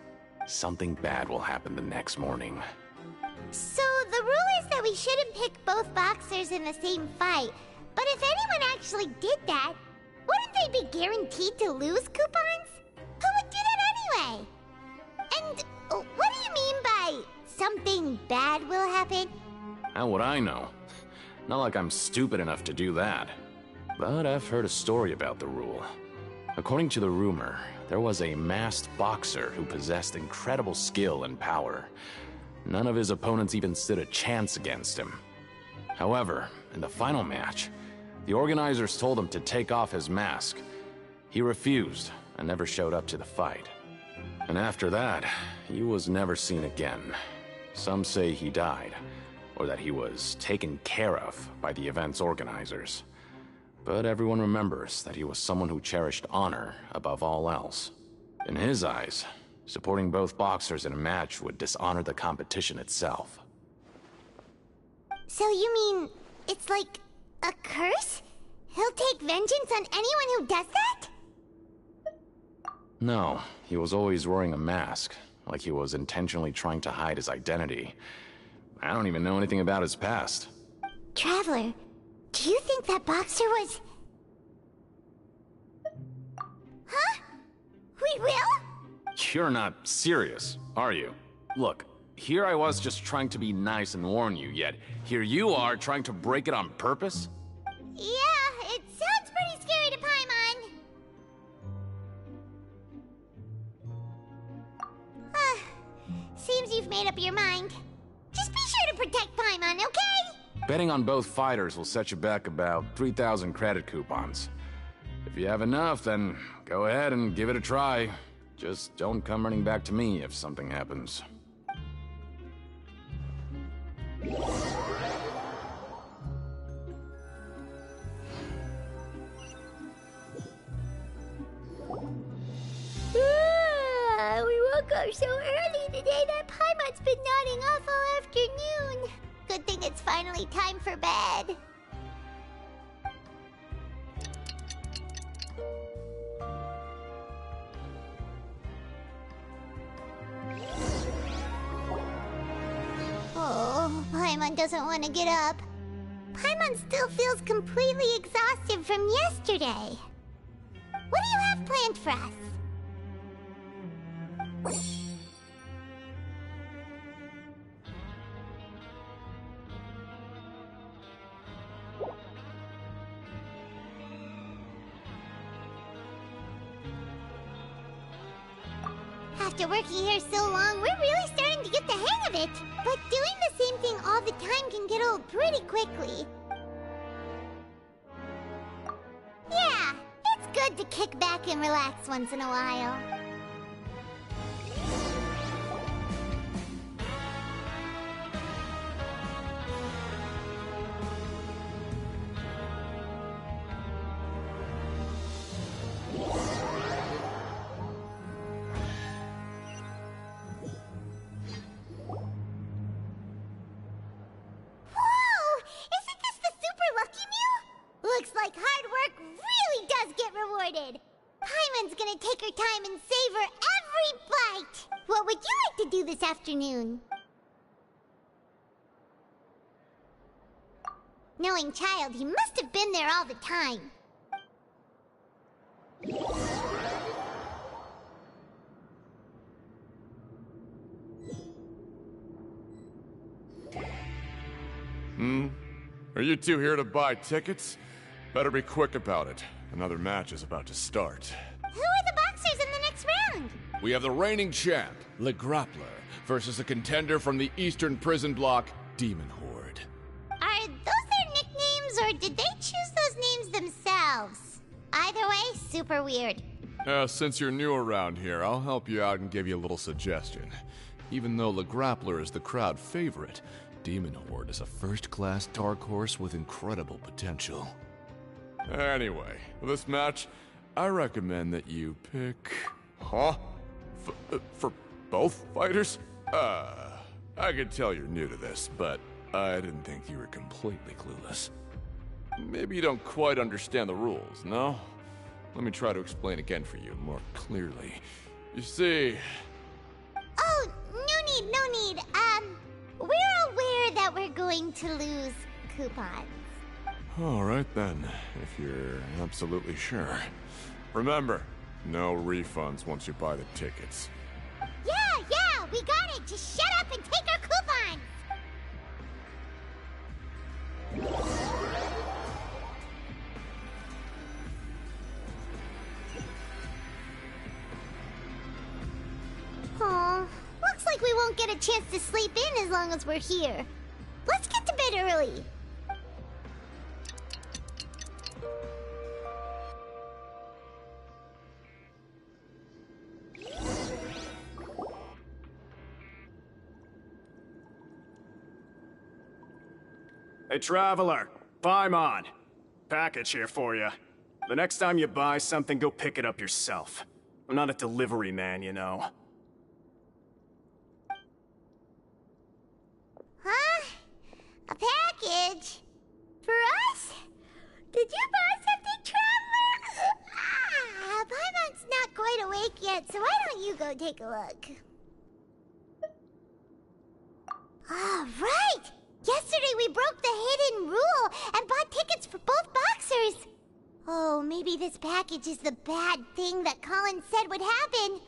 something bad will happen the next morning. So the rule is that we shouldn't pick both boxers in the same fight. But if anyone actually did that, wouldn't they be guaranteed to lose coupons? Who would do that anyway? And what do you mean by something bad will happen? How would I know? Not like I'm stupid enough to do that. But I've heard a story about the rule. According to the rumor, there was a masked boxer who possessed incredible skill and power. None of his opponents even stood a chance against him. However, in the final match, the organizers told him to take off his mask. He refused and never showed up to the fight. And after that, he was never seen again. Some say he died, or that he was taken care of by the event's organizers. But everyone remembers that he was someone who cherished honor above all else. In his eyes, supporting both boxers in a match would dishonor the competition itself. So you mean it's like a curse? He'll take vengeance on anyone who does that? No, he was always wearing a mask, like he was intentionally trying to hide his identity. I don't even know anything about his past. Traveler, do you think that boxer was... Huh? We will? You're not serious, are you? Look, here I was just trying to be nice and warn you, yet here you are trying to break it on purpose? Yeah, it sounds pretty scary to Paimon. Seems you've made up your mind. Just be sure to protect Paimon, okay? Betting on both fighters will set you back about 3,000 credit coupons. If you have enough, then go ahead and give it a try. Just don't come running back to me if something happens. We woke up so early today that Paimon's been nodding off all afternoon. Good thing it's finally time for bed. Oh, Paimon doesn't want to get up. Paimon still feels completely exhausted from yesterday. What do you have planned for us? After working here so long, we're really starting to get the hang of it. But doing the same thing all the time can get old pretty quickly. Yeah, it's good to kick back and relax once in a while. do this afternoon? Knowing Child, he must have been there all the time. Are you two here to buy tickets? Better be quick about it. Another match is about to start. Who are the boxers in the next round? We have the reigning champ, Le Grappler, versus a contender from the Eastern Prison Block, Demon Horde. Are those their nicknames, or did they choose those names themselves? Either way, super weird. Since you're new around here, I'll help you out and give you a little suggestion. Even though Le Grappler is the crowd favorite, Demon Horde is a first-class dark horse with incredible potential. Anyway, for this match, I recommend that you pick... Huh? For both fighters? I can tell you're new to this, but I didn't think you were completely clueless. Maybe you don't quite understand the rules, no? Let me try to explain again for you more clearly. You see... Oh, no need. We're aware that we're going to lose coupons. All right then, if you're absolutely sure. Remember, no refunds once you buy the tickets. Yeah, we got it! Just shut up and take our coupons! Aw, looks like we won't get a chance to sleep in as long as we're here. Let's get to bed early. Hey, Traveler. Paimon. Package here for you. The next time you buy something, go pick it up yourself. I'm not a delivery man, you know. Huh? A package? For us? Did you buy something, Traveler? Paimon's not quite awake yet, so why don't you go take a look? All right! Yesterday we broke the hidden rule and bought tickets for both boxers. Oh, maybe this package is the bad thing that Colin said would happen.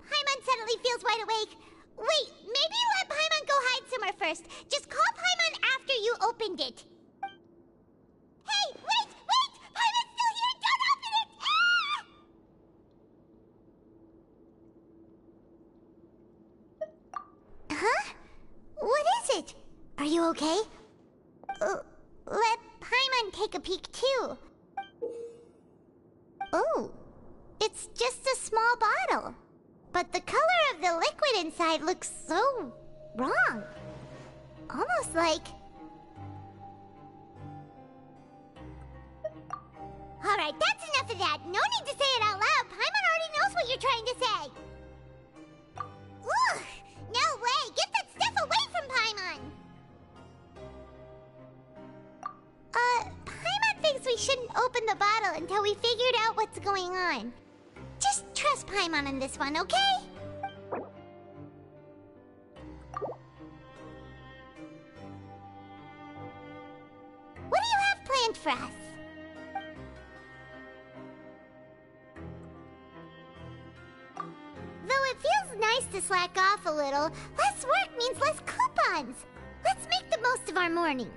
Paimon suddenly feels wide awake. Wait, maybe let Paimon go hide somewhere first. Just call Paimon after you opened it. Hey, wait! Paimon's still here! Don't open it! Ah! Huh? What is it? Are you okay? Let Paimon take a peek too. Oh, it's just a small bottle. But the color of the liquid inside looks so wrong. Almost like... Alright, that's enough of that. No need to say it out loud. Paimon already knows what you're trying to say. Ugh! No way! Get that stuff away from Paimon! Paimon thinks we shouldn't open the bottle until we figured out what's going on. Just trust Paimon on this one, okay? What do you have planned for us? Though it feels nice to slack off a little, less work means less coupons. Let's make the most of our morning.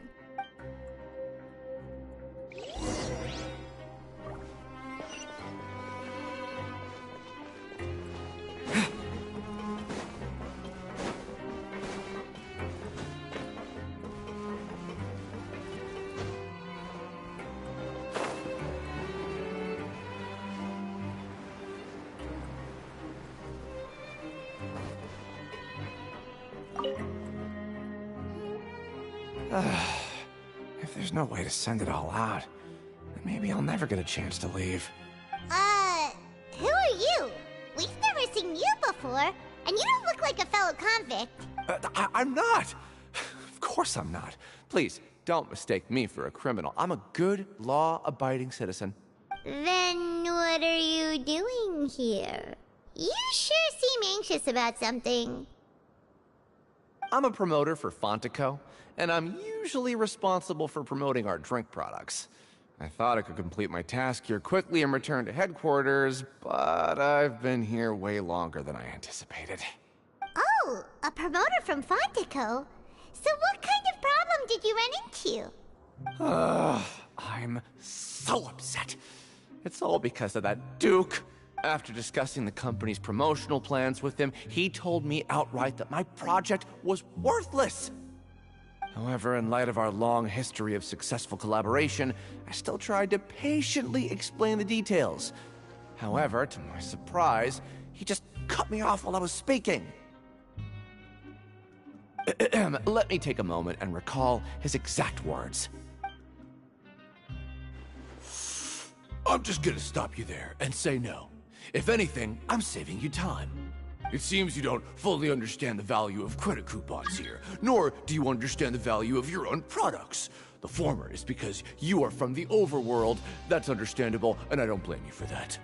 If there's no way to send it all out, then maybe I'll never get a chance to leave. Who are you? We've never seen you before, and you don't look like a fellow convict. I'm not! Of course I'm not. Please, don't mistake me for a criminal. I'm a good, law-abiding citizen. Then what are you doing here? You sure seem anxious about something. I'm a promoter for Fontico, and I'm usually responsible for promoting our drink products. I thought I could complete my task here quickly and return to headquarters, but I've been here way longer than I anticipated. Oh, a promoter from Fontico? So what kind of problem did you run into? I'm so upset. It's all because of that Duke. After discussing the company's promotional plans with him, he told me outright that my project was worthless. However, in light of our long history of successful collaboration, I still tried to patiently explain the details. However, to my surprise, he just cut me off while I was speaking. Let me take a moment and recall his exact words. I'm just gonna stop you there and say no. If anything, I'm saving you time. It seems you don't fully understand the value of credit coupons here, nor do you understand the value of your own products. The former is because you are from the overworld. That's understandable, and I don't blame you for that.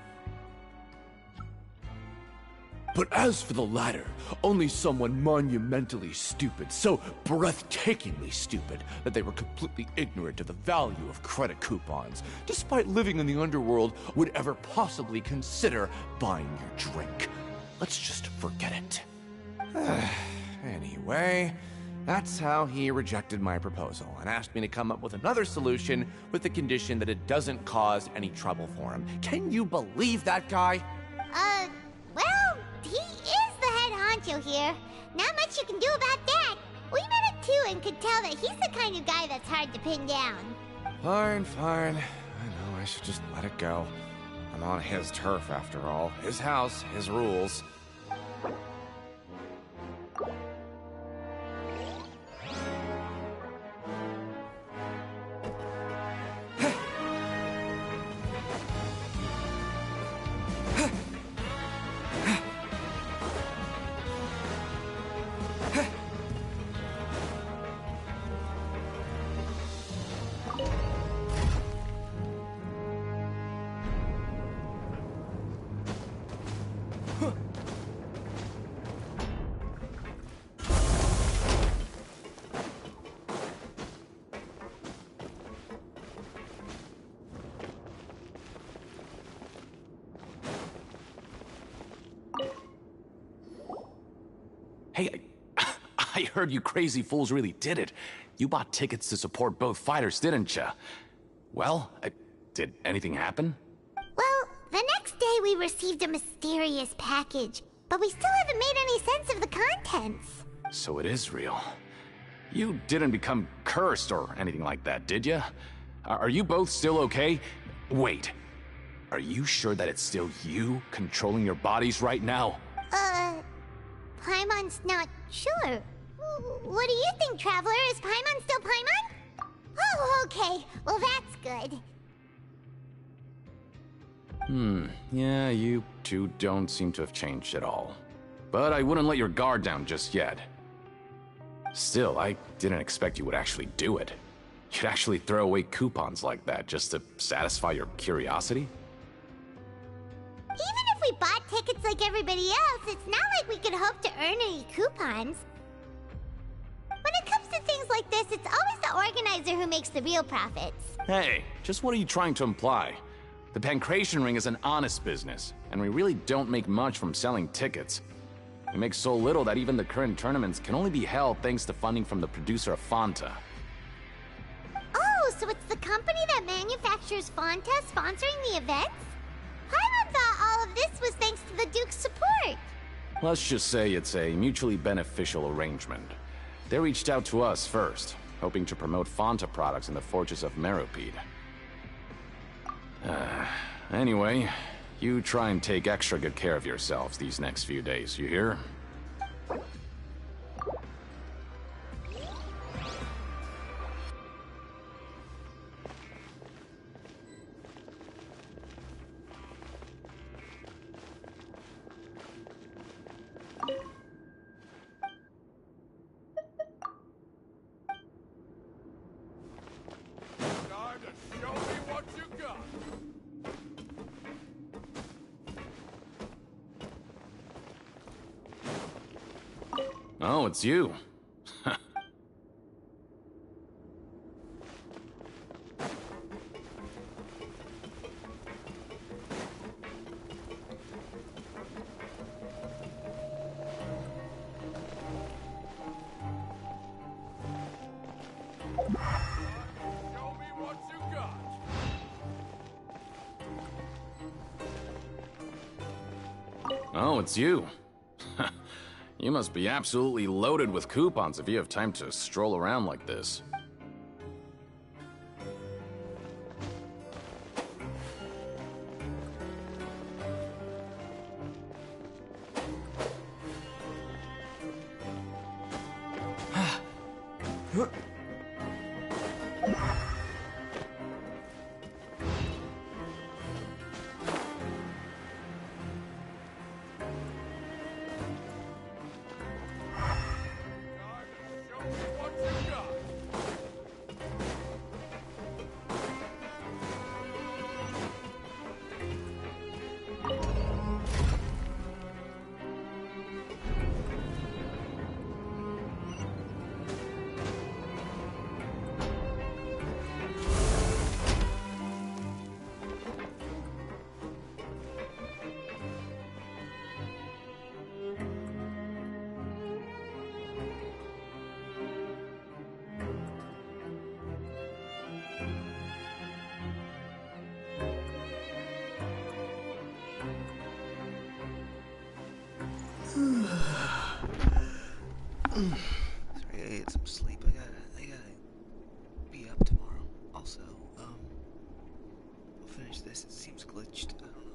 But as for the latter, only someone monumentally stupid, so breathtakingly stupid that they were completely ignorant of the value of credit coupons, despite living in the underworld, would ever possibly consider buying your drink. Let's just forget it. Anyway, that's how he rejected my proposal and asked me to come up with another solution with the condition that it doesn't cause any trouble for him. Can you believe that guy? Well, he is the head honcho here. Not much you can do about that. We met him too and could tell that he's the kind of guy that's hard to pin down. Fine. I know I should just let it go. I'm on his turf after all. His house, his rules. Hey, I heard you crazy fools really did it. You bought tickets to support both fighters, didn't you? Well, did anything happen? Well, the next day we received a mysterious package, but we still haven't made any sense of the contents. So it is real. You didn't become cursed or anything like that, did you? Are you both still okay? Wait, are you sure that it's still you controlling your bodies right now? Paimon's not sure. What do you think, Traveler? Is Paimon still Paimon? Oh, okay. Well, that's good. Yeah, you two don't seem to have changed at all. But I wouldn't let your guard down just yet. Still, I didn't expect you would actually do it. You'd actually throw away coupons like that just to satisfy your curiosity? Even if we bought tickets like everybody else, it's not like we could hope to earn any coupons. When it comes to things like this, it's always the organizer who makes the real profits. Hey, just what are you trying to imply? The Pancration Ring is an honest business, and we really don't make much from selling tickets. We make so little that even the current tournaments can only be held thanks to funding from the producer of Fanta. Oh, so it's the company that manufactures Fanta sponsoring the events? Paimon thought all of this was thanks to the Duke's support. Let's just say it's a mutually beneficial arrangement. They reached out to us first, hoping to promote Fanta products in the Fortress of Meropide. Anyway, you try and take extra good care of yourselves these next few days, you hear? Oh, it's you. Oh, it's you. You must be absolutely loaded with coupons if you have time to stroll around like this. Sorry, I gotta get some sleep. I gotta be up tomorrow. Also, I'll finish this. It seems glitched. I don't know.